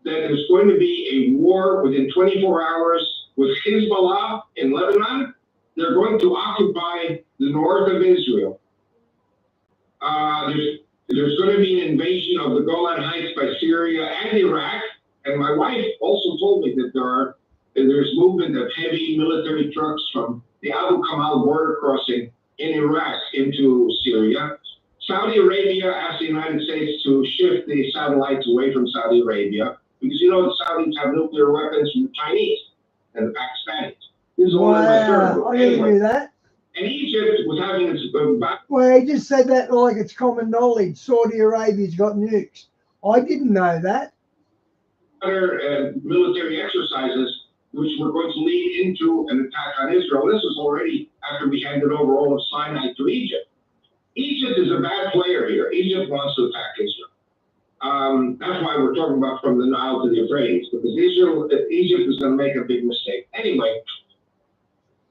that there's going to be a war within 24 hours with Hezbollah in Lebanon. They're going to occupy the north of Israel. There's going to be an invasion of the Golan Heights by Syria and Iraq. And my wife also told me that there's movement of heavy military trucks from the Abu Kamal border crossing in Iraq into Syria. Saudi Arabia asked the United States to shift the satellites away from Saudi Arabia because, you know, the Saudis have nuclear weapons from the Chinese and the Pakistanis. This is all Wow, I didn't hear that. And Egypt was having its Well, he just said that like it's common knowledge. Saudi Arabia's got nukes. I didn't know that. other military exercises which were going to lead into an attack on Israel. This was already after we handed over all of Sinai to Egypt. Egypt is a bad player here. Egypt wants to attack Israel. That's why we're talking about from the Nile to the Euphrates, because Egypt is going to make a big mistake. Anyway,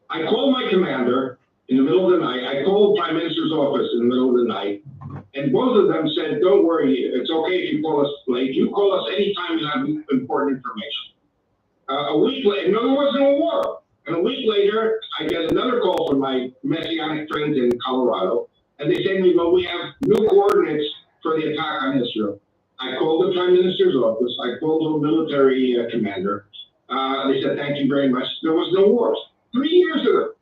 I called my commander in the middle of the night. I called Prime Minister's office in the middle of the night, and both of them said, "Don't worry, it's okay if you call us late. You call us anytime you have important information." A week later, no, there wasn't a war. And a week later, I get another call from my Messianic friends in Colorado, and they say to me, "Well, we have new coordinates for the attack on Israel." I called the Prime Minister's office. I called the military commander. They said, "Thank you very much." There was no wars. 3 years ago.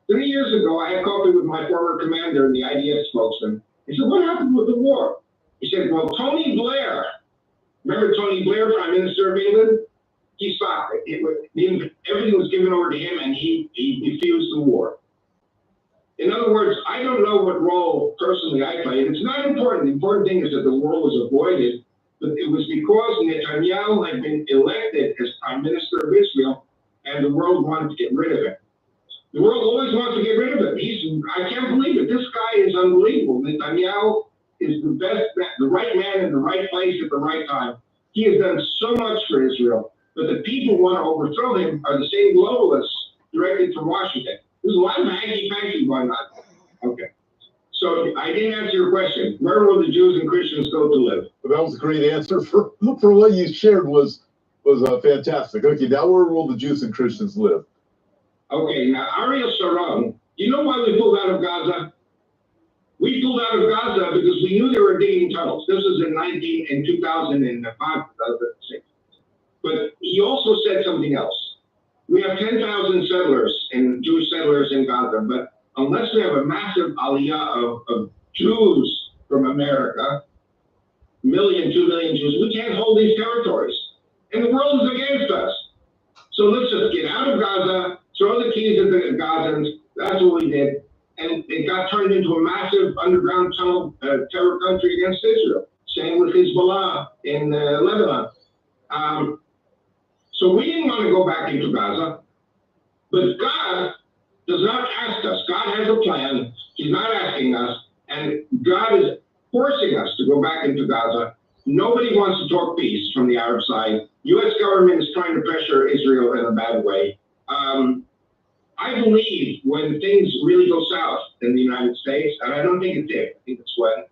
3 years ago, I had coffee with my former commander and the IDF spokesman. He said, "What happened with the war?" He said, "Well, Tony Blair, remember Tony Blair, Prime Minister of England? He stopped it. Everything was given over to him, and he refused the war." In other words, I don't know what role personally I played. It's not important. The important thing is that the war was avoided, but it was because Netanyahu had been elected as Prime Minister of Israel, and the world wanted to get rid of him. The world always wants to get rid of him. I can't believe it. This guy is unbelievable. Netanyahu is the best, the right man in the right place at the right time. He has done so much for Israel, but the people who want to overthrow him are the same globalists directly from Washington. There's a lot of hanky-panky going on. Okay. So I didn't answer your question. Where will the Jews and Christians go to live? But that was a great answer for what you shared was fantastic. Okay, now where will the Jews and Christians live? Okay, now Ariel Sharon, you know why we pulled out of Gaza? We pulled out of Gaza because we knew they were digging tunnels. This was in 2005, 2006. But he also said something else. We have 10,000 Jewish settlers in Gaza, but unless we have a massive aliyah of Jews from America, 1 million, 2 million Jews, we can't hold these territories. And the world is against us. So let's just get out of Gaza, throw the keys at the Gazans. That's what we did. And it got turned into a massive underground tunnel terror country against Israel. Same with Hezbollah in Lebanon. So we didn't want to go back into Gaza. But God does not ask us. God has a plan. He's not asking us. And God is forcing us to go back into Gaza. Nobody wants to talk peace from the Arab side. U.S. government is trying to pressure Israel in a bad way. I believe when things really go south in the United States, and I don't think it did, I think it's when,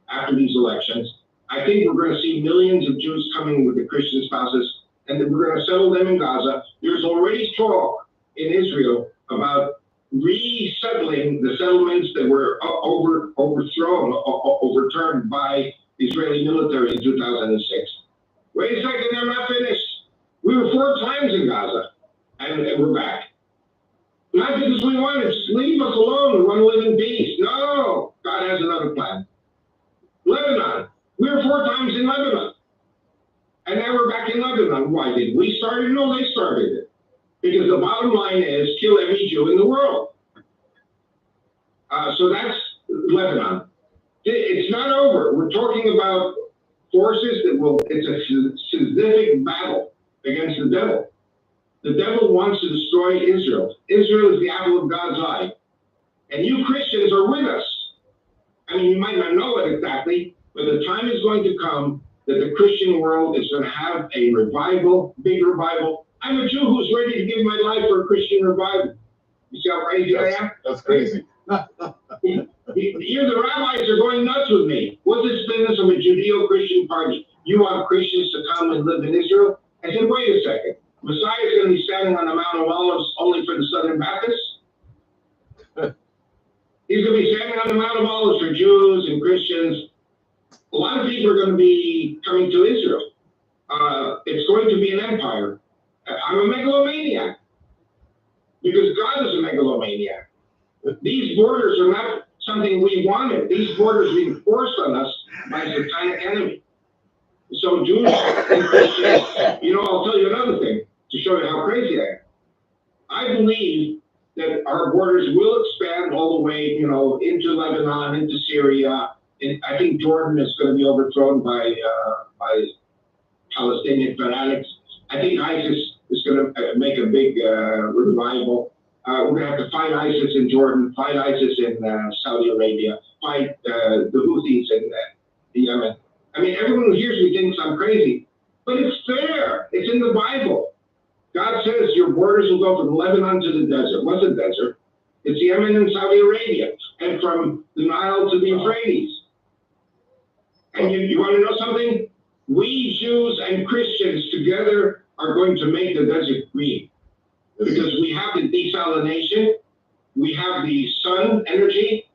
after these elections, I think we're going to see millions of Jews coming with the Christian spouses, and then we're going to settle them in Gaza. There's already talk in Israel about resettling the settlements that were overturned by the Israeli military in 2006. Wait a second, they're not finished. We were 4 times in Gaza, and we're back. Not because we want to leave us alone. We want to live in peace. No, God has another plan. Lebanon. We were 4 times in Lebanon. And now we're back in Lebanon. Why did we start it? No, they started it. Because the bottom line is kill every Jew in the world. So that's Lebanon. It's not over. We're talking about forces that will, it's a specific battle against the devil. The devil wants to destroy Israel. Israel is the apple of God's eye. And you Christians are with us. I mean, you might not know it exactly, but the time is going to come that the Christian world is going to have a revival, big revival. I'm a Jew who's ready to give my life for a Christian revival. You see how crazy I am? That's crazy. You, the rabbis are going nuts with me. What's this business of a Judeo-Christian party? You want Christians to come and live in Israel? I said, wait a second. Messiah is going to be standing on the Mount of Olives only for the Southern Baptists? He's going to be standing on the Mount of Olives for Jews and Christians. A lot of people are going to be coming to Israel. It's going to be an empire. I'm a megalomaniac because God is a megalomaniac. These borders are not something we wanted. These borders are being forced on us by a satanic enemy. So Jews and Christians, I'll tell you another thing to show you how crazy I am. I believe that our borders will expand all the way, into Lebanon, into Syria. And I think Jordan is going to be overthrown by Palestinian fanatics. I think ISIS is going to make a big revival. We're going to have to fight ISIS in Jordan, fight ISIS in Saudi Arabia, fight the Houthis in Yemen. I mean, everyone who hears me thinks I'm crazy, but it's fair. It's in the Bible. God says your borders will go from Lebanon to the desert. What's a desert? It's Yemen and Saudi Arabia, and from the Nile to the Euphrates. And you want to know something? We Jews and Christians together are going to make the desert green. Because we have the desalination, we have the sun energy,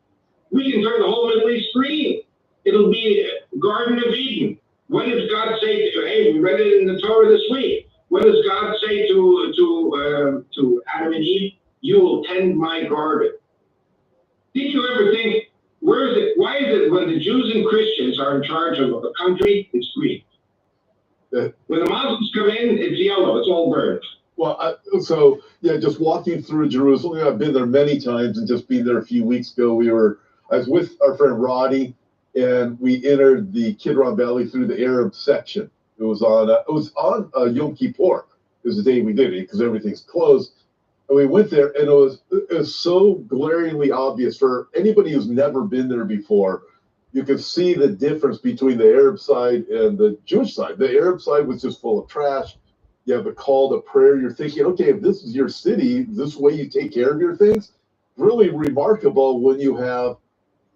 we can turn the whole Middle East green. It'll be a Garden of Eden. What does God say hey, we read it in the Torah this week. What does God say to Adam and Eve? You will tend my garden. Did you ever think, where is it? Why is it when the Jews and Christians are in charge of a country, it's green? When the Muslims come in, it's yellow, it's all burned. Well, just walking through Jerusalem, I've been there many times, and just being there a few weeks ago, I was with our friend Roddy, and we entered the Kidron Valley through the Arab section. It was on Yom Kippur. It was the day we did it because everything's closed, and we went there, and it was so glaringly obvious for anybody who's never been there before. You could see the difference between the Arab side and the Jewish side. The Arab side was just full of trash. You have a call to prayer. You're thinking, okay, if this is your city, this way you take care of your things. Really remarkable when you have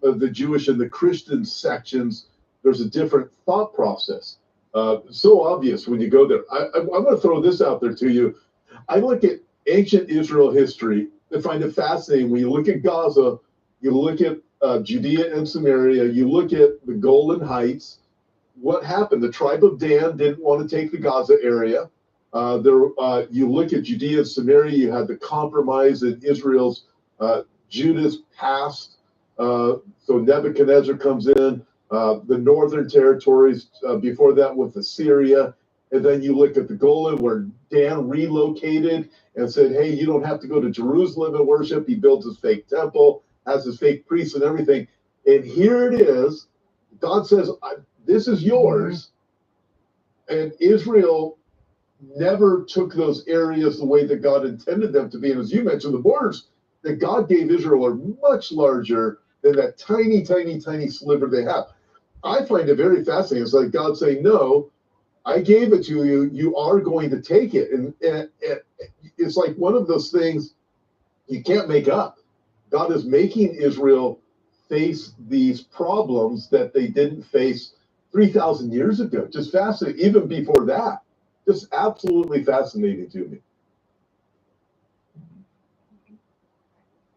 the Jewish and the Christian sections. There's a different thought process. So obvious when you go there. I'm going to throw this out there to you. I look at ancient Israel history and find it fascinating. When you look at Gaza, you look at Judea and Samaria, you look at the Golan Heights. What happened? The tribe of Dan didn't want to take the Gaza area. You look at Judea and Samaria, you had the compromise in Israel's Judah's past. So Nebuchadnezzar comes in, the northern territories before that with Assyria. And then you look at the Golan where Dan relocated and said, hey, you don't have to go to Jerusalem and worship. He builds his fake temple, has his fake priests and everything. And here it is. God says, this is yours. And Israel never took those areas the way that God intended them to be. And as you mentioned, the borders that God gave Israel are much larger than that tiny, tiny, tiny sliver they have. I find it very fascinating. It's like God saying, no, I gave it to you. You are going to take it. And it's like one of those things you can't make up. God is making Israel face these problems that they didn't face 3,000 years ago. Just fascinating. Even before that. Just absolutely fascinating to me.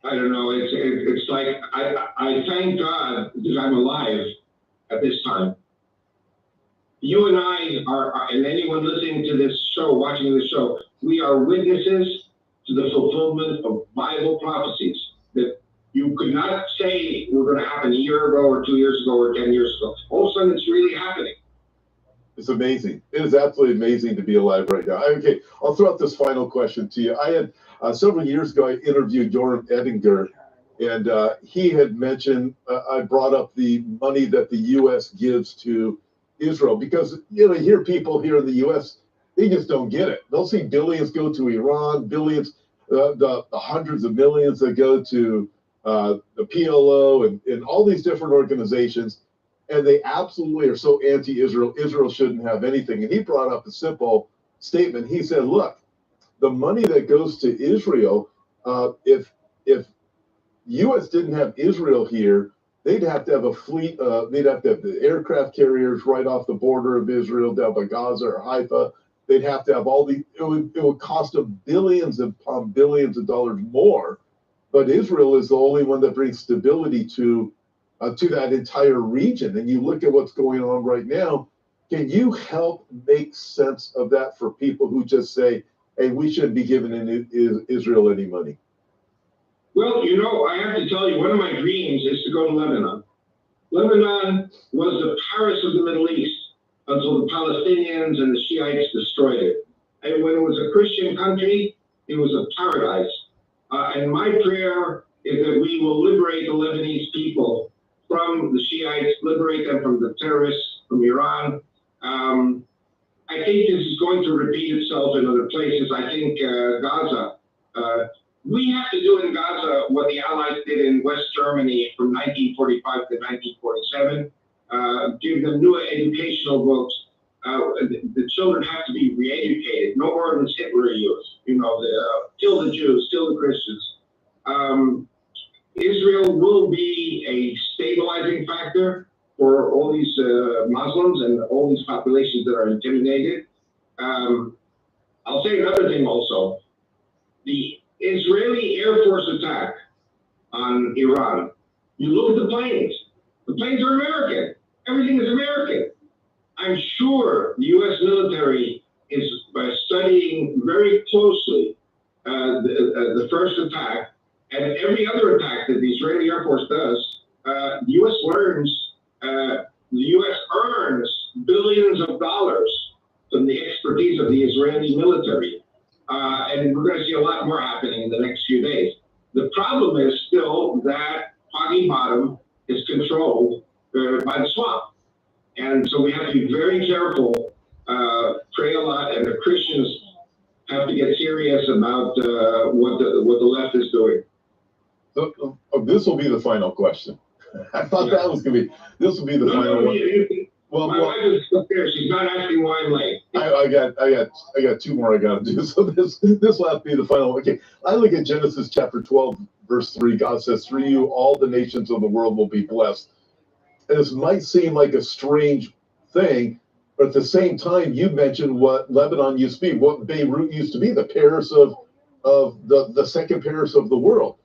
I don't know. It's like I thank God because I'm alive at this time. You and I are, and anyone listening to this show, watching this show, we are witnesses to the fulfillment of Bible prophecies that you could not say were going to happen a year ago or 2 years ago or 10 years ago. All of a sudden, it's really happening. It's amazing. It is absolutely amazing to be alive right now. Okay, I'll throw out this final question to you. I had several years ago, I interviewed Joram Ettinger, and he had mentioned, I brought up the money that the U.S. gives to Israel because, you hear people here in the U.S., they just don't get it. They'll see billions go to Iran, billions, the hundreds of millions that go to the PLO and all these different organizations. And they absolutely are so anti-Israel. Israel shouldn't have anything. And he brought up a simple statement. He said, look, the money that goes to Israel, if U.S. didn't have Israel here, they'd have to have a fleet. They'd have to have the aircraft carriers right off the border of Israel down by Gaza or Haifa. They'd have to have all the, it would cost them billions upon billions of dollars more. But Israel is the only one that brings stability to that entire region. And you look at what's going on right now, can you help make sense of that for people who just say, hey, we shouldn't be giving Israel any money? Well, I have to tell you, one of my dreams is to go to Lebanon. Lebanon was the Paris of the Middle East until the Palestinians and the Shiites destroyed it. And when it was a Christian country, it was a paradise. And my prayer is that we will liberate the Lebanese people from the Shiites, liberate them from the terrorists, from Iran. I think this is going to repeat itself in other places. I think Gaza, we have to do in Gaza what the Allies did in West Germany from 1945 to 1947, give them new educational books. The children have to be re-educated. No more than Hitler used, kill the Jews, kill the Christians. Israel will be a stabilizing factor for all these Muslims and all these populations that are intimidated. I'll say another thing also. The Israeli Air Force attack on Iran, you look at the planes. The planes are American. Everything is American. I'm sure the U.S. military is studying very closely the first attack and every other attack that the Israeli Air Force does. The U.S. learns, the U.S. earns billions of dollars from the expertise of the Israeli military. And we're going to see a lot more happening in the next few days. The problem is still that Foggy Bottom is controlled by the swamp. And so we have to be very careful, pray a lot, and the Christians have to get serious about what the left is doing. This will be the final question. I thought that was going to be, this will be the final one. My wife is up there. She's not asking why I'm late. I got two more I got to do. So this will have to be the final one. Okay. I look at Genesis chapter 12, verse 3. God says, through you, all the nations of the world will be blessed. And this might seem like a strange thing, but at the same time, you mentioned what Lebanon used to be, what Beirut used to be, the Paris of the second Paris of the world.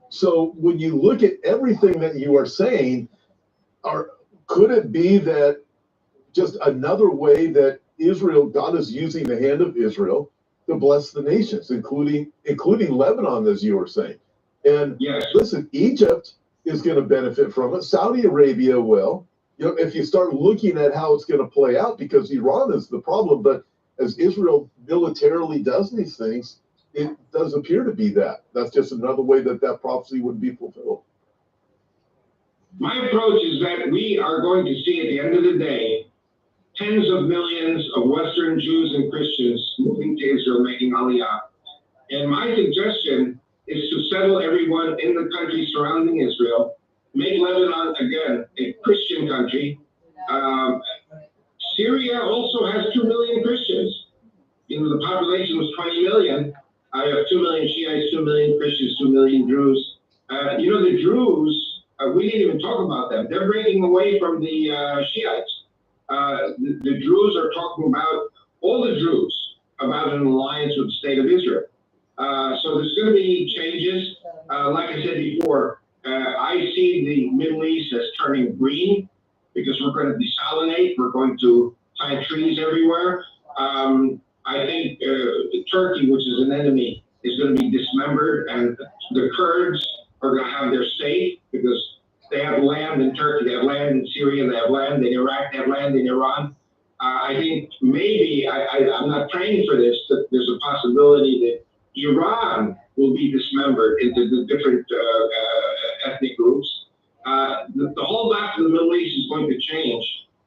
So when you look at everything that you are saying, could it be that just another way that Israel, God is using the hand of Israel to bless the nations, including Lebanon, as you were saying? And yes. Listen, Egypt is going to benefit from it. Saudi Arabia will. If you start looking at how it's going to play out, because Iran is the problem, but as Israel militarily does these things, it does appear to be that. That's just another way that prophecy would be fulfilled. My approach is that we are going to see at the end of the day tens of millions of Western Jews and Christians moving to Israel, making Aliyah. And my suggestion is to settle everyone in the country surrounding Israel, make Lebanon, again, a Christian country. Syria also has 2 million Christians. The population was 20 million. I have 2 million Shiites, 2 million Christians, 2 million Druze. The Druze, we didn't even talk about them. They're breaking away from the Shiites. The Druze are talking about, all the Druze, about an alliance with the state of Israel. So there's going to be changes. like I said before, I see the Middle East as turning green because we're going to desalinate. We're going to plant trees everywhere. I think Turkey, which is an enemy, is going to be dismembered, and the Kurds are going to have their say because they have land in Turkey, they have land in Syria, they have land in Iraq, they have land in Iran. I think maybe, I'm not praying for this, but there's a possibility that Iran will be dismembered into the different ethnic groups. The whole map of the Middle East is going to change,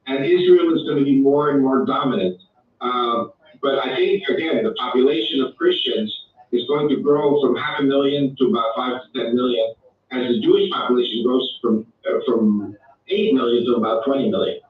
and Israel is going to be more and more dominant. But I think, again, the population of Christians is going to grow from 500,000 to about 5 to 10 million, as the Jewish population grows from 8 million to about 20 million.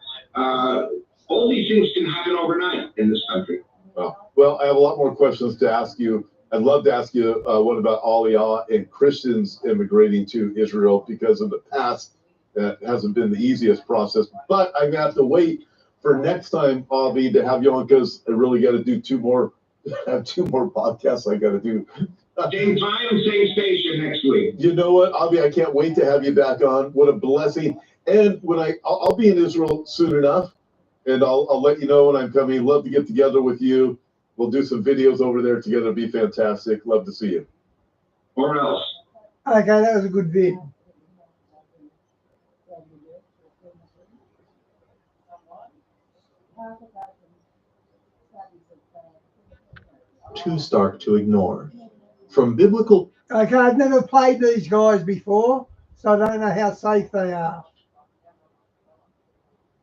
All these things can happen overnight in this country. Well, I have a lot more questions to ask you. I'd love to ask you, what about Aliyah and Christians immigrating to Israel? Because in the past, that hasn't been the easiest process. But I'm going to have to wait for next time, Avi, to have you on, because I really got to do two more podcasts I got to do. Same time, same station next week. You know what, Avi, I can't wait to have you back on. What a blessing. And when I'll be in Israel soon enough, and I'll let you know when I'm coming. Love to get together with you. We'll do some videos over there together. It'll be fantastic. Love to see you. Or else. Okay, that was a good vid. Too stark to ignore. From biblical... Okay, I've never played these guys before, so I don't know how safe they are.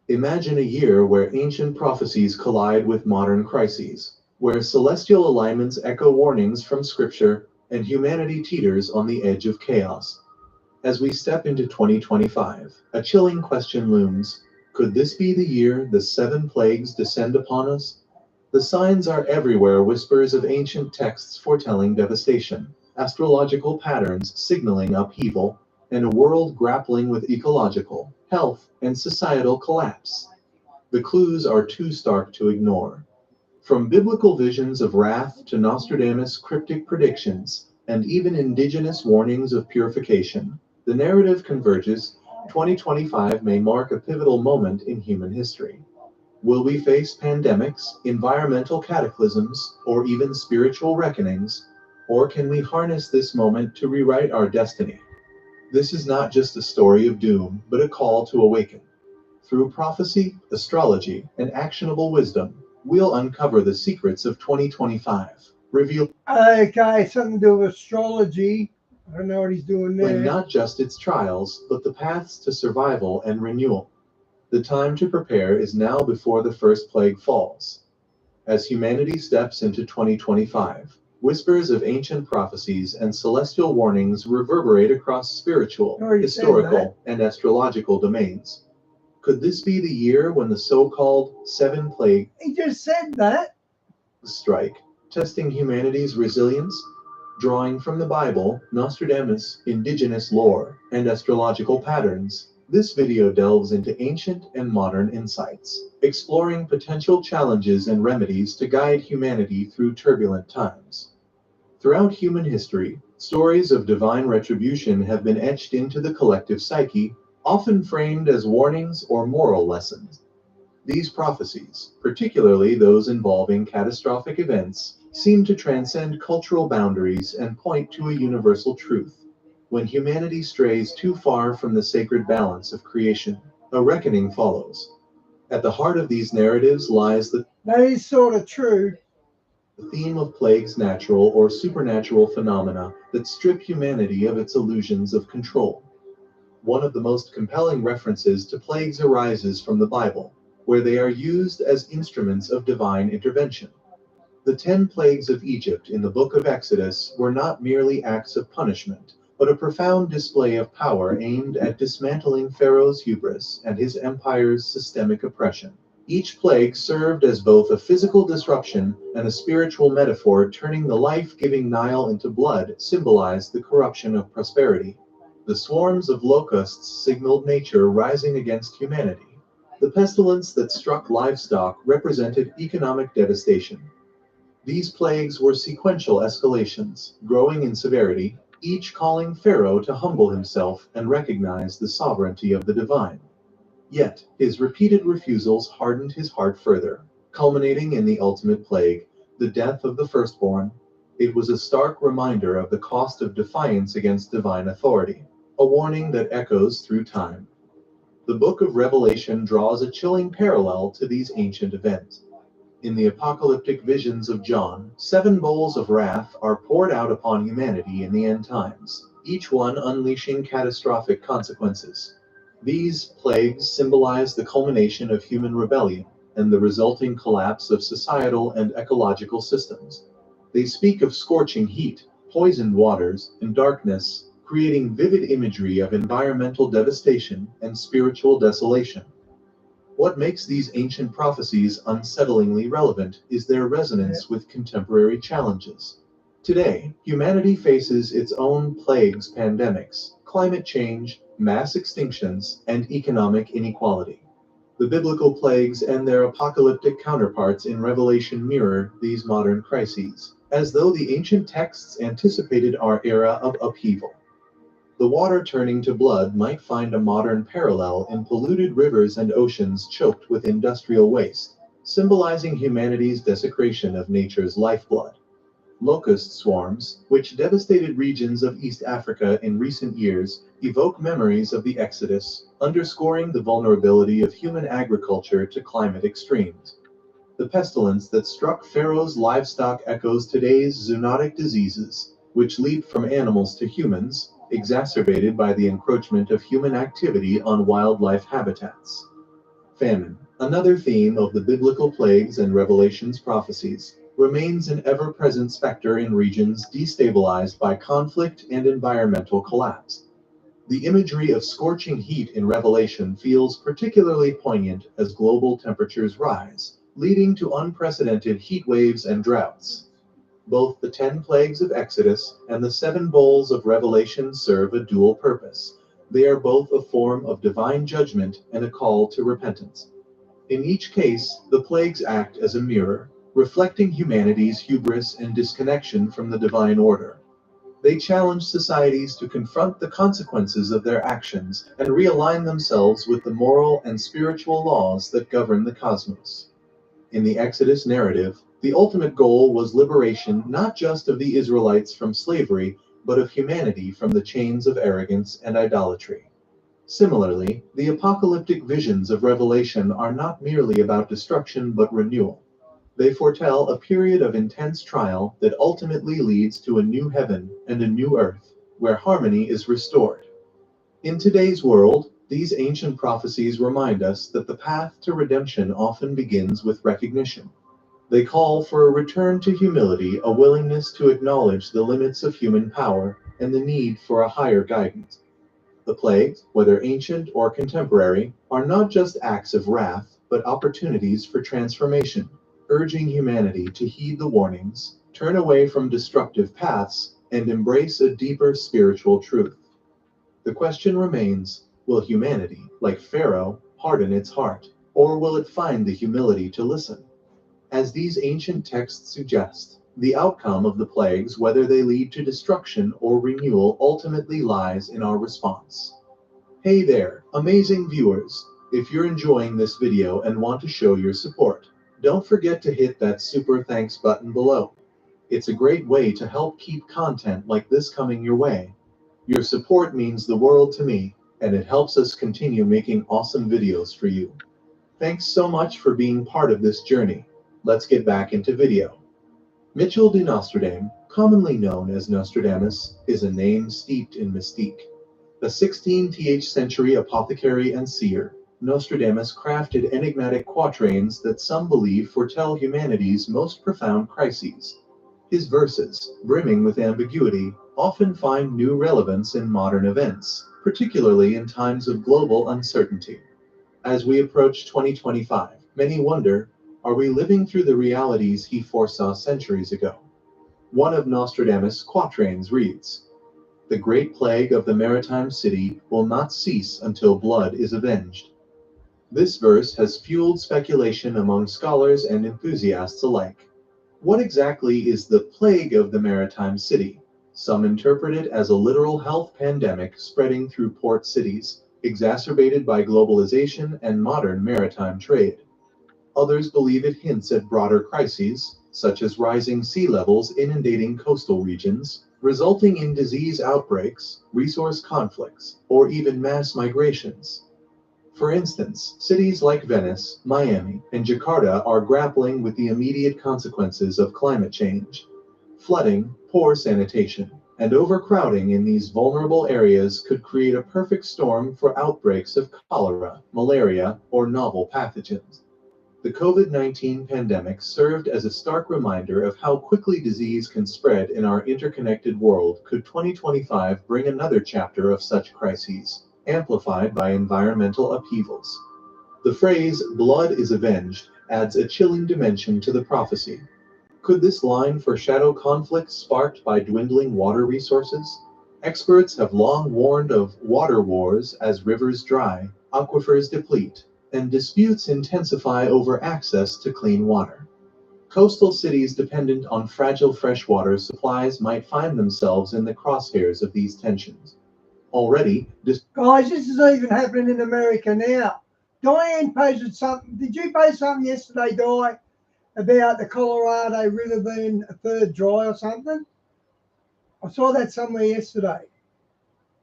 Imagine a year where ancient prophecies collide with modern crises, where celestial alignments echo warnings from Scripture and humanity teeters on the edge of chaos. As we step into 2025, a chilling question looms. Could this be the year the 7 plagues descend upon us? The signs are everywhere, whispers of ancient texts foretelling devastation, astrological patterns signaling upheaval, and a world grappling with ecological, health, and societal collapse. The clues are too stark to ignore. From biblical visions of wrath to Nostradamus' cryptic predictions, and even indigenous warnings of purification, the narrative converges. 2025 may mark a pivotal moment in human history. Will we face pandemics, environmental cataclysms, or even spiritual reckonings? Or can we harness this moment to rewrite our destiny? This is not just a story of doom, but a call to awaken. Through prophecy, astrology, and actionable wisdom, we'll uncover the secrets of 2025. Okay, something to do with astrology. I don't know what he's doing there. Not just its trials, but the paths to survival and renewal. The time to prepare is now before the first plague falls. As humanity steps into 2025, whispers of ancient prophecies and celestial warnings reverberate across spiritual, historical, and astrological domains. Could this be the year when the so-called 7 plagues He just said that. strike, testing humanity's resilience? Drawing from the Bible, Nostradamus, indigenous lore, and astrological patterns, this video delves into ancient and modern insights, exploring potential challenges and remedies to guide humanity through turbulent times. Throughout human history, stories of divine retribution have been etched into the collective psyche, often framed as warnings or moral lessons. These prophecies, particularly those involving catastrophic events, seem to transcend cultural boundaries and point to a universal truth. When humanity strays too far from the sacred balance of creation, a reckoning follows. At the heart of these narratives lies that is sort of true. The theme of plagues, natural or supernatural phenomena that strip humanity of its illusions of control. One of the most compelling references to plagues arises from the Bible, where they are used as instruments of divine intervention. The 10 plagues of Egypt in the book of Exodus were not merely acts of punishment, but a profound display of power aimed at dismantling Pharaoh's hubris and his empire's systemic oppression. Each plague served as both a physical disruption and a spiritual metaphor, turning the life-giving Nile into blood symbolized the corruption of prosperity. The swarms of locusts signaled nature rising against humanity. The pestilence that struck livestock represented economic devastation. These plagues were sequential escalations, growing in severity, each calling Pharaoh to humble himself and recognize the sovereignty of the divine. Yet, his repeated refusals hardened his heart further, culminating in the ultimate plague, the death of the firstborn. It was a stark reminder of the cost of defiance against divine authority, a warning that echoes through time. The book of Revelation draws a chilling parallel to these ancient events. In the apocalyptic visions of John, 7 bowls of wrath are poured out upon humanity in the end times, each one unleashing catastrophic consequences. These plagues symbolize the culmination of human rebellion and the resulting collapse of societal and ecological systems. They speak of scorching heat, poisoned waters, and darkness, creating vivid imagery of environmental devastation and spiritual desolation. What makes these ancient prophecies unsettlingly relevant is their resonance with contemporary challenges. Today, humanity faces its own plagues, pandemics, climate change, mass extinctions, and economic inequality. The biblical plagues and their apocalyptic counterparts in Revelation mirror these modern crises, as though the ancient texts anticipated our era of upheaval. The water turning to blood might find a modern parallel in polluted rivers and oceans choked with industrial waste, symbolizing humanity's desecration of nature's lifeblood. Locust swarms, which devastated regions of East Africa in recent years, evoke memories of the Exodus, underscoring the vulnerability of human agriculture to climate extremes. The pestilence that struck Pharaoh's livestock echoes today's zoonotic diseases, which leap from animals to humans, exacerbated by the encroachment of human activity on wildlife habitats. Famine, another theme of the biblical plagues and Revelation's prophecies, remains an ever-present specter in regions destabilized by conflict and environmental collapse. The imagery of scorching heat in Revelation feels particularly poignant as global temperatures rise, leading to unprecedented heat waves and droughts. Both the 10 plagues of Exodus and the 7 bowls of Revelation serve a dual purpose. They are both a form of divine judgment and a call to repentance. In each case, the plagues act as a mirror, reflecting humanity's hubris and disconnection from the divine order. They challenge societies to confront the consequences of their actions and realign themselves with the moral and spiritual laws that govern the cosmos. In the Exodus narrative, the ultimate goal was liberation not just of the Israelites from slavery, but of humanity from the chains of arrogance and idolatry. Similarly, the apocalyptic visions of Revelation are not merely about destruction but renewal. They foretell a period of intense trial that ultimately leads to a new heaven and a new earth, where harmony is restored. In today's world, these ancient prophecies remind us that the path to redemption often begins with recognition. They call for a return to humility, a willingness to acknowledge the limits of human power, and the need for a higher guidance. The plagues, whether ancient or contemporary, are not just acts of wrath, but opportunities for transformation, urging humanity to heed the warnings, turn away from destructive paths, and embrace a deeper spiritual truth. The question remains, will humanity, like Pharaoh, harden its heart, or will it find the humility to listen? As these ancient texts suggest, the outcome of the plagues, whether they lead to destruction or renewal, ultimately lies in our response. Hey there, amazing viewers! If you're enjoying this video and want to show your support, don't forget to hit that super thanks button below. It's a great way to help keep content like this coming your way. Your support means the world to me, and it helps us continue making awesome videos for you. Thanks so much for being part of this journey. Let's get back into video. Michel de Nostredame, commonly known as Nostradamus, is a name steeped in mystique. A 16th century apothecary and seer, Nostradamus crafted enigmatic quatrains that some believe foretell humanity's most profound crises. His verses, brimming with ambiguity, often find new relevance in modern events, particularly in times of global uncertainty. As we approach 2025, many wonder, are we living through the realities he foresaw centuries ago? One of Nostradamus' quatrains reads, "The great plague of the maritime city will not cease until blood is avenged." This verse has fueled speculation among scholars and enthusiasts alike. What exactly is the plague of the maritime city? Some interpret it as a literal health pandemic spreading through port cities, exacerbated by globalization and modern maritime trade. Others believe it hints at broader crises, such as rising sea levels inundating coastal regions, resulting in disease outbreaks, resource conflicts, or even mass migrations. For instance, cities like Venice, Miami, and Jakarta are grappling with the immediate consequences of climate change. Flooding, poor sanitation, and overcrowding in these vulnerable areas could create a perfect storm for outbreaks of cholera, malaria, or novel pathogens. The COVID-19 pandemic served as a stark reminder of how quickly disease can spread in our interconnected world. Could 2025 bring another chapter of such crises, amplified by environmental upheavals? The phrase, "blood is avenged," adds a chilling dimension to the prophecy. Could this line foreshadow conflicts sparked by dwindling water resources? Experts have long warned of water wars as rivers dry, aquifers deplete, and disputes intensify over access to clean water. Coastal cities dependent on fragile freshwater supplies might find themselves in the crosshairs of these tensions. Already, Guys, this is even happening in America now. Diane posted something. Did you post something yesterday, Di, about the Colorado River being a third dry or something? I saw that somewhere yesterday.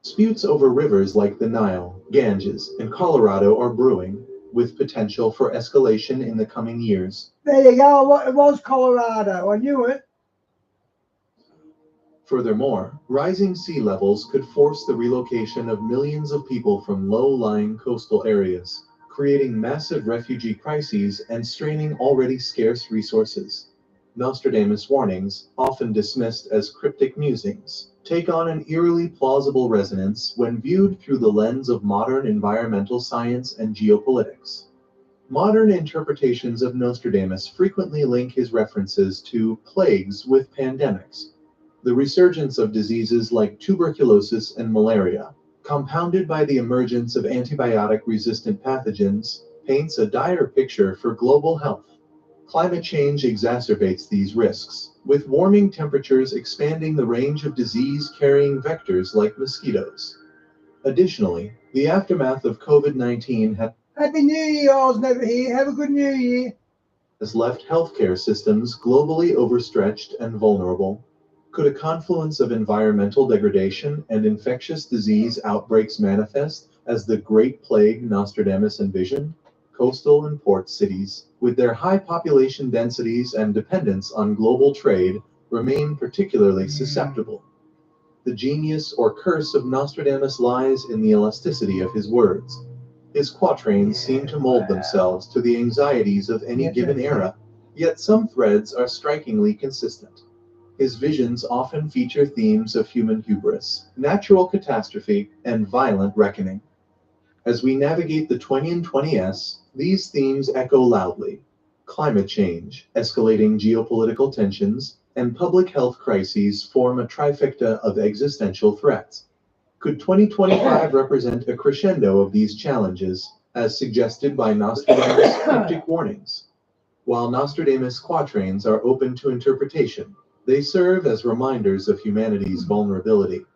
disputes over rivers like the Nile, Ganges, and Colorado are brewing, with potential for escalation in the coming years. There you go. It was Colorado. I knew it. Furthermore, rising sea levels could force the relocation of millions of people from low-lying coastal areas, creating massive refugee crises and straining already scarce resources. Nostradamus warnings, often dismissed as cryptic musings, take on an eerily plausible resonance when viewed through the lens of modern environmental science and geopolitics. Modern interpretations of Nostradamus frequently link his references to plagues with pandemics. The resurgence of diseases like tuberculosis and malaria, compounded by the emergence of antibiotic-resistant pathogens, paints a dire picture for global health. Climate change exacerbates these risks, with warming temperatures expanding the range of disease-carrying vectors like mosquitoes. Additionally, the aftermath of COVID-19 Happy New Year. I was never here. Have a good New Year. has left healthcare systems globally overstretched and vulnerable. Could a confluence of environmental degradation and infectious disease outbreaks manifest as the Great Plague Nostradamus envisioned? Coastal and port cities, with their high population densities and dependence on global trade, remain particularly susceptible. The genius or curse of Nostradamus lies in the elasticity of his words. His quatrains seem to mold themselves to the anxieties of any given era, yet some threads are strikingly consistent. His visions often feature themes of human hubris, natural catastrophe, and violent reckoning. As we navigate the 2020s, these themes echo loudly. Climate change, escalating geopolitical tensions, and public health crises form a trifecta of existential threats. Could 2025 represent a crescendo of these challenges, as suggested by Nostradamus' cryptic warnings? While Nostradamus' quatrains are open to interpretation, they serve as reminders of humanity's vulnerability.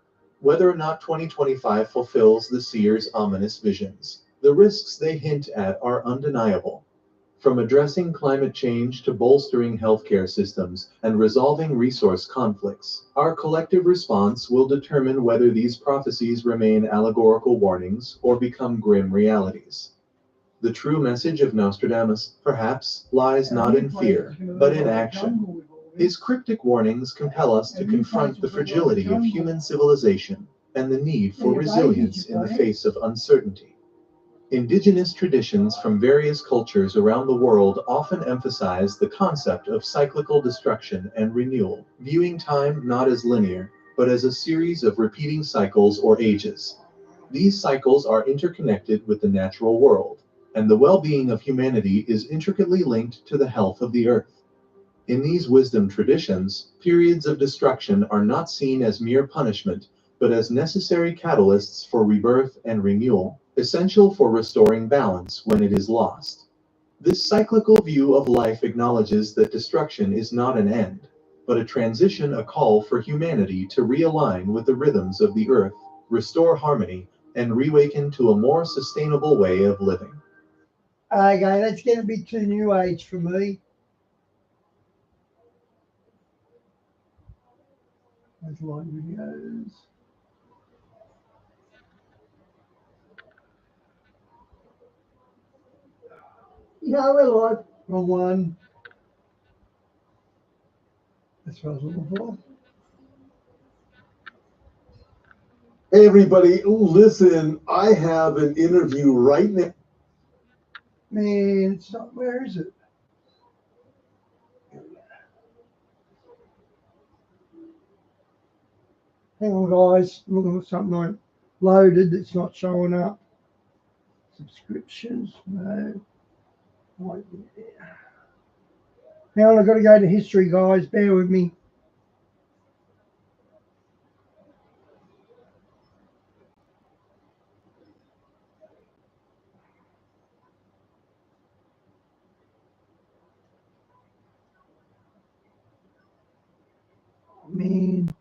Whether or not 2025 fulfills the seer's ominous visions, the risks they hint at are undeniable. From addressing climate change to bolstering healthcare systems and resolving resource conflicts, our collective response will determine whether these prophecies remain allegorical warnings or become grim realities. The true message of Nostradamus, perhaps, lies not in fear, but in action. His cryptic warnings compel us to confront the fragility of human civilization and the need for resilience in the face of uncertainty. Indigenous traditions from various cultures around the world often emphasize the concept of cyclical destruction and renewal, viewing time not as linear, but as a series of repeating cycles or ages. These cycles are interconnected with the natural world, and the well-being of humanity is intricately linked to the health of the earth. In these wisdom traditions, periods of destruction are not seen as mere punishment, but as necessary catalysts for rebirth and renewal, essential for restoring balance when it is lost. This cyclical view of life acknowledges that destruction is not an end, but but a transition, a call for humanity to realign with the rhythms of the earth, restore harmony, and reawaken to a more sustainable way of living. Okay, that's going to be too new age for me. Those live videos. Yeah, we're live. Wrong one. That's what I was looking for. Hey everybody, listen, I have an interview right now. Man, it's not, where is it? Hang on, guys. I'm looking at something like loaded that's not showing up. Subscriptions, no. Right there. Hang on, I've got to go to history, guys. Bear with me. Man.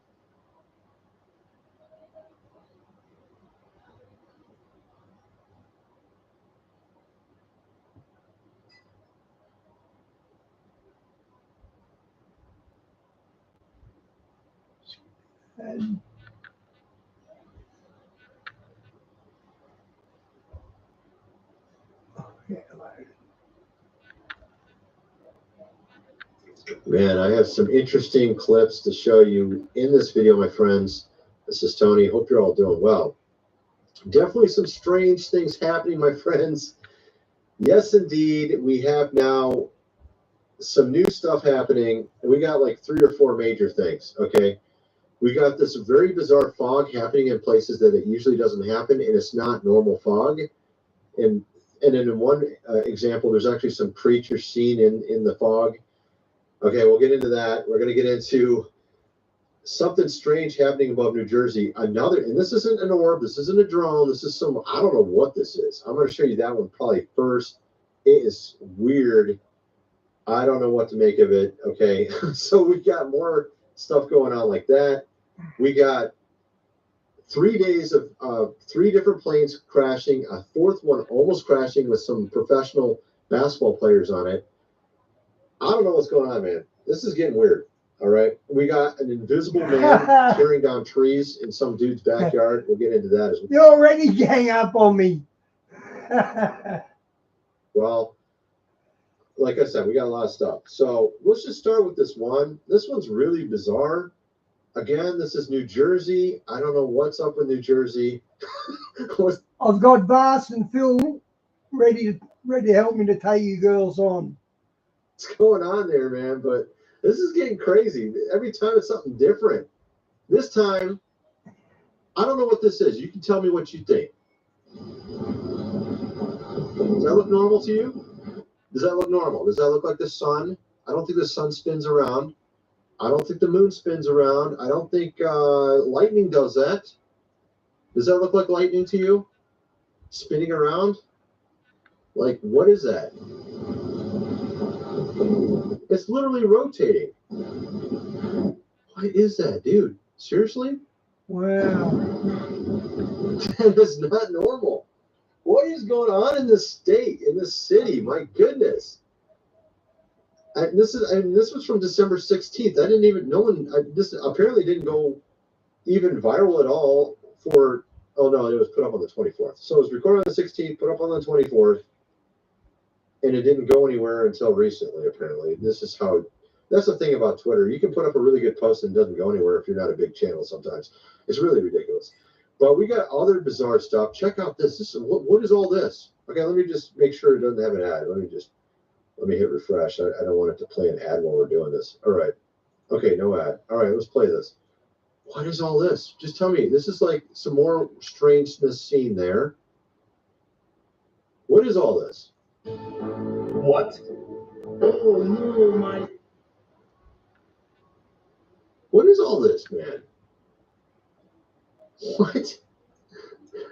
And Man, I have some interesting clips to show you in this video, my friends. This is Tony. Hope you're all doing well. Definitely some strange things happening, my friends. Yes, indeed. We have now some new stuff happening. We got like 3 or 4 major things, okay? We got this very bizarre fog happening in places that it usually doesn't happen, and it's not normal fog. And then in one example, there's actually some creatures seen in the fog. Okay, we'll get into that. We're going to get into something strange happening above New Jersey. Another, and this isn't an orb, this isn't a drone, this is some, I don't know what this is. I'm going to show you that one probably first. It is weird. I don't know what to make of it. Okay, so we got more stuff going on like that. We got 3 days of 3 different planes crashing, a 4th one almost crashing with some professional basketball players on it. I don't know what's going on, man. This is getting weird. All right. We got an invisible man tearing down trees in some dude's backyard. We'll get into that as well. you already gang up on me. Well, like I said, we got a lot of stuff. So let's just start with this one. This one's really bizarre. Again, this is New Jersey. I don't know what's up with New Jersey. I've got Vass and Phil ready to help me to take you girls on. What's going on there, man? But this is getting crazy. Every time it's something different. This time, I don't know what this is. You can tell me what you think. Does that look normal to you? Does that look normal? Does that look like the sun? I don't think the sun spins around. I don't think the moon spins around. I don't think lightning does that. Does that look like lightning to you? Spinning around? Like, what is that? It's literally rotating. What is that, dude? Seriously? Wow. That is not normal. What is going on in this state, in this city? My goodness. And this was from December 16th. I didn't even, this apparently didn't go even viral at all for, oh no, it was put up on the 24th. So it was recorded on the 16th, put up on the 24th, and it didn't go anywhere until recently, apparently. This is how, that's the thing about Twitter. You can put up a really good post and it doesn't go anywhere if you're not a big channel sometimes. It's really ridiculous. But we got other bizarre stuff. Check out this. What is all this? Okay, let me just make sure it doesn't have an ad. Let me hit refresh. I don't want it to play an ad while we're doing this. All right. Okay, no ad. All right, let's play this. What is all this? Just tell me. This is like some more strangeness seen there. What is all this? What? Oh no, my. What is all this, man? What?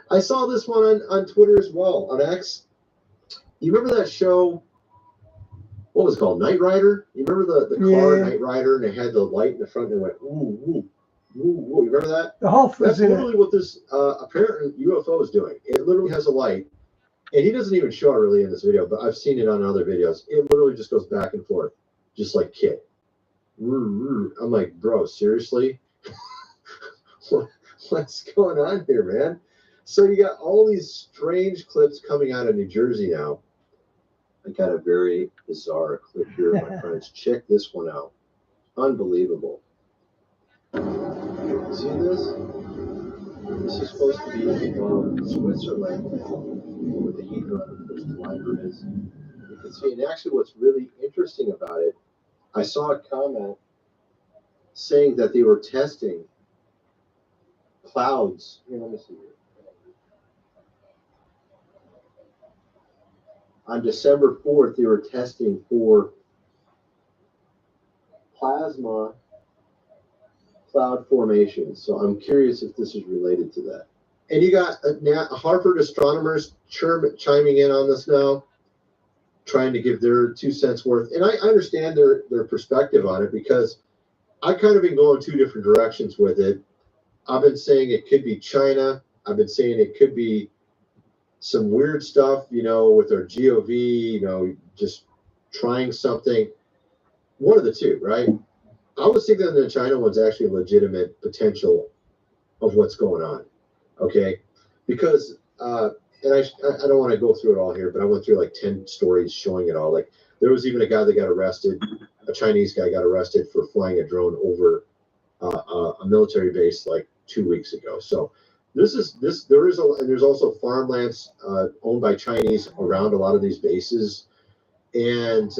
I saw this one on Twitter as well, on X. You remember that show? what was it called? Knight Rider? You remember the car, Yeah. Knight Rider, and it had the light in the front and it went, ooh, ooh, ooh, ooh. You remember that? The Hoff was That's in literally what this apparent UFO is doing. It literally has a light, and he doesn't even show it really in this video, but I've seen it on other videos. It literally just goes back and forth, just like Kit. I'm like, bro, seriously? What's going on here, man? So you got all these strange clips coming out of New Jersey now. I got a very bizarre clip here, my friends. Check this one out. Unbelievable. See this? This is supposed to be Switzerland, where the Hadron Collider is. You can see, and actually what's really interesting about it, I saw a comment saying that they were testing clouds. Here, let me see here. On December 4th, they were testing for plasma cloud formations. So I'm curious if this is related to that. And you got Harvard astronomers chiming in on this now, trying to give their 2 cents worth. And I understand their perspective on it, because I've kind of been going 2 different directions with it. I've been saying it could be China. I've been saying it could be some weird stuff, you know, with our GOV, you know, just trying something. One of the two, right? I was thinking that the China one's actually a legitimate potential of what's going on. Okay, because and I don't want to go through it all here, but I went through like 10 stories showing it all. Like there was even a guy that got arrested, a Chinese guy got arrested for flying a drone over a military base like 2 weeks ago. So there's also farmlands owned by Chinese around a lot of these bases, and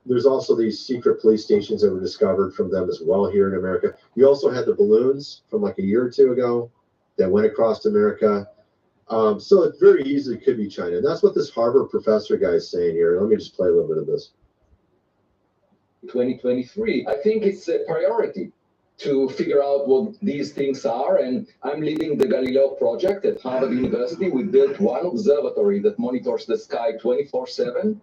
there's also these secret police stations that were discovered from them as well here in America. You also had the balloons from like a year or two ago that went across America. So it very easily could be China. And that's what this Harvard professor guy is saying here. Let me just play a little bit of this. 2023. I think it's a priority to figure out what these things are. And I'm leading the Galileo project at Harvard University. We built one observatory that monitors the sky 24/7.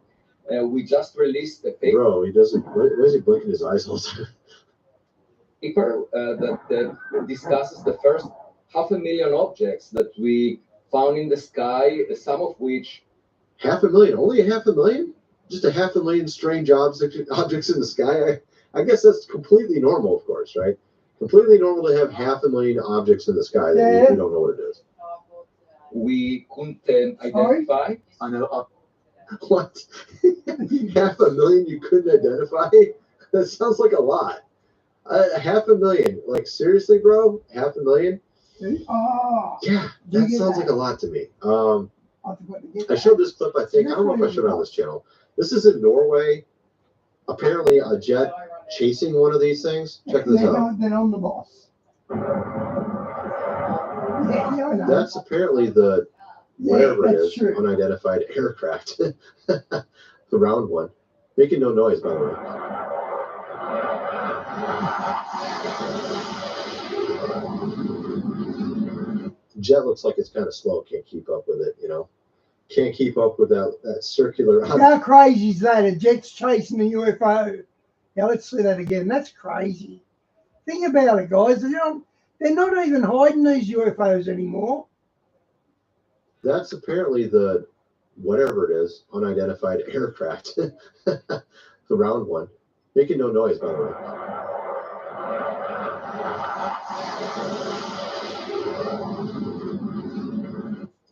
We just released a paper. Bro, he doesn't. Why is he blinking his eyes all the time? Paper that discusses the first 500,000 objects that we found in the sky, some of which. 500,000? Only 500,000? Just 500,000 strange objects in the sky? I guess that's completely normal, of course, right? Completely normal to have 500,000 objects in the sky that we don't know what it is. We couldn't identify. I know. What? 500,000 you couldn't identify? That sounds like a lot. 500,000. Like, seriously, bro? 500,000? Oh. Yeah, that sounds like a lot to me. I showed this clip, I think. I don't know if I showed it on this channel. This is in Norway. Apparently, a jet chasing one of these things. Check this out. Then on the boss. That's apparently the whatever it is, unidentified aircraft. The round one. Making no noise, by the way. Jet looks like it's kind of slow. Can't keep up with it, you know. Can't keep up with that circular. How crazy is that? A jet's chasing a UFO. Now let's see that again. That's crazy. Think about it, guys. They're not even hiding these UFOs anymore. That's apparently the whatever it is, unidentified aircraft. The round one. Making no noise, by the way.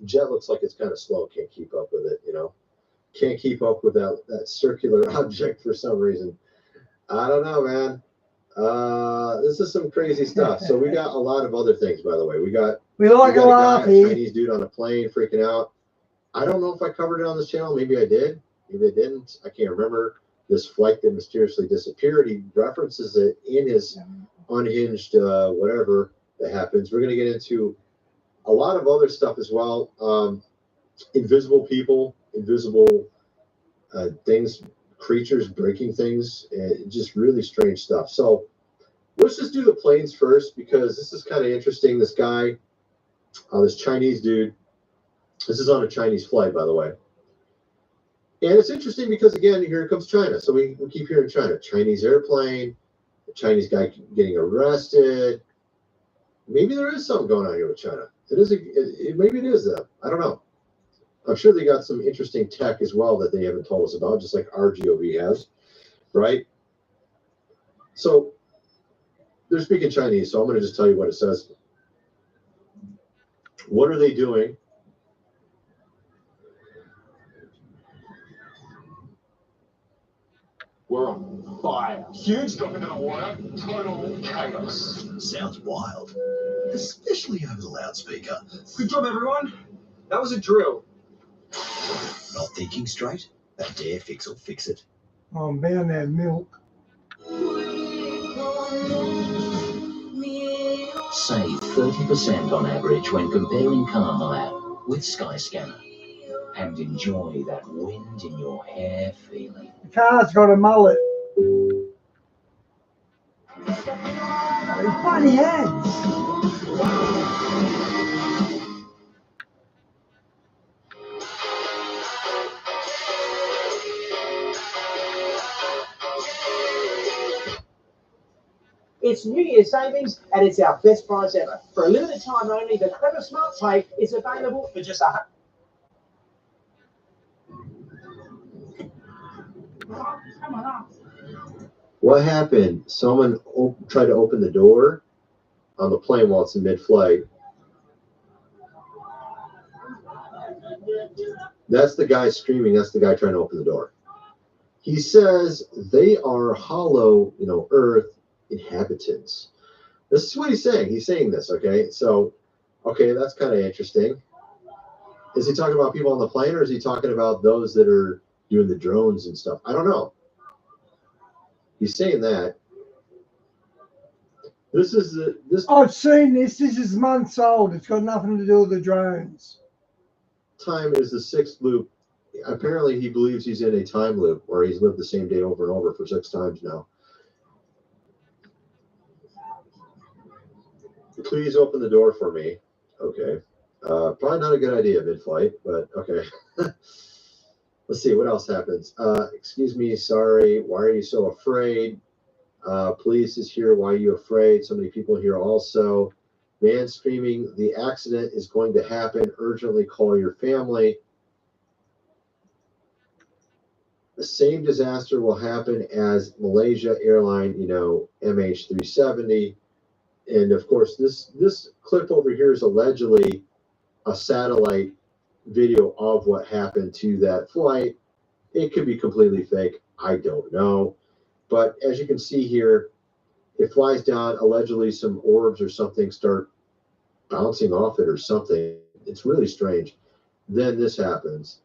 Jet looks like it's kind of slow. Can't keep up with it, you know. Can't keep up with that circular object for some reason. I don't know, man. This is some crazy stuff. So we got a lot of other things, by the way. We got a laugh here. Chinese dude on a plane freaking out. I don't know if I covered it on this channel. Maybe I did. Maybe I didn't. I can't remember. This flight that mysteriously disappeared. He references it in his unhinged whatever that happens. We're going to get into a lot of other stuff as well. Invisible people, invisible things, creatures breaking things, and just really strange stuff. So let's just do the planes first, because this is kind of interesting. This guy, this Chinese dude, this is on a Chinese flight, by the way. And it's interesting because, again, here comes China. So we keep hearing China. Chinese airplane, the Chinese guy getting arrested. Maybe there is something going on here with China. Maybe it is them. I don't know. I'm sure they got some interesting tech as well that they haven't told us about, just like RGOV has, right? So they're speaking Chinese, so I'm going to just tell you what it says. What are they doing? We're on fire. Huge drop into the water, total chaos. Sounds wild, especially over the loudspeaker. Good job, everyone. That was a drill. Not thinking straight? That dare fix will fix it. Oh, I'm bound to have milk. Save 30% on average when comparing car hire with Skyscanner. And enjoy that wind in your hair feeling. The car's got a mullet. They're funny ads. It's New Year's savings, and it's our best price ever. For a limited time only, the Clever Smart Pay is available for just $100. What happened? Someone tried to open the door on the plane while it's in mid-flight. That's the guy screaming. That's the guy trying to open the door. He says they are hollow, Earth inhabitants. This is what he's saying. He's saying this, okay? So, okay, that's kind of interesting. Is he talking about people on the plane, or is he talking about those that are doing the drones and stuff? I don't know. He's saying that. This is this. I've seen this. This is months old. It's got nothing to do with the drones. Time is the 6th loop. Apparently, he believes he's in a time loop where he's lived the same day over and over for 6 times now. Please open the door for me. Okay. Probably not a good idea mid-flight, but okay. Let's see what else happens. Excuse me, sorry. Why are you so afraid? Police is here. Why are you afraid? So many people here also. Man screaming, the accident is going to happen. Urgently call your family. The same disaster will happen as Malaysia airline, MH370. And of course, this clip over here is allegedly a satellite video of what happened to that flight. It could be completely fake. I don't know. But as you can see here, it flies down. Allegedly, some orbs or something start bouncing off it or something. It's really strange. Then this happens.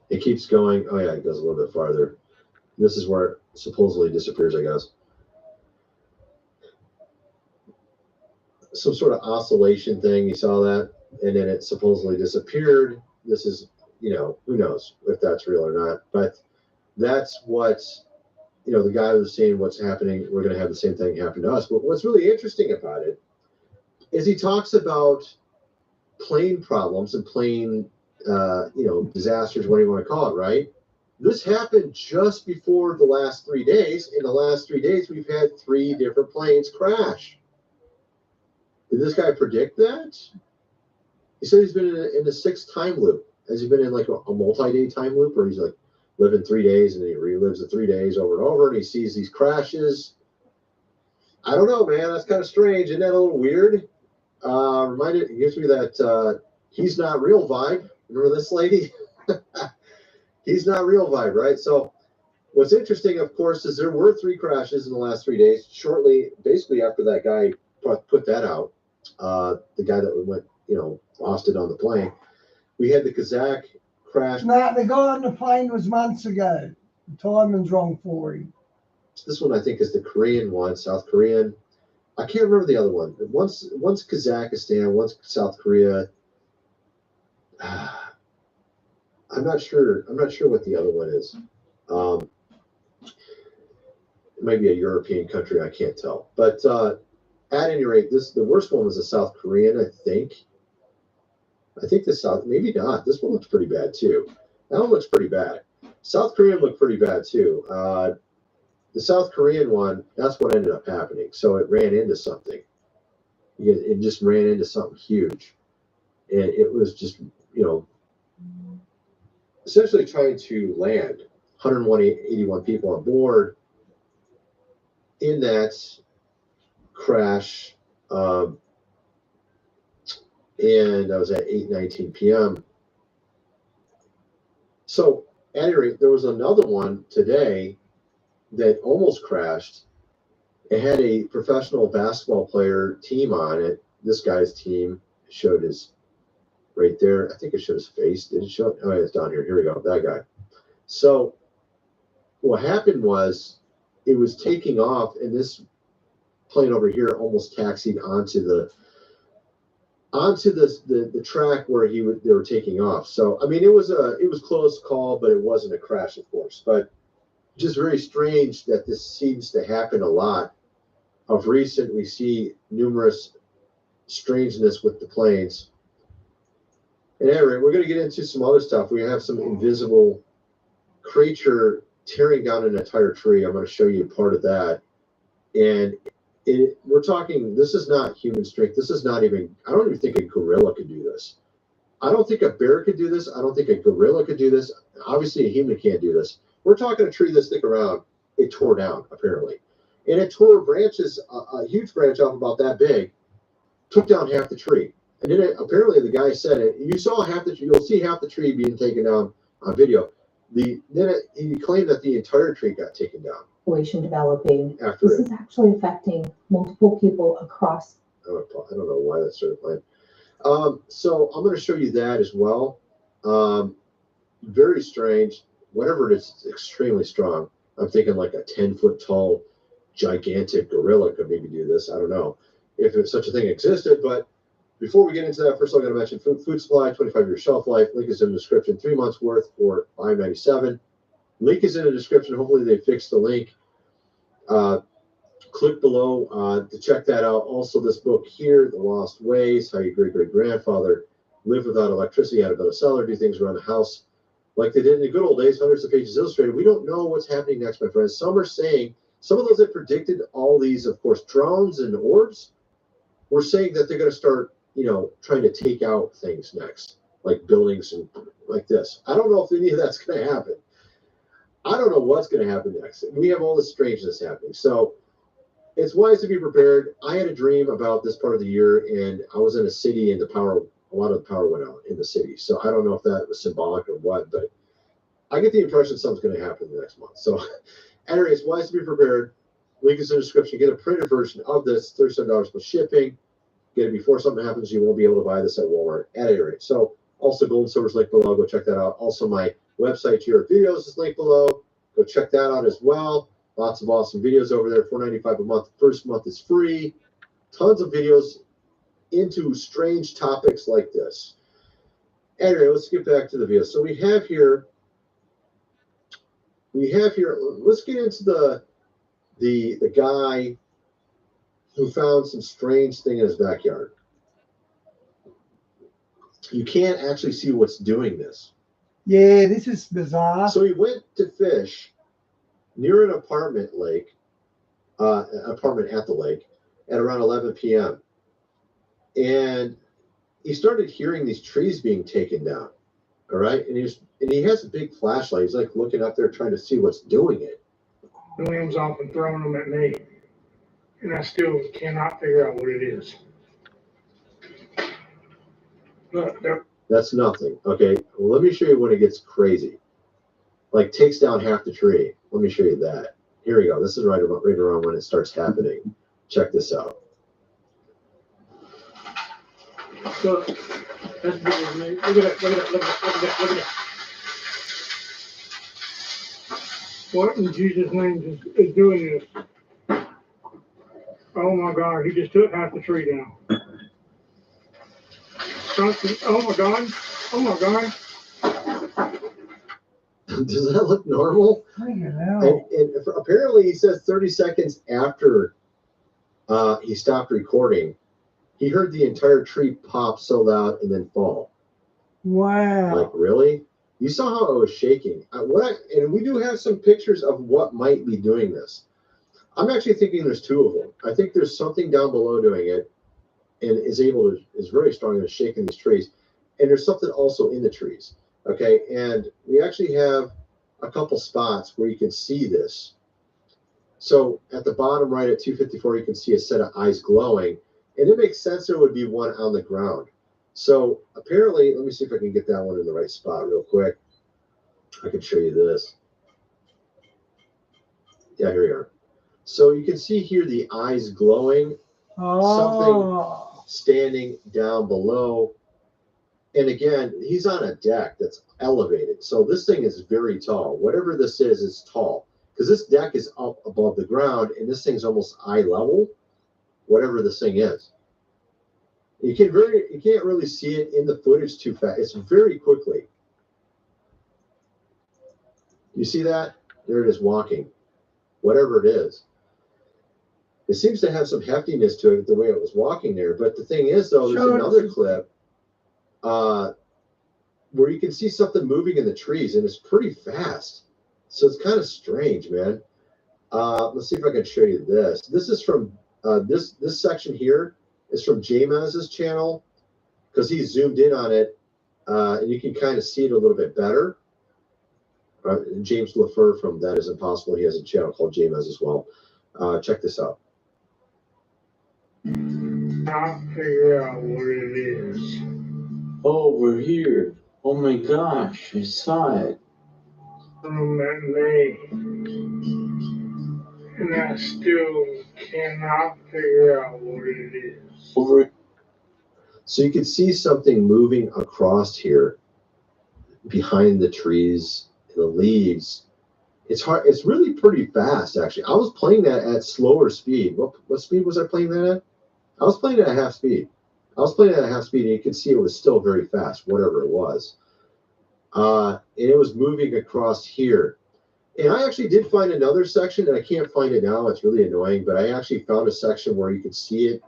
It keeps going. Oh, yeah, it goes a little bit farther. This is where it supposedly disappears, I guess. Some sort of oscillation thing. You saw that. And then it supposedly disappeared. This is, who knows if that's real or not. But that's what, the guy was saying what's happening. We're going to have the same thing happen to us. But what's really interesting about it is he talks about plane problems and plane, disasters, whatever you want to call it, right? This happened just before the last 3 days. In the last 3 days, we've had 3 different planes crash. Did this guy predict that? He said he's been in the 6th time loop. Has he been in like a multi-day time loop where he's like living 3 days and then he relives the 3 days over and over and he sees these crashes? I don't know, man. That's kind of strange. Isn't that a little weird? It gives me that he's not real vibe. Remember this lady? He's not real vibe, right? So what's interesting, of course, is there were 3 crashes in the last 3 days, shortly, basically after that guy put that out, the guy that went, lost it on the plane. We had the Kazakh crash. No, the guy on the plane was months ago. The timing's wrong for him. This one, I think, is the Korean one, South Korean. I can't remember the other one. One's Kazakhstan, one's South Korea. I'm not sure what the other one is. It might be a European country. I can't tell. But at any rate, the worst one was the South Korean, I think. I think the South, maybe not. This one looks pretty bad too. That one looks pretty bad. South Korean looked pretty bad too. The South Korean one, that's what ended up happening. So it ran into something. It just ran into something huge. And it was just, essentially trying to land 181 people on board in that crash. And that was at 8:19 p.m. So at any rate, there was another one today that almost crashed. It had a professional basketball player team on it. This guy's team showed his right there. I think it showed his face. Did it show? Oh, it's down here. Here we go. That guy. So what happened was it was taking off, and this plane over here almost taxied onto the track where they were taking off. So I mean, it was close call, but it wasn't a crash, of course. But just very strange that this seems to happen a lot. Of recent, we see numerous strangeness with the planes. And anyway, we're going to get into some other stuff. We have some invisible creature tearing down an entire tree. I'm going to show you part of that. And we're talking, this is not human strength. This is not even, I don't even think a gorilla could do this. I don't think a bear could do this. I don't think a gorilla could do this. Obviously, a human can't do this. We're talking a tree this thick around. It tore down, apparently. And it tore branches, a huge branch off about that big, took down half the tree. And then apparently the guy said it. You saw half the tree. You'll see half the tree being taken down on video. He claimed that the entire tree got taken down. Developing. After this is actually affecting multiple people across. I don't know why that started playing. So I'm going to show you that as well. Very strange. Whatever it is, it's extremely strong. I'm thinking like a 10-foot tall, gigantic gorilla could maybe do this. I don't know if such a thing existed, but before we get into that, first I'm going to mention food supply, 25-year shelf life. Link is in the description. 3 months worth for $5.97. Link is in the description. Hopefully they fixed the link. Click below to check that out. Also, this book here, The Lost Ways, How Your Great-Great-Grandfather Lived Without Electricity, How to Build a Cellar, Do Things Around the House like they did in the good old days, hundreds of pages illustrated. We don't know what's happening next, my friends. Some are saying, some of those that predicted all these, of course, drones and orbs, were saying that they're going to start, trying to take out things next, like buildings and like this. I don't know if any of that's going to happen. I don't know what's going to happen next. We have all this strangeness happening. So it's wise to be prepared. I had a dream about this part of the year, and I was in a city, and a lot of the power went out in the city. So I don't know if that was symbolic or what, but I get the impression something's going to happen in the next month. So anyway, it's wise to be prepared. Link is in the description. Get a printed version of this, $37 plus shipping. Get it before something happens. You won't be able to buy this at Walmart at any rate. So also Gold and Silver's link below. Go check that out. Also my website, Your Videos, is linked below. Go check that out as well. Lots of awesome videos over there. $4.95 a month. First month is free. Tons of videos into strange topics like this. Anyway, let's get back to the video. So we have here, let's get into the guy who found some strange thing in his backyard. You can't actually see what's doing this. Yeah, this is bizarre. So he went to fish near an apartment at the lake at around 11 p.m. And he started hearing these trees being taken down. All right. And he has a big flashlight. He's like looking up there trying to see what's doing it. Williams off and throwing them at me. And I still cannot figure out what it is. Look, that's nothing. Okay. Well, let me show you when it gets crazy. Like takes down half the tree. Let me show you that. Here we go. This is right around when it starts happening. Check this out. Look, that's big as me. Look at that, look at that, look at that, look at that, look at that. What in Jesus' name is doing this? Oh my God, he just took half the tree down. Oh my God, oh my God. Does that look normal? I don't know. And apparently he says 30 seconds after he stopped recording, he heard the entire tree pop so loud and then fall. Wow. Like, really? You saw how it was shaking. And we do have some pictures of what might be doing this. I'm actually thinking there's two of them. I think there's something down below doing it and is very strong in shaking these trees. And there's something also in the trees. Okay. And we actually have a couple spots where you can see this. So at the bottom right at 254, you can see a set of eyes glowing. And it makes sense there would be one on the ground. So apparently, let me see if I can get that one in the right spot real quick. I can show you this. Yeah, here we are. So you can see here the eyes glowing. Something standing down below. And again, he's on a deck that's elevated. So this thing is very tall. Whatever this is tall. Because this deck is up above the ground, and this thing's almost eye level, whatever this thing is. You can't really see it in the footage too fast. It's very quickly. You see that? There it is walking. Whatever it is. It seems to have some heftiness to it the way it was walking there. But the thing is, though, there's another clip where you can see something moving in the trees, and it's pretty fast. So it's kind of strange, man. Let's see if I can show you this. This is from this section here is from James's channel because he zoomed in on it, and you can kind of see it a little bit better. James LaFleur from That Is Impossible. He has a channel called James as well. Check this out. I'll figure out what it is. Over here. Oh my gosh, I saw it. From that day. And I still cannot figure out what it is. Over. So you can see something moving across here behind the trees and the leaves. It's hard. It's really pretty fast, actually. I was playing that at slower speed. What speed was I playing that at? I was playing it at half speed. And you could see it was still very fast, whatever it was. And it was moving across here. And I actually did find another section, and I can't find it now. It's really annoying, but I actually found a section where you could see it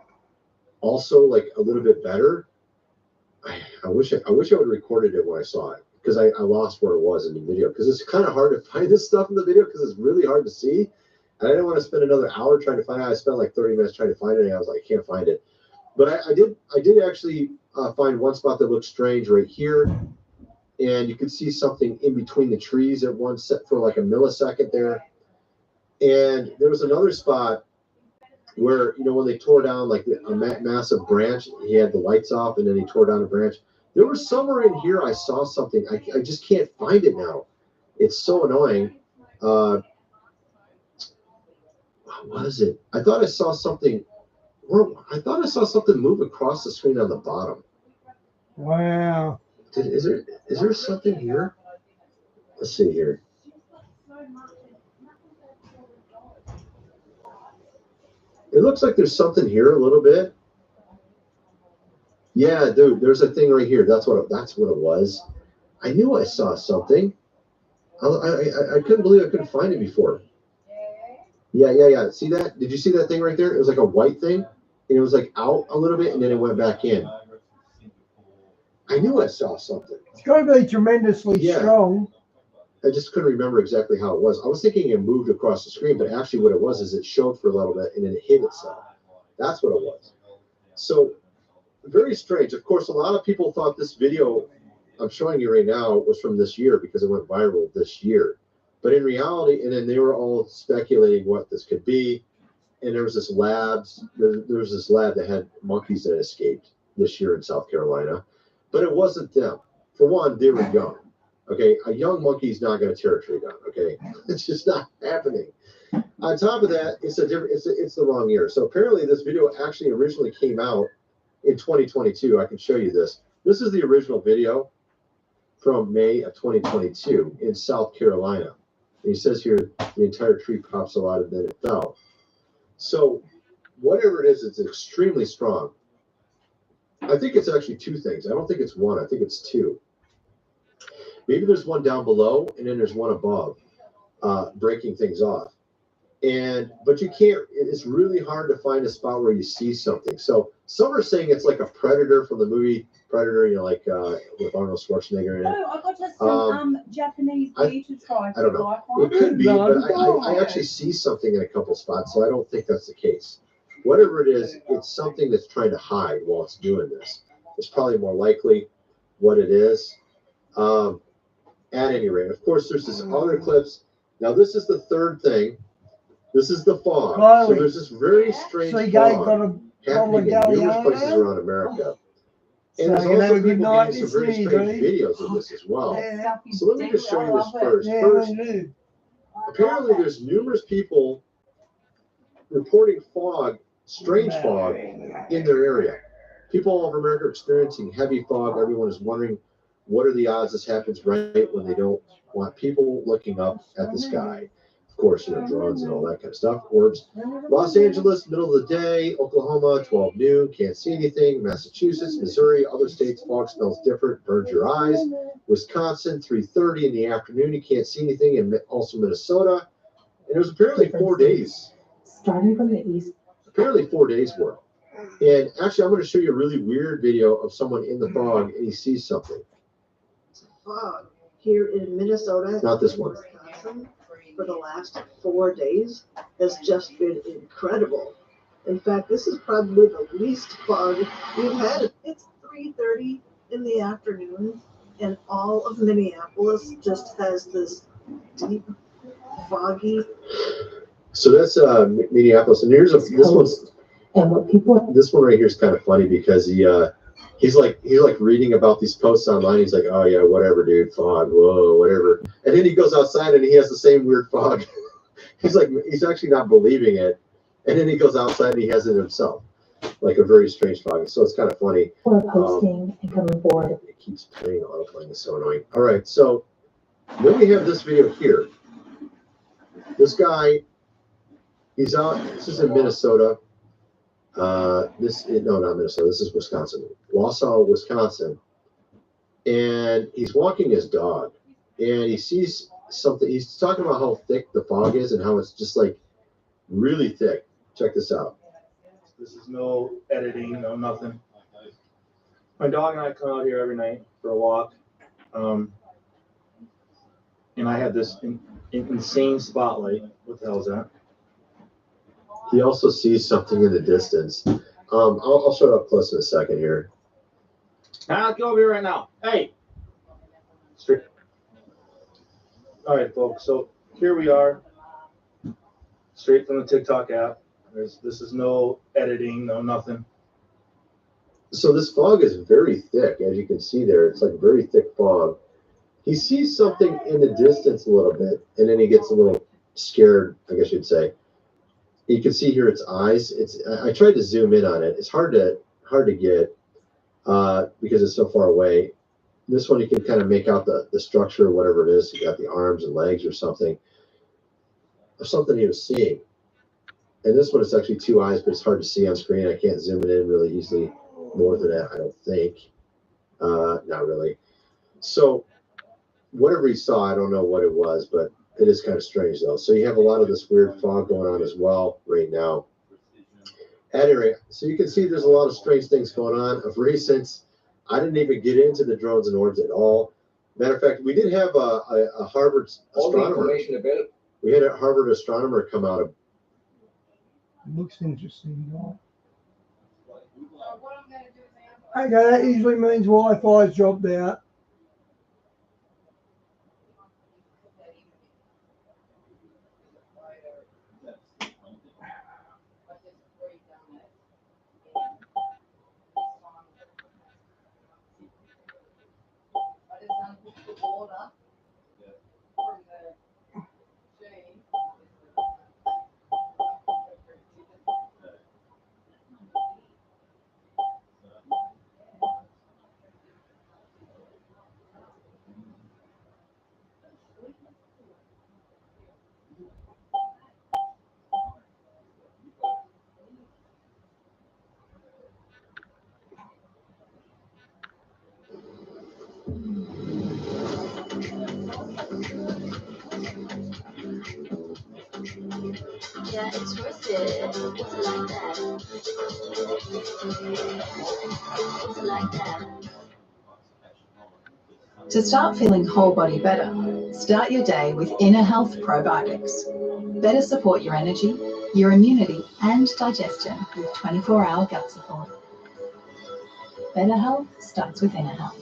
also like a little bit better. I wish I would have recorded it when I saw it, because I lost where it was in the video, because it's kind of hard to find this stuff in the video because it's really hard to see. And I didn't want to spend another hour trying to find it. I spent like 30 minutes trying to find it, and I was like, I can't find it. But I did actually find one spot that looked strange right here. And you could see something in between the trees at one set for like a millisecond there. And there was another spot where, when they tore down like a massive branch, he had the lights off and then he tore down a branch. There was somewhere in here I saw something. I just can't find it now. It's so annoying. What was it? I thought I saw something. I thought I saw something move across the screen on the bottom. Wow. Is there something here? Let's see here. It looks like there's something here a little bit. Yeah, dude, there's a thing right here. That's what it was. I knew I saw something. I couldn't believe I couldn't find it before. Yeah. See that? Did you see that thing right there? It was like a white thing, and it was like out a little bit, and then it went back in. I knew I saw something. It's going to be tremendously strong. I just couldn't remember exactly how it was. I was thinking it moved across the screen, but actually what it was is it showed for a little bit, and then it hid itself. That's what it was. So, very strange. Of course, a lot of people thought this video I'm showing you right now was from this year because it went viral this year. But in reality, and then they were all speculating what this could be. And there was this there was this lab that had monkeys that escaped this year in South Carolina. But it wasn't them. For one, they were young. Okay, a young monkey's not going to tear a tree down. Okay, it's just not happening. On top of that, it's the wrong year. So apparently, this video actually originally came out in 2022. I can show you this. This is the original video from May of 2022 in South Carolina. And he says here the entire tree pops a lot and then it fell. So whatever it is, it's extremely strong. I think it's actually two things. I don't think it's one. I think it's two. Maybe there's one down below and then there's one above, breaking things off. But you can't. It's really hard to find a spot where you see something. So some are saying it's like a predator from the movie Predator, you know, like with Arnold Schwarzenegger in it. Oh, I got us some Japanese beer to try. I don't know. It could be, but I actually see something in a couple spots, so I don't think that's the case. Whatever it is, it's something that's trying to hide while it's doing this. It's probably more likely what it is. At any rate, of course, there's this other clips. Now, this is the third thing. This is the fog. So there's this very strange fog happening in numerous places around America. And there's also people getting some very strange videos of this as well. So let me just show you this first. First, apparently there's numerous people reporting fog, strange fog, in their area. People all over America are experiencing heavy fog. Everyone is wondering, what are the odds this happens right when they don't want people looking up at the sky? Of course, you know, drones and all that kind of stuff. Orbs. Los Angeles, middle of the day. Oklahoma, 12 noon. Can't see anything. Massachusetts, Missouri, other states, fog smells different. Burns your eyes. Wisconsin, 3:30 in the afternoon. You can't see anything. And also Minnesota. And it was apparently 4 days. Starting from the east. Apparently 4 days worth. And actually, I'm going to show you a really weird video of someone in the fog and he sees something. Fog here in Minnesota. Not this one. Wisconsin, for the last 4 days has just been incredible. In fact, this is probably the least fog we've had. It's 3:30 in the afternoon, and all of Minneapolis just has this deep, foggy. So that's Minneapolis, and here's this one's. And what people. This one right here is kind of funny because he's like reading about these posts online. He's like, oh yeah, whatever, dude, fog, whoa, whatever. And then he goes outside and he has the same weird fog. he's actually not believing it. And then he goes outside and he has it himself, like a very strange fog. So it's kind of funny. We're posting and coming forward. It keeps playing autoplaying. It's so annoying. All right, so then we have this video here. This guy, he's out. This is in Minnesota. No, not Minnesota. This is Wisconsin, Wausau, Wisconsin. And he's walking his dog, and he sees something. He's talking about how thick the fog is and how it's just like really thick. Check this out. This is no editing, no nothing. My dog and I come out here every night for a walk, and I had this insane spotlight. What the hell is that? He also sees something in the distance. I'll show it up close in a second here. I'll go over here right now. Hey! Straight. All right, folks. So here we are, straight from the TikTok app. This is no editing, no nothing. So this fog is very thick, as you can see there. It's like very thick fog. He sees something in the distance a little bit, and then he gets a little scared, I guess you'd say. You can see here its eyes. I tried to zoom in on it. It's hard to get because it's so far away. This one you can kind of make out the structure, whatever it is. You got the arms and legs or something he was seeing. And this one is actually two eyes, but it's hard to see on screen. I can't zoom it in really easily more than that, I don't think. Not really. So whatever he saw, I don't know what it was, but it is kind of strange though. So you have a lot of this weird fog going on as well right now. At any rate, so you can see there's a lot of strange things going on. Of recent, I didn't even get into the drones and orbs at all. Matter of fact, we did have a Harvard astronomer. We had a Harvard astronomer come out. Looks interesting. Okay, that usually means Wi-Fi's dropped out. it's worth it. What's it like that? What's it like that? To start feeling whole body better, start your day with Inner Health Probiotics. Better support your energy, your immunity, and digestion with 24-hour gut support. Better health starts with inner health.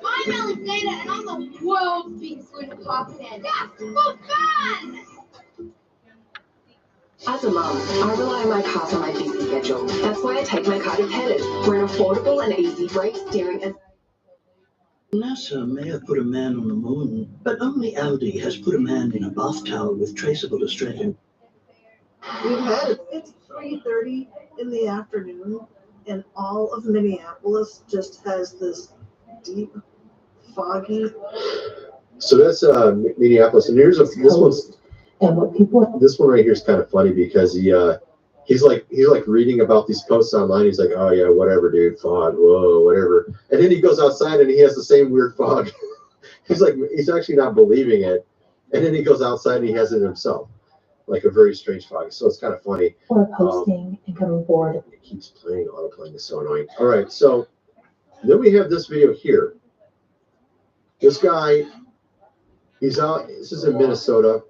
I'm Alexander, and I'm the world's biggest little park fan. Just for fun! As a mum, I rely on my car for my busy schedule. That's why I take my car to Petters, for an affordable and easy brake, steering and... NASA may have put a man on the moon, but only Audi has put a man in a bath towel with traceable Australian. We've had it. It's 3:30 in the afternoon, and all of Minneapolis just has this deep, foggy. So that's Minneapolis, and here's this one right here is kind of funny because he's like reading about these posts online. He's like, oh yeah, whatever, dude, fog, whoa, whatever. And then he goes outside and he has the same weird fog. he's actually not believing it. And then he goes outside and he has it himself, like a very strange fog. So it's kind of funny. Or posting and coming forward. It keeps playing, autoplaying is so annoying. All right, so then we have this video here. This guy, he's out. This is in Minnesota.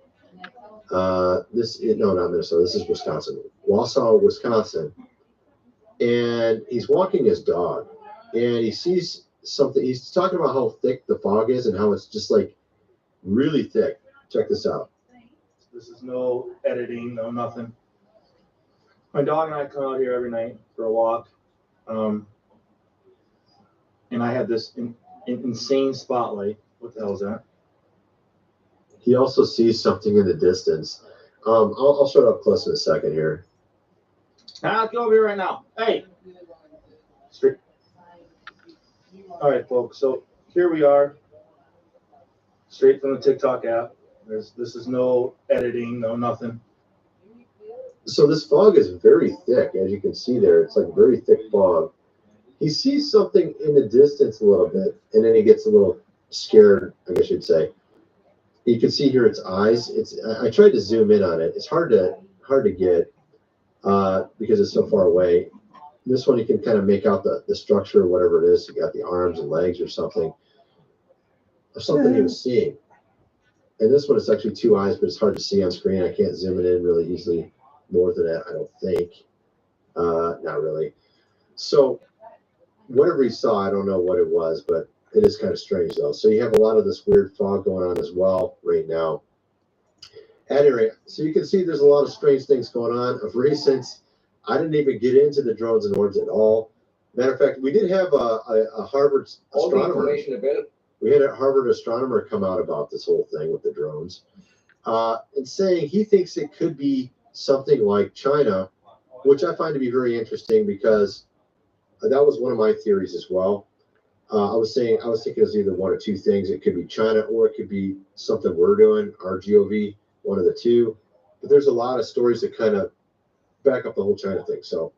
No, not Minnesota. This is Wisconsin, Wausau, Wisconsin. And he's walking his dog, and he sees something. He's talking about how thick the fog is and how it's just like really thick. Check this out. This is no editing, no nothing. My dog and I come out here every night for a walk, and I have this insane spotlight. What the hell is that? He also sees something in the distance. I'll show it up close in a second here. Now, let's go over here right now. Hey. Straight. All right, folks. So here we are, straight from the TikTok app. This is no editing, no nothing. So this fog is very thick, as you can see there. It's like very thick fog. He sees something in the distance a little bit, and then he gets a little scared, I guess you'd say. You can see here its eyes. I tried to zoom in on it. It's hard to get because it's so far away. This one you can kind of make out the structure, whatever it is. You got the arms and legs or something he was seeing. And this one is actually two eyes, but it's hard to see on screen. I can't zoom it in really easily more than that, I don't think. Not really. So whatever he saw, I don't know what it was, but it is kind of strange though. So you have a lot of this weird fog going on as well right now. At any rate, so you can see there's a lot of strange things going on. Of recent, I didn't even get into the drones and orbs at all. Matter of fact, we did have a Harvard astronomer. We had a Harvard astronomer come out about this whole thing with the drones, and saying he thinks it could be something like China, which I find to be very interesting because that was one of my theories as well. I was thinking it was either one or two things. It could be China or it could be something we're doing, RGOV, one of the two. But there's a lot of stories that kind of back up the whole China thing. So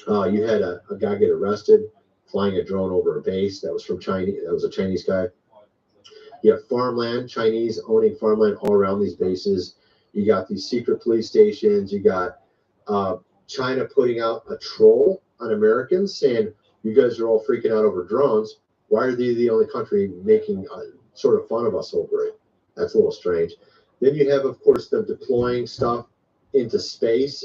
you had a guy get arrested flying a drone over a base that was from China. That was a Chinese guy. You have farmland, Chinese owning farmland all around these bases. You got these secret police stations. You got China putting out a troll on Americans saying, you guys are all freaking out over drones. Why are they the only country making sort of fun of us over it? That's a little strange. Then you have, of course, them deploying stuff into space.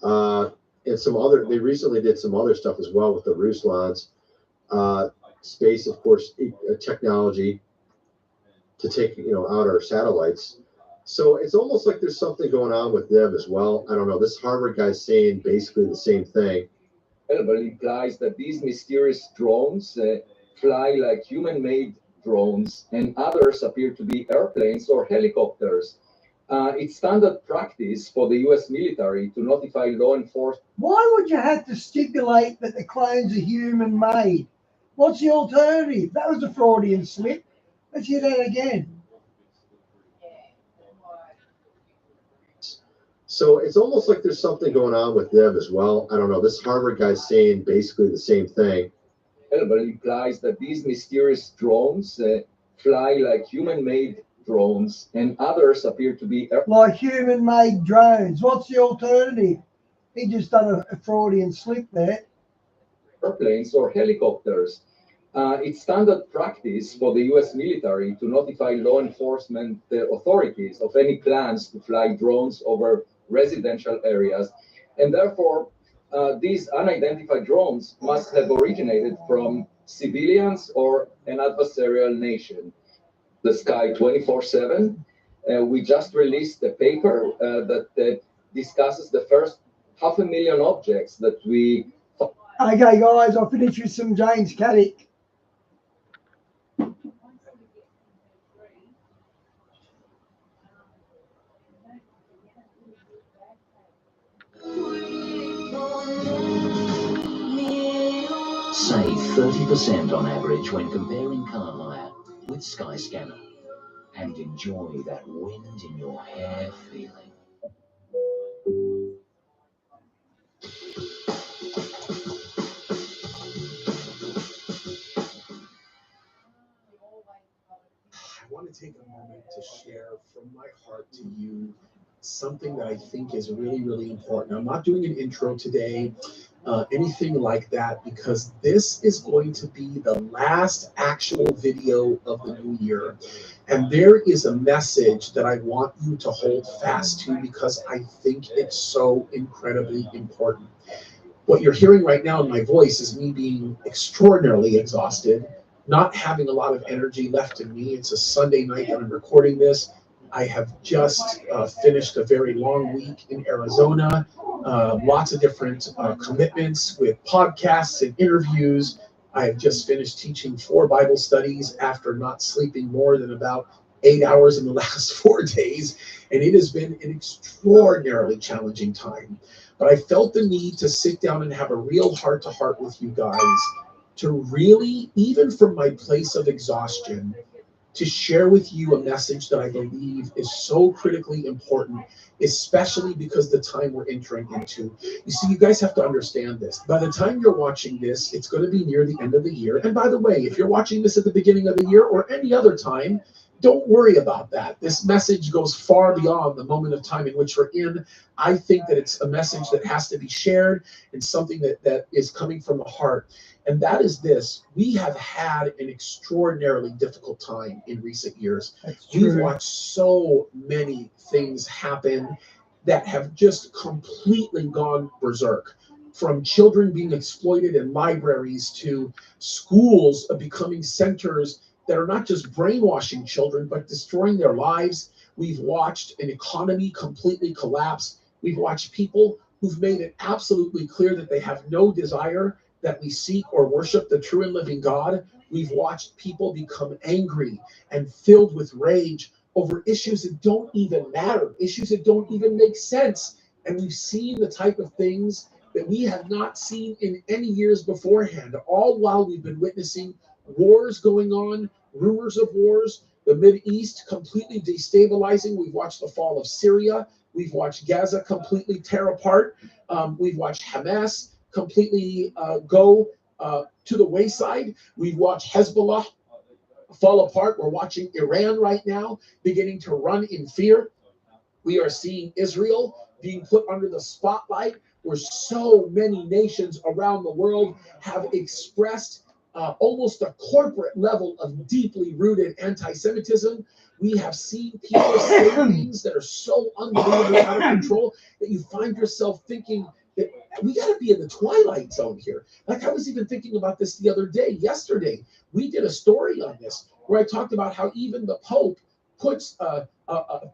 And some other, they recently did some other stuff as well with the Ruslans. Space, of course, technology to take, out our satellites. So it's almost like there's something going on with them as well. I don't know. This Harvard guy's saying basically the same thing. But implies that these mysterious drones fly like human-made drones, and others appear to be airplanes or helicopters. It's standard practice for the U.S. military to notify law enforcement. Why would you have to stipulate that the clones are human-made? What's the alternative? That was a Freudian slip. Let's hear that again. So it's almost like there's something going on with them as well. I don't know. This Harvard guy's saying basically the same thing. But implies that these mysterious drones fly like human-made drones, and others appear to be Like human-made drones. What's the alternative? He just done a Freudian slip there. airplanes or helicopters. It's standard practice for the US military to notify law enforcement authorities of any plans to fly drones over residential areas, and therefore these unidentified drones must have originated from civilians or an adversarial nation. The Sky 24/7. We just released a paper that discusses the first 500,000 objects that we. Okay, guys, I'll finish with some James Caddick. Save 30% on average when comparing car hire with Skyscanner, and enjoy that wind in your hair feeling. I want to take a moment to share from my heart to you something that I think is really, really important. I'm not doing an intro today, anything like that, because this is going to be the last actual video of the new year. And there is a message that I want you to hold fast to because I think it's so incredibly important. What you're hearing right now in my voice is me being extraordinarily exhausted, not having a lot of energy left in me. It's a Sunday night that I'm recording this. I have just finished a very long week in Arizona, lots of different commitments with podcasts and interviews. I have just finished teaching 4 Bible studies after not sleeping more than about 8 hours in the last 4 days. And it has been an extraordinarily challenging time. But I felt the need to sit down and have a real heart-to-heart with you guys, to really, even from my place of exhaustion, to share with you a message that I believe is so critically important, especially because the time we're entering into. You see, you guys have to understand this. By the time you're watching this, it's going to be near the end of the year. And by the way, if you're watching this at the beginning of the year or any other time, don't worry about that. This message goes far beyond the moment of time in which we're in. I think that it's a message that has to be shared and something that is coming from the heart. And that is this: we have had an extraordinarily difficult time in recent years. We've watched so many things happen that have just completely gone berserk. From children being exploited in libraries to schools becoming centers that are not just brainwashing children, but destroying their lives. We've watched an economy completely collapse. We've watched people who've made it absolutely clear that they have no desire that we seek or worship the true and living God. We've watched people become angry and filled with rage over issues that don't even matter, issues that don't even make sense. And we've seen the type of things that we have not seen in any years beforehand, all while we've been witnessing wars going on, rumors of wars, the Mideast completely destabilizing. We've watched the fall of Syria. We've watched Gaza completely tear apart. We've watched Hamas completely go to the wayside. We've watched Hezbollah fall apart. We're watching Iran right now beginning to run in fear. We are seeing Israel being put under the spotlight, where so many nations around the world have expressed almost a corporate level of deeply rooted anti-Semitism. We have seen people say things that are so unbelievably out of control that you find yourself thinking that we got to be in the twilight zone here. Like, I was even thinking about this the other day. Yesterday, we did a story on this where I talked about how even the Pope puts a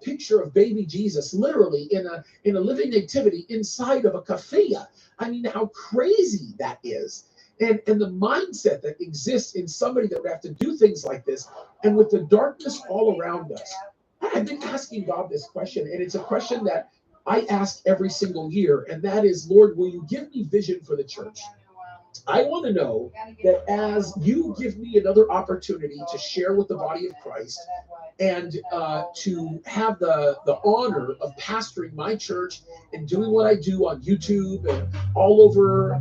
picture of baby Jesus literally in a living nativity inside of a kafia. I mean, how crazy that is. And the mindset that exists in somebody that would have to do things like this, and with the darkness all around us. I've been asking God this question, and it's a question that I ask every single year, and that is, Lord, will you give me vision for the church? I want to know that as you give me another opportunity to share with the body of Christ and to have the honor of pastoring my church and doing what I do on YouTube and all over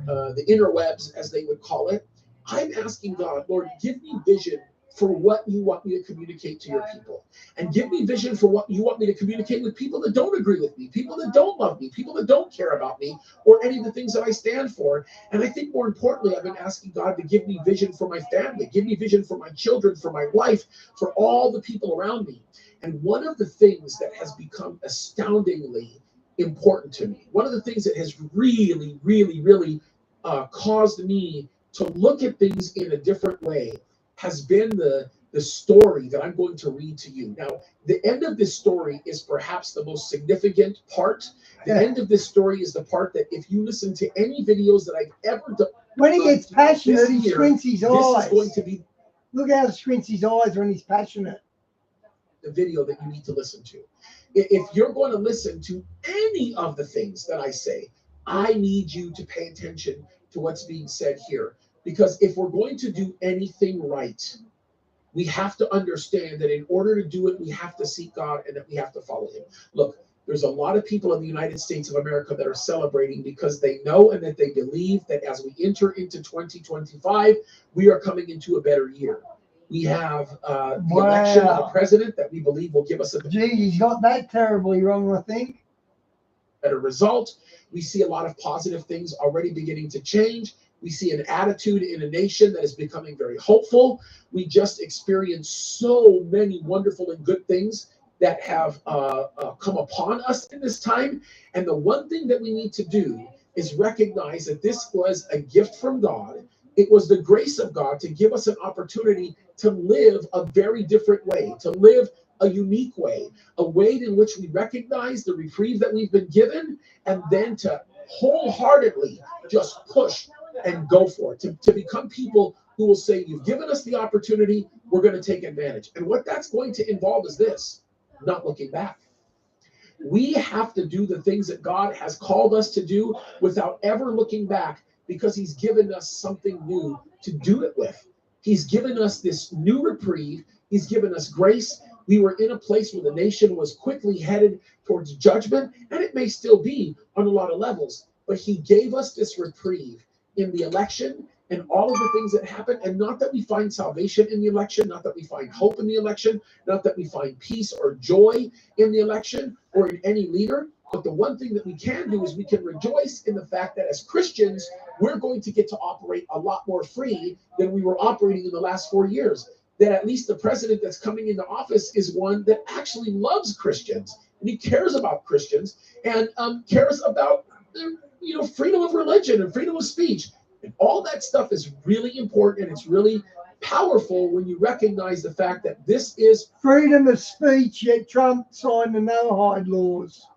the interwebs, as they would call it, I'm asking God, Lord, give me vision for what you want me to communicate to your people. And give me vision for what you want me to communicate with people that don't agree with me, people that don't love me, people that don't care about me, or any of the things that I stand for. And I think more importantly, I've been asking God to give me vision for my family, give me vision for my children, for my wife, for all the people around me. And one of the things that has become astoundingly important to me, one of the things that has really caused me to look at things in a different way has been the story that I'm going to read to you. Now, the end of this story is perhaps the most significant part. The end of this story is the part that if you listen to any videos that I've ever done. When he gets passionate, he squints his This eyes. is going to be Look how he squints his eyes when he's passionate. the video that you need to listen to. If you're going to listen to any of the things that I say, I need you to pay attention to what's being said here. Because if we're going to do anything right, we have to understand that in order to do it, we have to seek God and that we have to follow him. Look, there's a lot of people in the United States of America that are celebrating because they know and that they believe that as we enter into 2025, we are coming into a better year. We have the election of a president that we believe will give us a Gee, he's got that terribly wrong, I think. better result. We see a lot of positive things already beginning to change. We see an attitude in a nation that is becoming very hopeful. We just experienced so many wonderful and good things that have come upon us in this time. And the one thing that we need to do is recognize that this was a gift from God. It was the grace of God to give us an opportunity to live a very different way, to live a unique way, a way in which we recognize the reprieve that we've been given, and then to wholeheartedly just push and go for it, to become people who will say, you've given us the opportunity, we're going to take advantage. And what that's going to involve is this: not looking back. We have to do the things that God has called us to do without ever looking back, because he's given us something new to do it with. He's given us this new reprieve. He's given us grace. We were in a place where the nation was quickly headed towards judgment, and it may still be on a lot of levels, but he gave us this reprieve in the election and all of the things that happened. And not that we find salvation in the election, not that we find hope in the election, not that we find peace or joy in the election or in any leader. But the one thing that we can do is we can rejoice in the fact that as Christians, we're going to get to operate a lot more free than we were operating in the last 4 years. That at least the president that's coming into office is one that actually loves Christians, and he cares about Christians, and cares about freedom of religion and freedom of speech. And all that stuff is really important, and it's really powerful when you recognize the fact that this is freedom of speech, yet Trump signed the no-hide laws.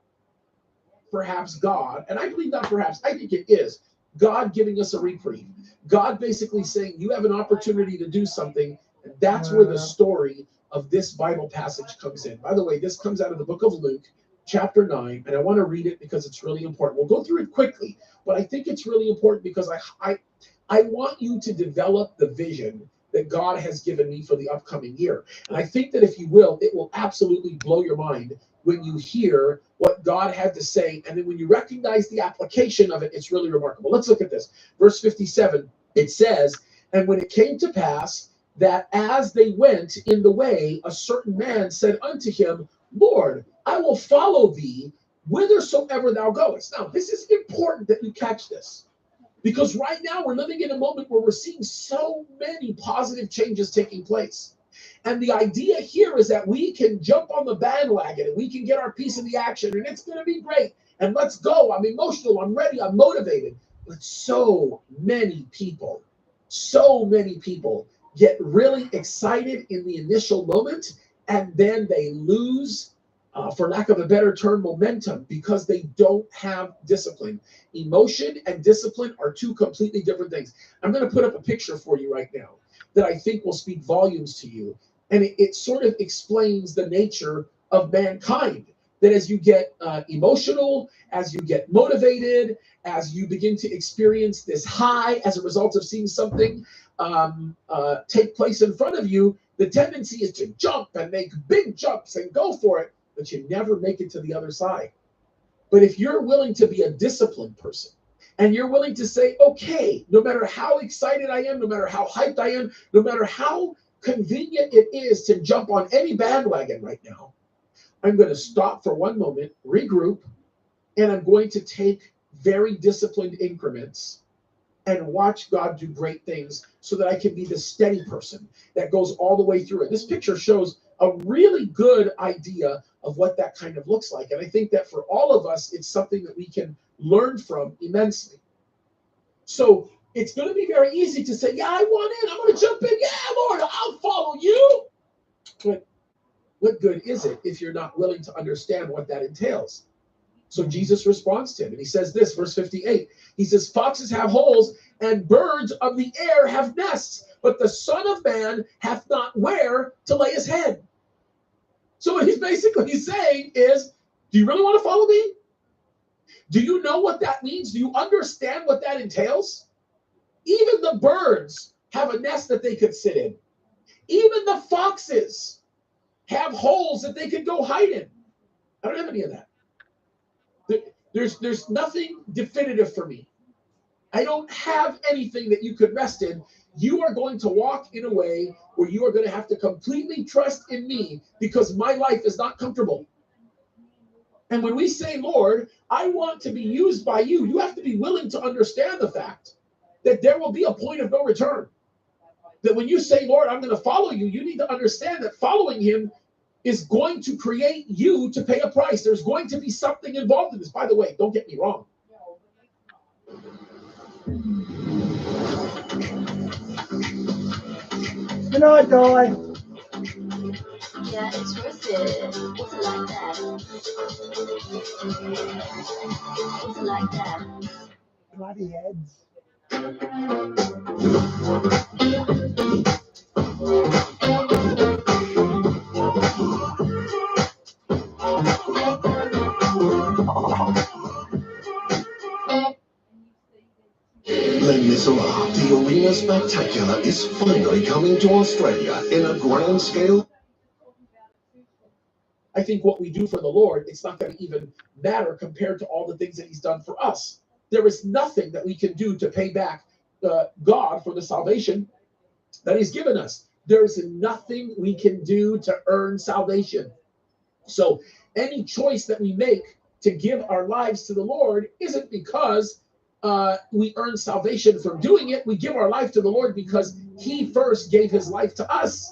Perhaps God, and I believe not perhaps, I think it is God giving us a reprieve. God basically saying, you have an opportunity to do something, and that's where the story of this Bible passage comes in. By the way, this comes out of the book of Luke, chapter 9, and I want to read it because it's really important. We'll go through it quickly, but I think it's really important because I want you to develop the vision that God has given me for the upcoming year. And I think that if you will, it will absolutely blow your mind when you hear what God had to say. And then when you recognize the application of it, it's really remarkable. Let's look at this. Verse 57, it says, and when it came to pass that as they went in the way, a certain man said unto him, Lord, I will follow thee whithersoever thou goest. Now, this is important that you catch this, because right now we're living in a moment where we're seeing so many positive changes taking place. And the idea here is that we can jump on the bandwagon and we can get our piece of the action, and it's going to be great. And let's go. I'm emotional. I'm ready. I'm motivated. But so many people get really excited in the initial moment, and then they lose, for lack of a better term, momentum, because they don't have discipline. Emotion and discipline are two completely different things. I'm going to put up a picture for you right now that I think will speak volumes to you. And it sort of explains the nature of mankind. That as you get emotional, as you get motivated, as you begin to experience this high as a result of seeing something take place in front of you, the tendency is to jump and make big jumps and go for it, but you never make it to the other side. But if you're willing to be a disciplined person, and you're willing to say, okay, no matter how excited I am, no matter how hyped I am, no matter how convenient it is to jump on any bandwagon right now, I'm going to stop for one moment, regroup, and I'm going to take very disciplined increments and watch God do great things so that I can be the steady person that goes all the way through it. This picture shows a really good idea of what that kind of looks like. And I think that for all of us, it's something that we can learn from immensely. So it's going to be very easy to say, yeah, I want in. I'm going to jump in. Yeah, Lord, I'll follow you. But what good is it if you're not willing to understand what that entails? So Jesus responds to him, and he says this, verse 58. He says, foxes have holes, and birds of the air have nests, but the Son of Man hath not where to lay his head. So what he's basically saying is, do you really want to follow me? Do you know what that means? Do you understand what that entails? Even the birds have a nest that they could sit in. Even the foxes have holes that they could go hide in. I don't have any of that. There's nothing definitive for me. I don't have anything that you could rest in. You are going to walk in a way where you are going to have to completely trust in me because my life is not comfortable. And when we say, Lord, I want to be used by you, you have to be willing to understand the fact that there will be a point of no return. That when you say, Lord, I'm going to follow you, you need to understand that following him is going to create you to pay a price. There's going to be something involved in this. By the way, don't get me wrong. Good night, Dolly. Yeah, it's worth it. What's it like that? What's it like that? Bloody heads. Les Miserables, the Arena Spectacular is finally coming to Australia in a grand scale. I think what we do for the Lord, it's not going to even matter compared to all the things that he's done for us. There is nothing that we can do to pay back God for the salvation that he's given us. There's nothing we can do to earn salvation. So any choice that we make to give our lives to the Lord isn't because we earn salvation from doing it. We give our life to the Lord because he first gave his life to us.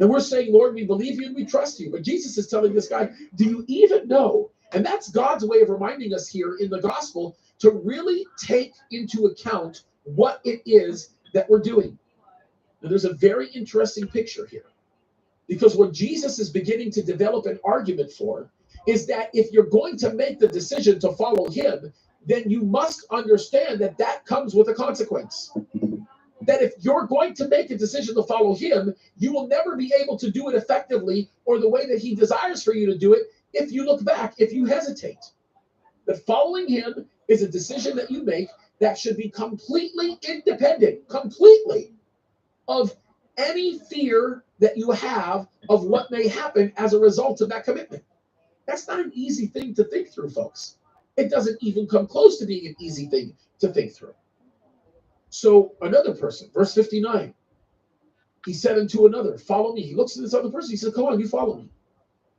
And we're saying, Lord, we believe you and we trust you. But Jesus is telling this guy, do you even know? And that's God's way of reminding us here in the gospel to really take into account what it is that we're doing. Now, there's a very interesting picture here. Because what Jesus is beginning to develop an argument for is that if you're going to make the decision to follow him, then you must understand that that comes with a consequence. That if you're going to make a decision to follow him, you will never be able to do it effectively or the way that he desires for you to do it if you look back, if you hesitate. That following him is a decision that you make that should be completely independent, completely, of any fear that you have of what may happen as a result of that commitment. That's not an easy thing to think through, folks. It doesn't even come close to being an easy thing to think through. So another person, verse 59, he said unto another, follow me. He looks at this other person. He said, come on, you follow me.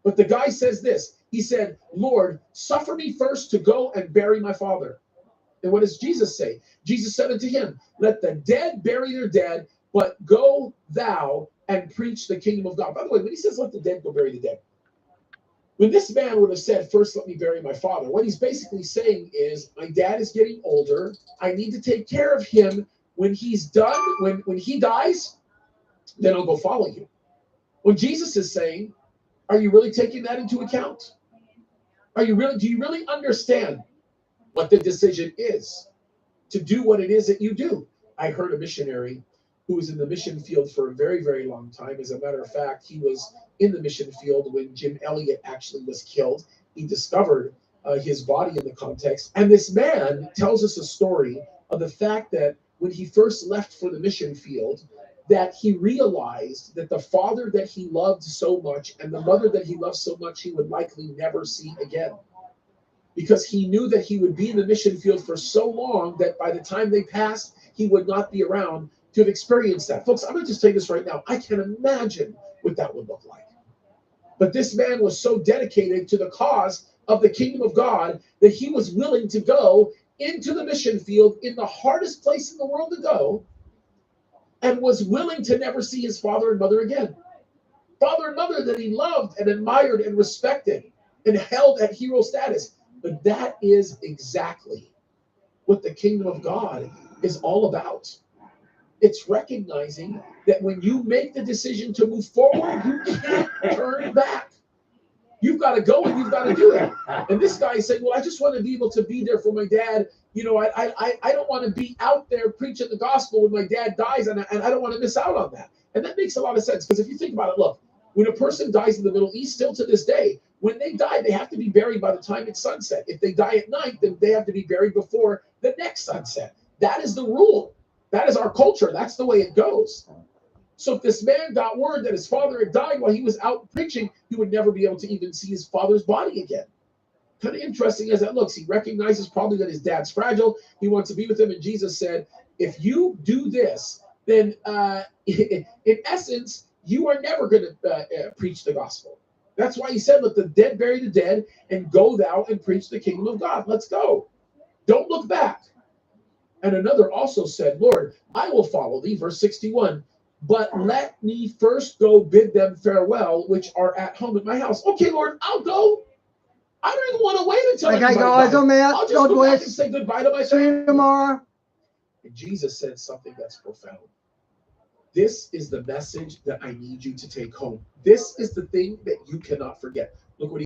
But the guy says this. He said, Lord, suffer me first to go and bury my father. And what does Jesus say? Jesus said unto him, let the dead bury their dead, but go thou and preach the kingdom of God. By the way, when he says let the dead go bury the dead, when this man would have said, first let me bury my father, what he's basically saying is, my dad is getting older. I need to take care of him. When he's done, when he dies, then I'll go follow you. When Jesus is saying, are you really taking that into account? Do you really understand what the decision is to do what it is that you do? I heard a missionary who was in the mission field for a very, very long time. As a matter of fact, he was in the mission field when Jim Elliot actually was killed. He discovered his body in the context. And this man tells us a story of the fact that when he first left for the mission field, that he realized that the father that he loved so much and the mother that he loved so much, he would likely never see again. Because he knew that he would be in the mission field for so long that by the time they passed, he would not be around to have experienced that. Folks, I'm going to just tell you this right now. I can imagine what that would look like. But this man was so dedicated to the cause of the kingdom of God that he was willing to go into the mission field in the hardest place in the world to go, and was willing to never see his father and mother again. Father and mother that he loved and admired and respected and held at hero status. But that is exactly what the kingdom of God is all about. It's recognizing that when you make the decision to move forward, you can't turn back. You've got to go and you've got to do it. And this guy said, well, I just want to be able to be there for my dad. You know, I don't want to be out there preaching the gospel when my dad dies, and I don't want to miss out on that. And that makes a lot of sense, because if you think about it, look, when a person dies in the Middle East, still to this day, when they die, they have to be buried by the time it's sunset. If they die at night, then they have to be buried before the next sunset. That is the rule. That is our culture. That's the way it goes. So if this man got word that his father had died while he was out preaching, he would never be able to even see his father's body again. Kind of interesting as that looks. He recognizes probably that his dad's fragile. He wants to be with him. And Jesus said, if you do this, then in essence, you are never going to preach the gospel. That's why he said, let the dead bury the dead, and go thou and preach the kingdom of God. Let's go. Don't look back. And another also said, Lord, I will follow thee, verse 61, but let me first go bid them farewell, which are at home at my house. Okay, Lord, I'll go. I don't even want to wait until Okay, guys, I'm out. I'll just God go back and bless. say goodbye to my See you family. tomorrow. And Jesus said something that's profound. This is the message that I need you to take home. This is the thing that you cannot forget. Look what he